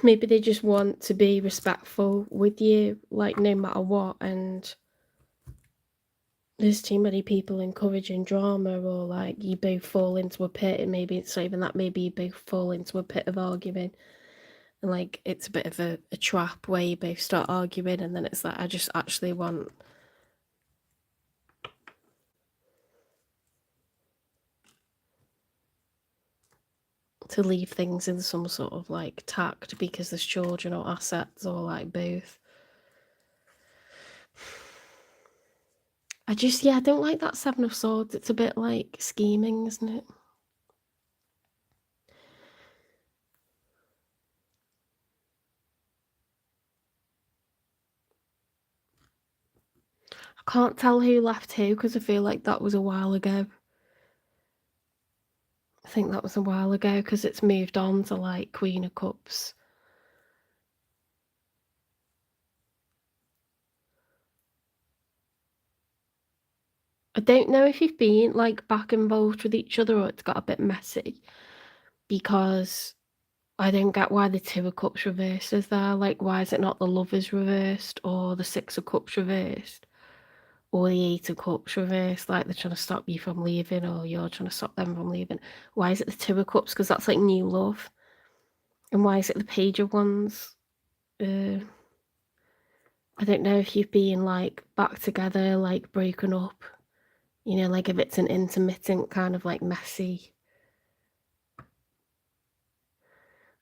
Maybe they just want to be respectful with you, like no matter what, and there's too many people encouraging drama, or like you both fall into a pit, and maybe it's not even that, maybe you both fall into a pit of arguing, and like it's a bit of a trap where you both start arguing, and then it's like, I just actually want to leave things in some sort of like tact because there's children or assets, or like both. I don't like that Seven of Swords. It's a bit like scheming, isn't it? I can't tell who left who because I feel like that was a while ago. I think that was a while ago because it's moved on to like Queen of Cups. I don't know if you've been like back involved with each other, or it's got a bit messy, because I don't get why the Two of Cups reversed is there. Like, why is it not the Lovers reversed, or the Six of Cups reversed, or the Eight of Cups reversed? Like, they're trying to stop you from leaving, or you're trying to stop them from leaving. Why is it the Two of Cups? Because that's like new love. And why is it the Page of Wands? I don't know if you've been like back together, like broken up, you know, like if it's an intermittent kind of like messy.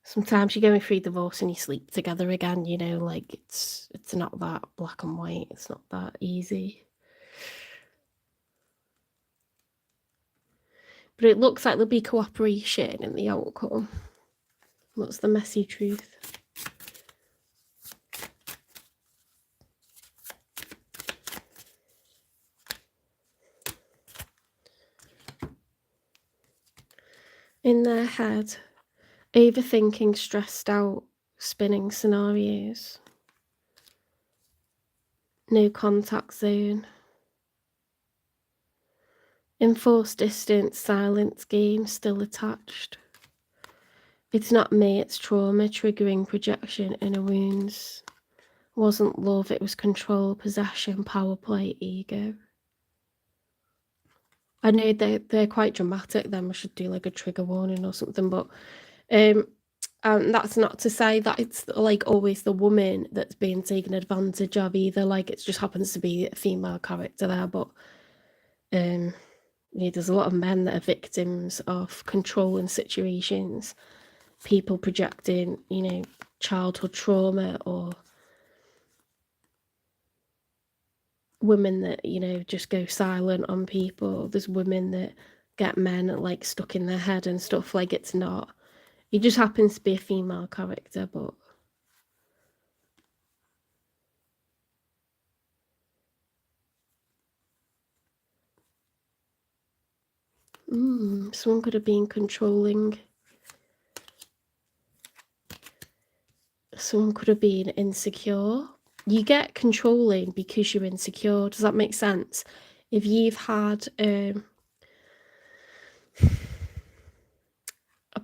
Sometimes you're going through divorce and you sleep together again, you know, like it's not that black and white, it's not that easy. But it looks like there'll be cooperation in the outcome. What's the messy truth? In their head, overthinking, stressed out, spinning scenarios. No contact zone. Enforced distance, silence game, still attached. It's not me, it's trauma, triggering projection, inner wounds. Wasn't love, it was control, possession, power play, ego. I know they're quite dramatic, then I should do like a trigger warning or something, but that's not to say that it's like always the woman that's being taken advantage of either, like it just happens to be a female character there, but yeah, there's a lot of men that are victims of controlling situations, people projecting, you know, childhood trauma, or women that, you know, just go silent on people. There's women that get men like stuck in their head and stuff. Like, it's not, it just happens to be a female character, but someone could have been controlling. Someone could have been insecure. You get controlling because you're insecure. Does that make sense? If you've had a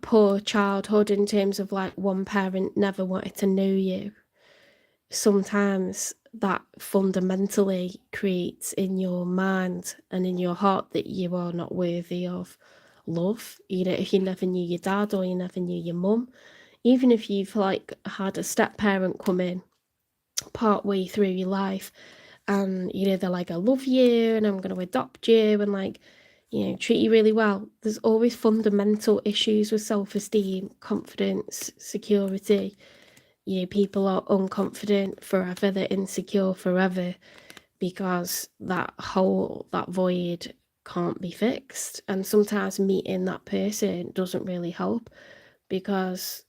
poor childhood in terms of like one parent never wanted to know you, sometimes that fundamentally creates in your mind and in your heart that you are not worthy of love. You know, if you never knew your dad or you never knew your mum, even if you've like had a step parent come in part way through your life and you know they're like, I love you and I'm going to adopt you and like, you know, treat you really well, there's always fundamental issues with self-esteem, confidence, security. You know, people are unconfident forever, they're insecure forever because that void can't be fixed. And sometimes meeting that person doesn't really help because,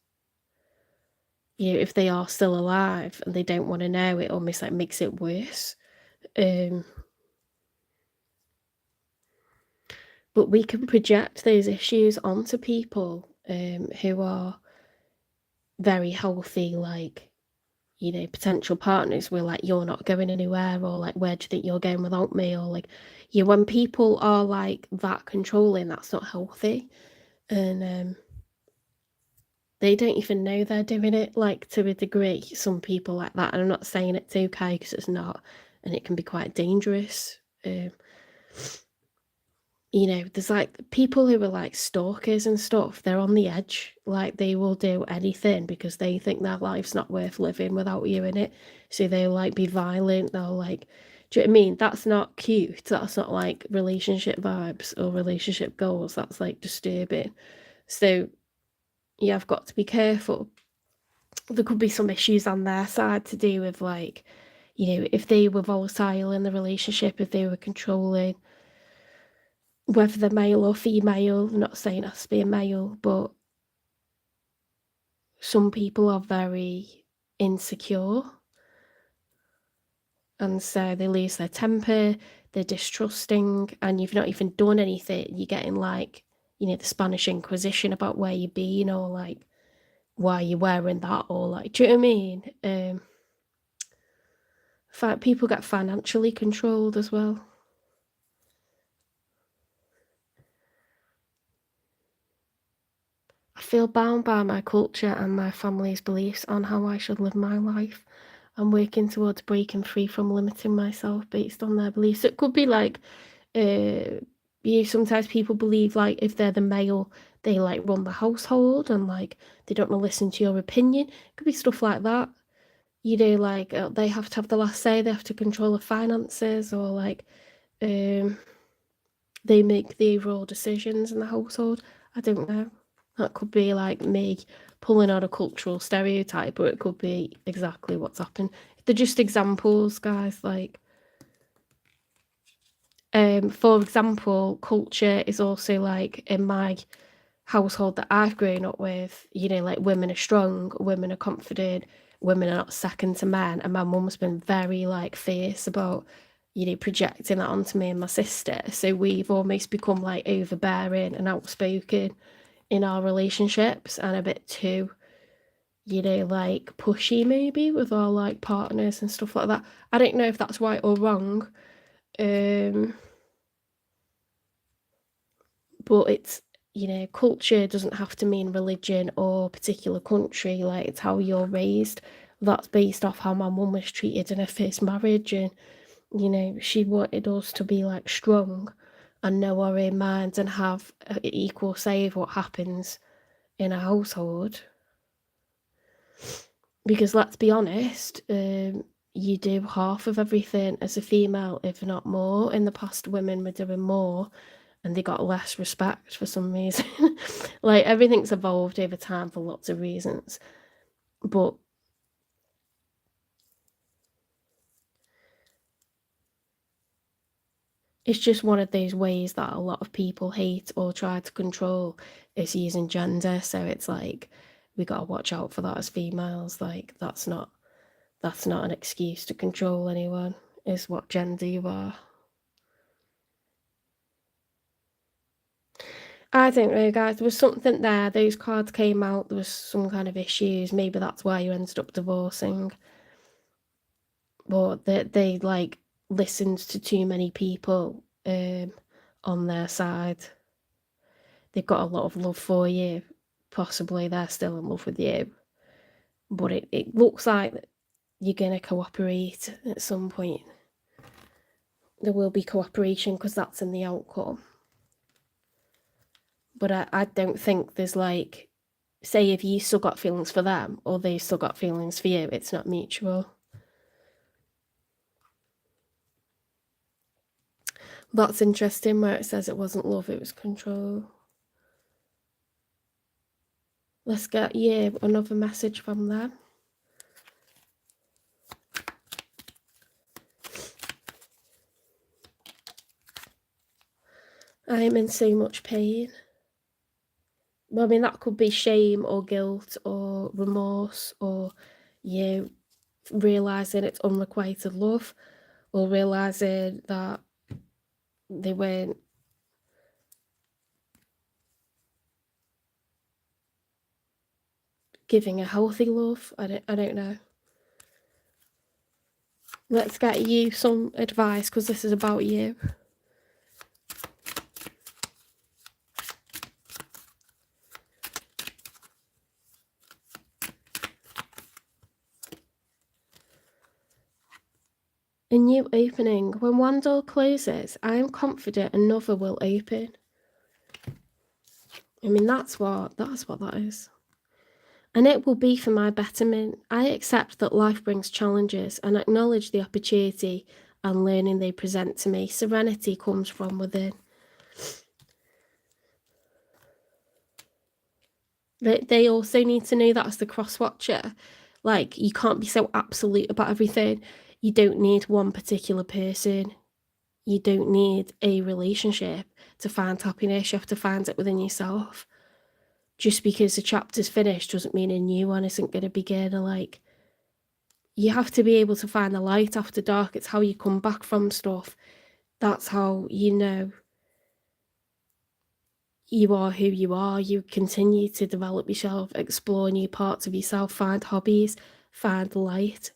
you know, if they are still alive and they don't want to know, it almost like makes it worse. But we can project those issues onto people who are very healthy, like, you know, potential partners. We're like, you're not going anywhere, or like, where do you think you're going without me? Or like, yeah, when people are like that controlling, that's not healthy. And they don't even know they're doing it, like, to a degree, some people like that. And I'm not saying it's okay, because it's not, and it can be quite dangerous. You know, there's like people who are like stalkers and stuff, they're on the edge. Like, they will do anything because they think their life's not worth living without you in it. So they'll like be violent, they'll like, do you know what I mean? That's not cute. That's not like relationship vibes or relationship goals. That's like disturbing. So yeah, I've got to be careful. There could be some issues on their side to do with like, you know, if they were volatile in the relationship, if they were controlling, whether they're male or female. I'm not saying it has to be a male, but some people are very insecure and so they lose their temper, they're distrusting, and you've not even done anything. You're getting like, you know, the Spanish Inquisition about where you've been, or like why you're wearing that, or like, do you know what I mean? People get financially controlled as well. I feel bound by my culture and my family's beliefs on how I should live my life. I'm working towards breaking free from limiting myself based on their beliefs. It could be like, sometimes people believe like if they're the male, they like run the household and like they don't want to listen to your opinion. It could be stuff like that. You know, like they have to have the last say, they have to control the finances, or like they make the overall decisions in the household. I don't know. That could be like me pulling out a cultural stereotype, or it could be exactly what's happened. They're just examples, guys. Like, for example, culture is also like in my household that I've grown up with, you know, like women are strong, women are confident, women are not second to men. And my mum's been very like fierce about, you know, projecting that onto me and my sister. So we've almost become like overbearing and outspoken in our relationships, and a bit too, you know, like pushy maybe with our like partners and stuff like that. I don't know if that's right or wrong. But it's, you know, culture doesn't have to mean religion or particular country. Like, it's how you're raised. That's based off how my mum was treated in her first marriage, and you know, she wanted us to be like strong and know our own minds and have an equal say of what happens in a household. Because let's be honest, you do half of everything as a female, if not more. In the past, women were doing more and they got less respect for some reason. Like, everything's evolved over time for lots of reasons. But it's just one of those ways that a lot of people hate or try to control, is using gender. So it's like, we gotta watch out for that as females. Like, that's not an excuse to control anyone, is what gender you are. I don't know, guys. There was something there. Those cards came out. There was some kind of issues. Maybe that's why you ended up divorcing. But they like listened to too many people on their side. They've got a lot of love for you. Possibly they're still in love with you. But it looks like you're going to cooperate at some point. There will be cooperation because that's in the outcome. But I don't think there's like, say if you still got feelings for them or they still got feelings for you, it's not mutual. That's interesting where it says it wasn't love, it was control. Let's get another message from them. I am in so much pain. Well, I mean, that could be shame or guilt or remorse, or you realising it's unrequited love, or realising that they weren't giving a healthy love. I don't know. Let's get you some advice because this is about you. A new opening. When one door closes, I am confident another will open. I mean, that's what that is. And it will be for my betterment. I accept that life brings challenges and acknowledge the opportunity and learning they present to me. Serenity comes from within. They also need to know that as the cross watcher, like, you can't be so absolute about everything. You don't need one particular person. You don't need a relationship to find happiness. You have to find it within yourself. Just because the chapter's finished doesn't mean a new one isn't going to begin. Like, you have to be able to find the light after dark. It's how you come back from stuff. That's how you know you are who you are. You continue to develop yourself, explore new parts of yourself, find hobbies, find light,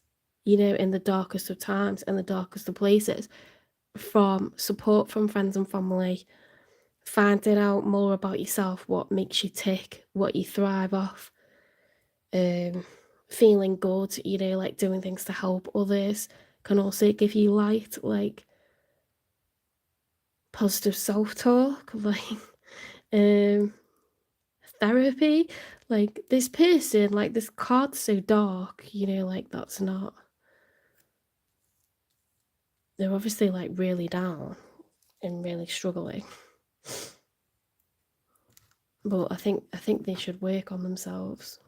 in the darkest of times and the darkest of places, from support from friends and family, finding out more about yourself, what makes you tick, what you thrive off, feeling good, like doing things to help others can also give you light, like positive self-talk, like therapy. Like, this person, like, this card's so dark, like, that's not, they're obviously like really down and really struggling, but I think they should work on themselves.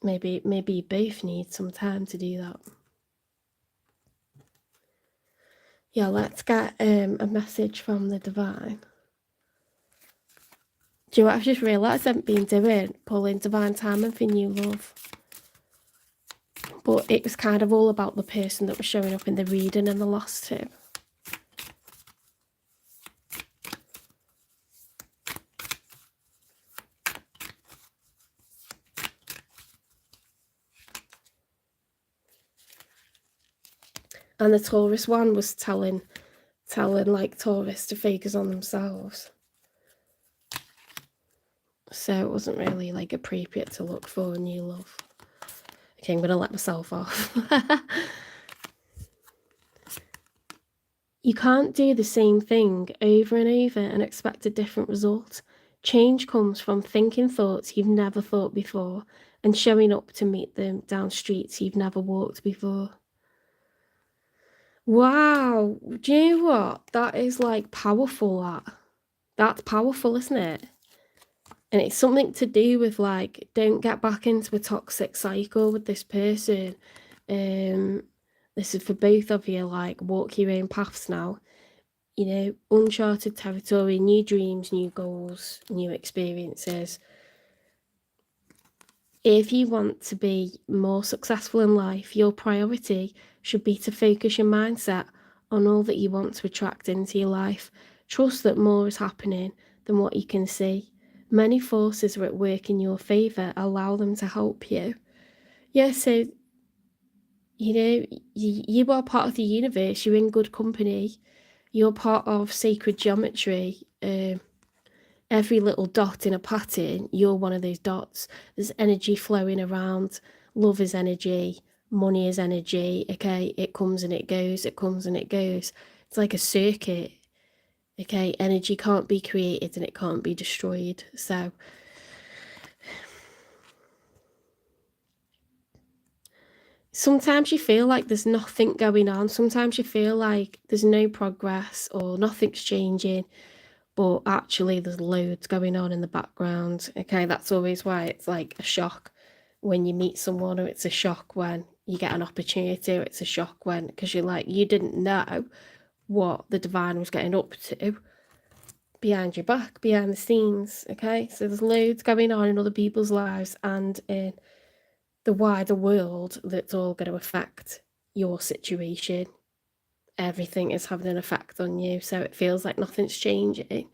Maybe you both need some time to do that. Yeah, let's get a message from the divine. Do you know what I've just realised I haven't been doing? Pulling divine timing for new love. But it was kind of all about the person that was showing up in the reading and the last two. And the Taurus one was telling like Taurus to focus on themselves. So it wasn't really like appropriate to look for new love. Okay, I'm gonna let myself off. You can't do the same thing over and over and expect a different result. Change comes from thinking thoughts you've never thought before and showing up to meet them down streets you've never walked before. Wow, do you know what? That is like powerful, that's powerful, isn't it? And it's something to do with like, don't get back into a toxic cycle with this person. This is for both of you, like, walk your own paths now. Uncharted territory, new dreams, new goals, new experiences. If you want to be more successful in life, your priority should be to focus your mindset on all that you want to attract into your life. Trust that more is happening than what you can see. Many forces are at work in your favour. Allow them to help you. Yeah, so, you are part of the universe. You're in good company. You're part of sacred geometry. every little dot in a pattern, you're one of those dots. There's energy flowing around. Love is energy. Money is energy. Okay, it comes and it goes. It comes and it goes. It's like a circuit. Okay, energy can't be created and it can't be destroyed. So sometimes you feel like there's nothing going on. Sometimes you feel like there's no progress or nothing's changing, but actually there's loads going on in the background. Okay, that's always why it's like a shock when you meet someone, or it's a shock when you get an opportunity, or it's a shock when, because you're like, you didn't know what the divine was getting up to behind your back, behind the scenes. Okay, so there's loads going on in other people's lives and in the wider world that's all going to affect your situation. Everything is having an effect on you, so it feels like nothing's changing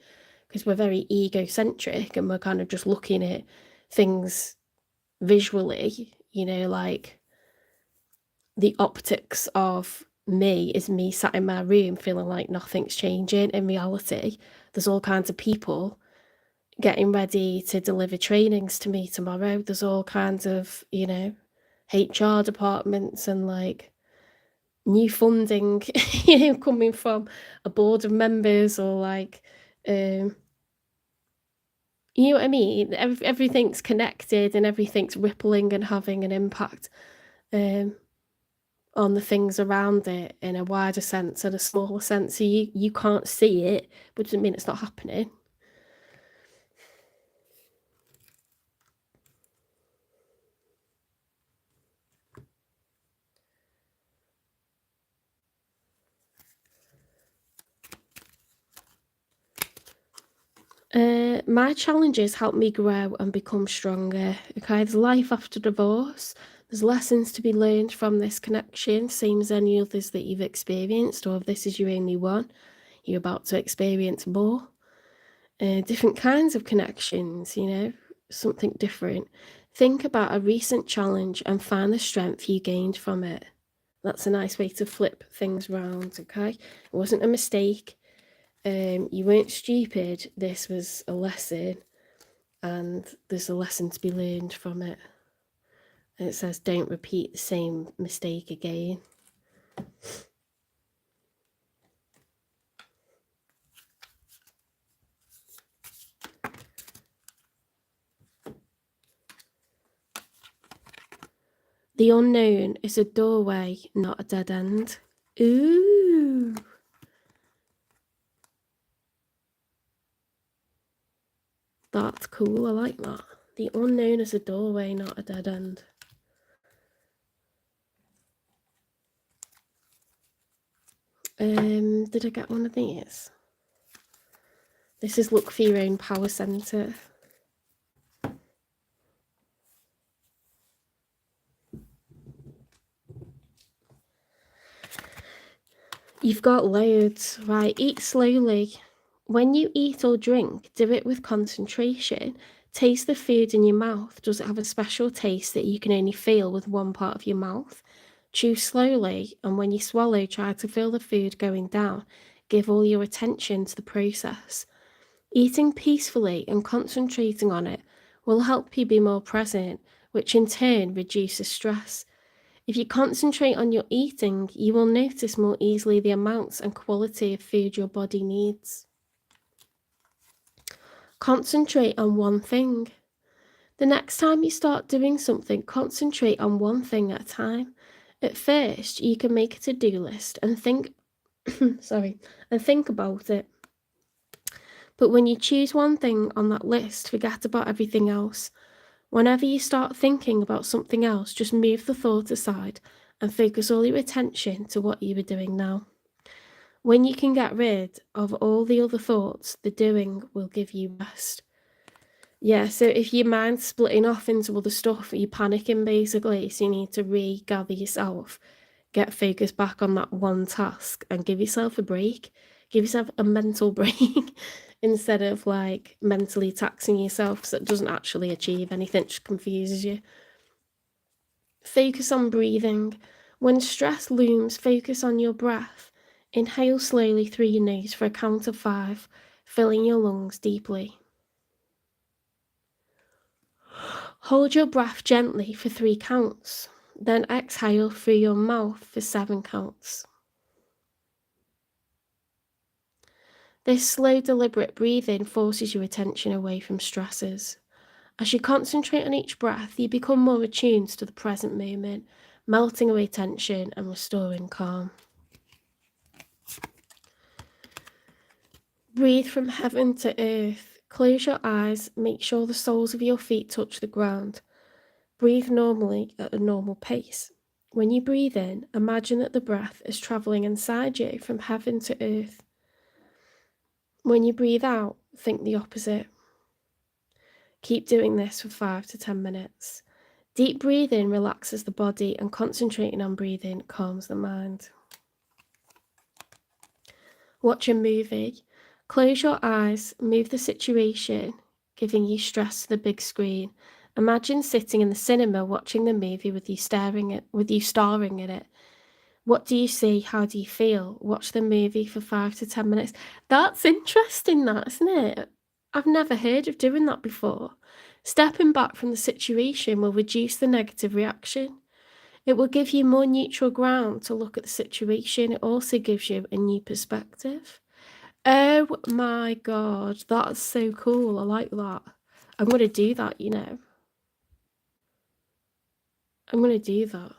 because we're very egocentric and we're kind of just looking at things visually, you know, like the optics of me is me sat in my room feeling like nothing's changing. In reality, there's all kinds of people getting ready to deliver trainings to me tomorrow. There's all kinds of, you know, HR departments and like new funding, you know, coming from a board of members, or like, you know what I mean? Everything's connected and everything's rippling and having an impact on the things around it in a wider sense and a smaller sense. So you can't see it, but it doesn't mean it's not happening. My challenges help me grow and become stronger. Okay, there's life after divorce. There's lessons to be learned from this connection, same as any others that you've experienced, or if this is your only one, you're about to experience more. Different kinds of connections, you know, something different. Think about a recent challenge and find the strength you gained from it. That's a nice way to flip things round, okay? It wasn't a mistake. You weren't stupid. This was a lesson, and there's a lesson to be learned from it. And it says, don't repeat the same mistake again. The unknown is a doorway, not a dead end. Ooh. That's cool, I like that. The unknown is a doorway, not a dead end. Did I get one of these? This is look for your own power centre. You've got loads, right? Eat slowly. When you eat or drink, do it with concentration. Taste the food in your mouth. Does it have a special taste that you can only feel with one part of your mouth? Chew slowly, and when you swallow, try to feel the food going down. Give all your attention to the process. Eating peacefully and concentrating on it will help you be more present, which in turn reduces stress. If you concentrate on your eating, you will notice more easily the amounts and quality of food your body needs. Concentrate on one thing. The next time you start doing something, concentrate on one thing at a time. At first, you can make a to-do list and think about it. But when you choose one thing on that list, forget about everything else. Whenever you start thinking about something else, just move the thought aside and focus all your attention to what you are doing now. When you can get rid of all the other thoughts, the doing will give you rest. Yeah, so if your mind's splitting off into other stuff, you're panicking basically, so you need to regather yourself, get focused back on that one task and give yourself a break. Give yourself a mental break instead of like mentally taxing yourself, because it doesn't actually achieve anything, it just confuses you. Focus on breathing. When stress looms, focus on your breath. Inhale slowly through your nose for a count of 5, filling your lungs deeply. Hold your breath gently for 3 counts, then exhale through your mouth for 7 counts. This slow, deliberate breathing forces your attention away from stresses. As you concentrate on each breath, you become more attuned to the present moment, melting away tension and restoring calm. Breathe from heaven to earth. Close your eyes, make sure the soles of your feet touch the ground. Breathe normally at a normal pace. When you breathe in, imagine that the breath is travelling inside you from heaven to earth. When you breathe out, think the opposite. Keep doing this for 5 to 10 minutes. Deep breathing relaxes the body, and concentrating on breathing calms the mind. Watch a movie. Close your eyes, move the situation, giving you stress to the big screen. Imagine sitting in the cinema watching the movie with you starring in it. What do you see? How do you feel? Watch the movie for 5 to 10 minutes. That's interesting, that, isn't it? I've never heard of doing that before. Stepping back from the situation will reduce the negative reaction. It will give you more neutral ground to look at the situation. It also gives you a new perspective. Oh my God, that's so cool. I like that. I'm going to do that, you know. I'm going to do that.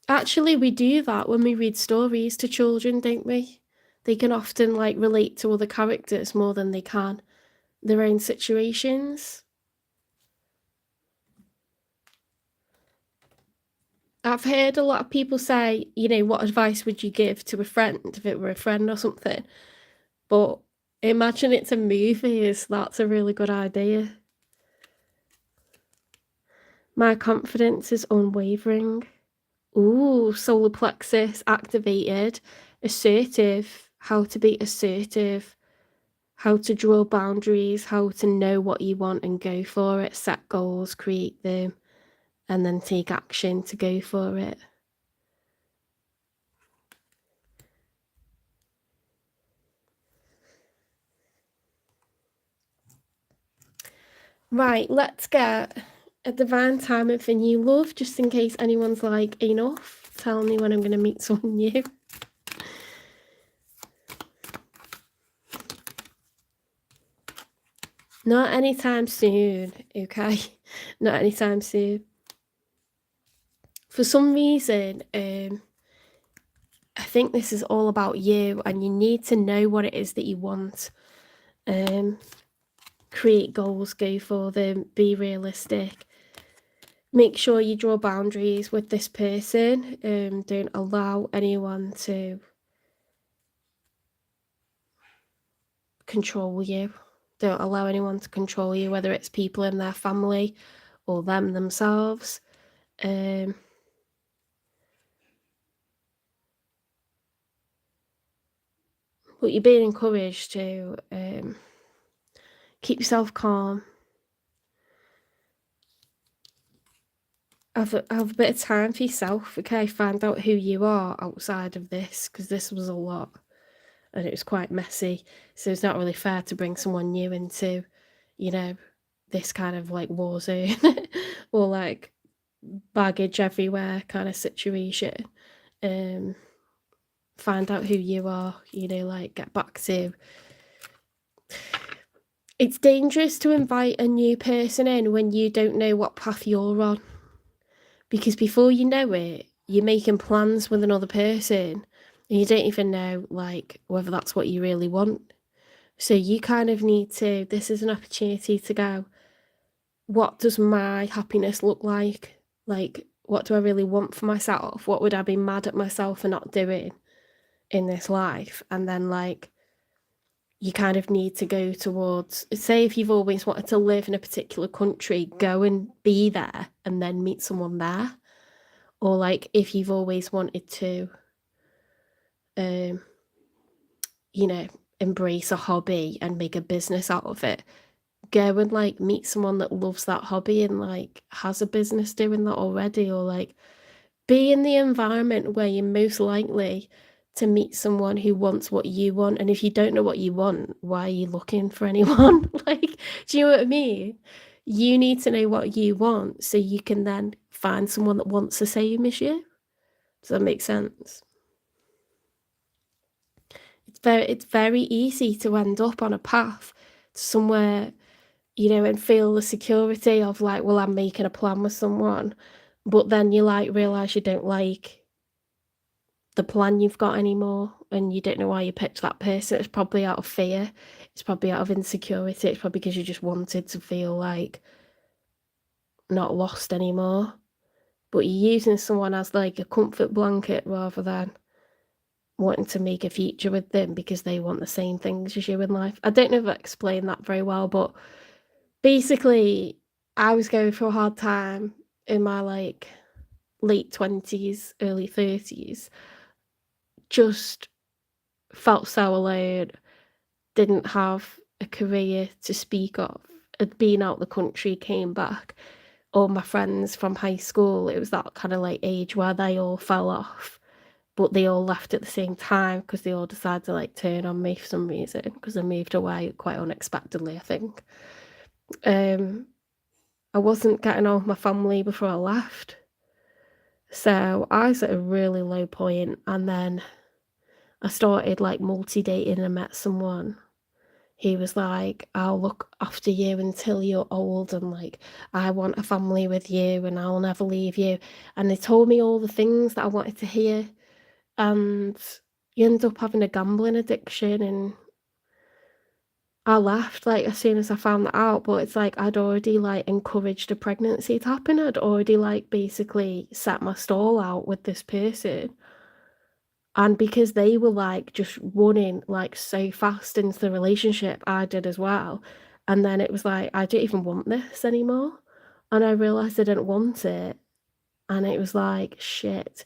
Actually, we do that when we read stories to children, don't we? They can often like relate to other characters more than they can their own situations. I've heard a lot of people say, you know, what advice would you give to a friend if it were a friend or something? But imagine it's a movie, that's a really good idea. My confidence is unwavering. Ooh, solar plexus activated. Assertive, how to be assertive, how to draw boundaries, how to know what you want and go for it, set goals, create them, and then take action to go for it. Right, let's get a divine timing for new love, just in case anyone's like, enough, tell me when I'm going to meet someone new. Not anytime soon, okay? Not anytime soon. For some reason, I think this is all about you, and you need to know what it is that you want. Create goals, go for them, be realistic. Make sure you draw boundaries with this person. Don't allow anyone to control you. Don't allow anyone to control you, whether it's people in their family or them themselves. But you're being encouraged to keep yourself calm. Have a bit of time for yourself, okay? Find out who you are outside of this, because this was a lot. And it was quite messy, so it's not really fair to bring someone new into, you know, this kind of like war zone or like baggage everywhere kind of situation. Find out who you are, you know, like get back to. It's dangerous to invite a new person in when you don't know what path you're on, because before you know it, you're making plans with another person and you don't even know like whether that's what you really want. So you kind of need to, this is an opportunity to go, what does my happiness look like? Like, what do I really want for myself? What would I be mad at myself for not doing in this life? And then like, you kind of need to go towards, say if you've always wanted to live in a particular country, go and be there and then meet someone there. Or like if you've always wanted to, you know, embrace a hobby and make a business out of it, go and like meet someone that loves that hobby and like has a business doing that already, or like be in the environment where you're most likely to meet someone who wants what you want. And if you don't know what you want, why are you looking for anyone? Like, do you know what I mean? You need to know what you want so you can then find someone that wants the same as you. Does that make sense? It's very easy to end up on a path to somewhere, you know, and feel the security of like, well, I'm making a plan with someone, but then you like realize you don't like the plan you've got anymore, and you don't know why you picked that person. It's probably out of fear. It's probably out of insecurity. It's probably because you just wanted to feel like not lost anymore. But you're using someone as like a comfort blanket rather than wanting to make a future with them because they want the same things as you in life. I don't know if I explained that very well, but basically, I was going through a hard time in my like late 20s, early 30s. Just felt so alone, didn't have a career to speak of. Had been out the country, came back. All my friends from high school, it was that kind of like age where they all fell off, but they all left at the same time because they all decided to like turn on me for some reason because I moved away quite unexpectedly, I think. I wasn't getting on with my family before I left. So I was at a really low point, and then I started like multi-dating and met someone. He was like, I'll look after you until you're old, and like, I want a family with you and I'll never leave you. And they told me all the things that I wanted to hear. And you end up having a gambling addiction, and I left like as soon as I found that out. But it's like I'd already like encouraged a pregnancy to happen. I'd already like basically set my stall out with this person. And because they were like just running like so fast into the relationship, I did as well. And then it was like, I don't even want this anymore. And I realized I didn't want it. And it was like, shit.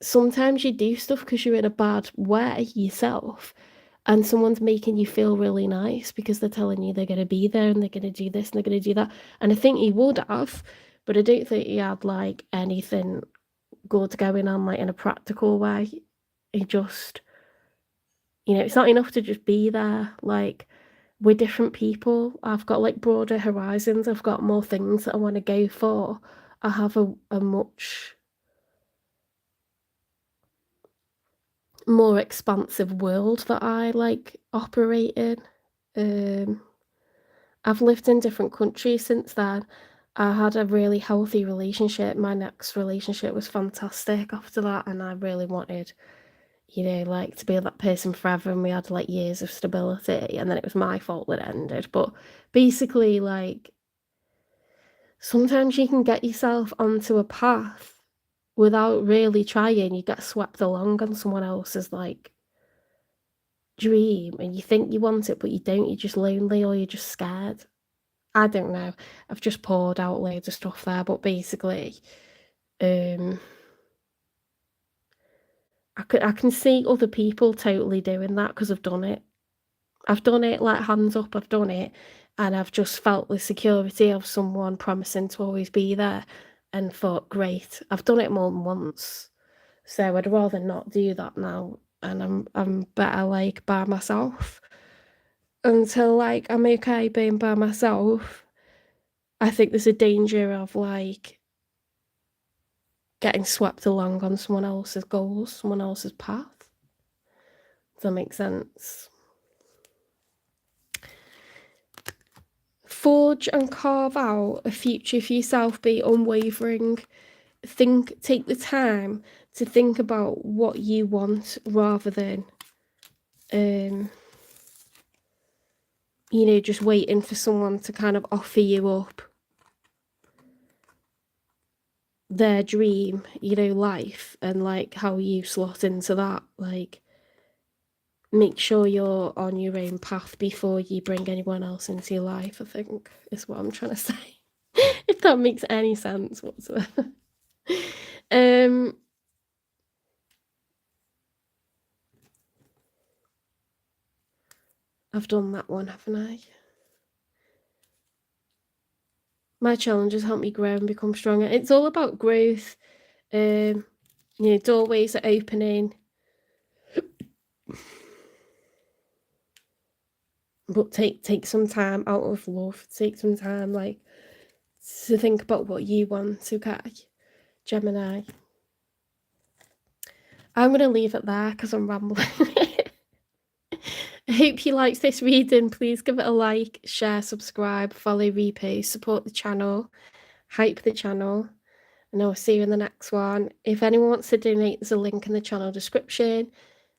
Sometimes you do stuff because you're in a bad way yourself, and someone's making you feel really nice because they're telling you they're going to be there and they're going to do this and they're going to do that. And I think he would have, but I don't think he had like anything good going on like in a practical way. He just, you know, it's not enough to just be there. Like, we're different people. I've got like broader horizons. I've got more things that I want to go for. I have a much more expansive world that I like operate in. I've lived in different countries since then. I had a really healthy relationship. My next relationship was fantastic after that, and I really wanted, you know, like to be with that person forever, and we had like years of stability, and then it was my fault that it ended. But basically, like, sometimes you can get yourself onto a path without really trying. You get swept along on someone else's like dream, and you think you want it but you don't. You're just lonely or you're just scared. I don't know. I've just poured out loads of stuff there, but basically, um I can see other people totally doing that because I've done it. I've done it, like, hands up, I've done it, and I've just felt the security of someone promising to always be there and thought, "Great." I've done it more than once, so I'd rather not do that now, and I'm better, like, by myself. Until, like, I'm okay being by myself, I think there's a danger of, like, getting swept along on someone else's goals, someone else's path. Does that make sense? Forge and carve out a future for yourself, be unwavering. Take the time to think about what you want rather than, you know, just waiting for someone to kind of offer you up their dream, you know, life, and like how you slot into that. Like, make sure you're on your own path before you bring anyone else into your life, I think, is what I'm trying to say. If that makes any sense whatsoever. I've done that one, haven't I? My challenges help me grow and become stronger. It's all about growth. You know, doorways are opening. But take some time out of love. Take some time, like, to think about what you want, okay, Gemini? I'm going to leave it there because I'm rambling. I hope you liked this reading. Please give it a like, share, subscribe, follow, repost, support the channel, hype the channel, and I'll see you in the next one. If anyone wants to donate, there's a link in the channel description.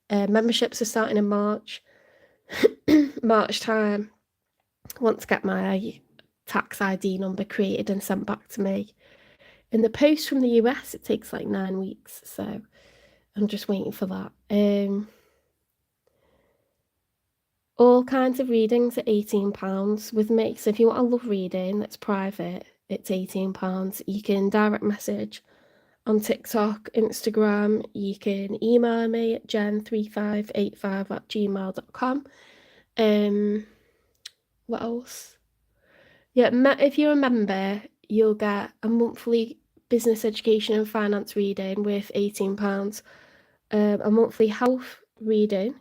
Memberships are starting in March. March time. I want to get my tax ID number created and sent back to me. In the post from the US, it takes like 9 weeks, so I'm just waiting for that. All kinds of readings at £18 with me. So if you want a love reading that's private, it's £18. You can direct message on TikTok, Instagram. You can email me at jen3585@gmail.com. What else? Yeah, if you're a member, you'll get a monthly business education and finance reading worth £18. A monthly health reading.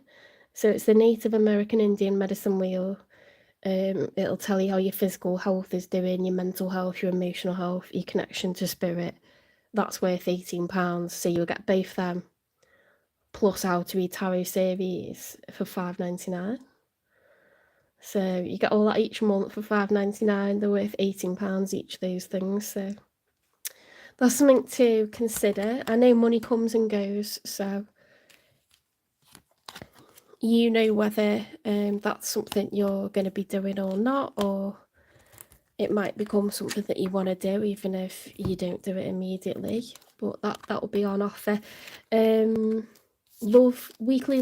So it's the Native American Indian medicine wheel. It'll tell you how your physical health is doing, your mental health, your emotional health, your connection to spirit. That's worth £18. So you'll get both them, plus how to read tarot series for £5.99. So you get all that each month for £5.99. They're worth £18 each, those things. So that's something to consider. I know money comes and goes, so you know whether that's something you're going to be doing or not, or it might become something that you want to do even if you don't do it immediately. But that will be on offer. Weekly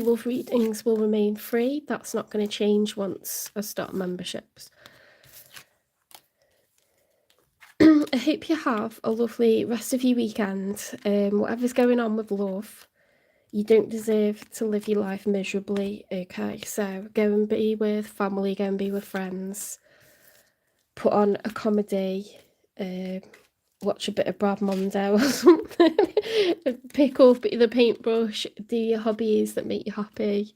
love readings will remain free. That's not going to change once I start memberships. I hope you have a lovely rest of your weekend. Whatever's going on with love, you don't deserve to live your life miserably, okay? So go and be with family, go and be with friends, put on a comedy, watch a bit of Brad Mondo or something, pick up the paintbrush, do your hobbies that make you happy,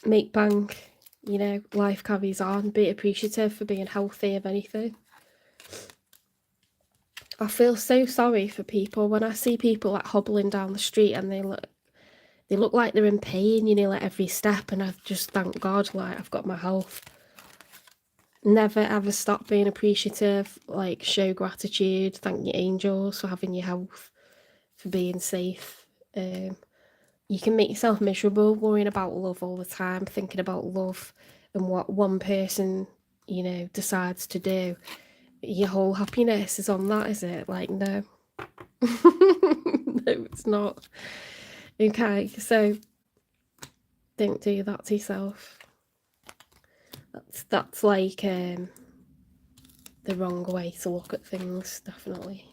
make bank, you know, life carries on, be appreciative for being healthy, if anything. I feel so sorry for people when I see people like hobbling down the street and they look like they're in pain, you know, like every step, and I just thank God, like, I've got my health. Never ever stop being appreciative, like, show gratitude, thank your angels for having your health, for being safe. You can make yourself miserable worrying about love all the time, thinking about love and what one person, you know, decides to do. Your whole happiness is on that, is it? Like, no. No, it's not. Okay, so don't do that to yourself. That's like the wrong way to look at things, definitely.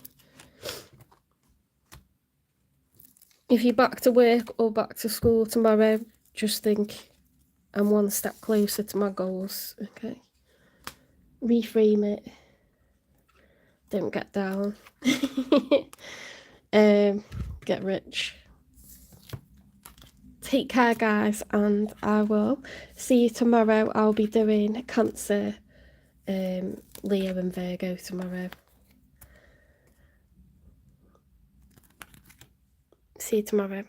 If you're back to work or back to school tomorrow, just think, I'm one step closer to my goals, okay? Reframe it. Don't get down. Get rich. Take care, guys, and I will see you tomorrow. I'll be doing Cancer, Leo and Virgo tomorrow. See you tomorrow.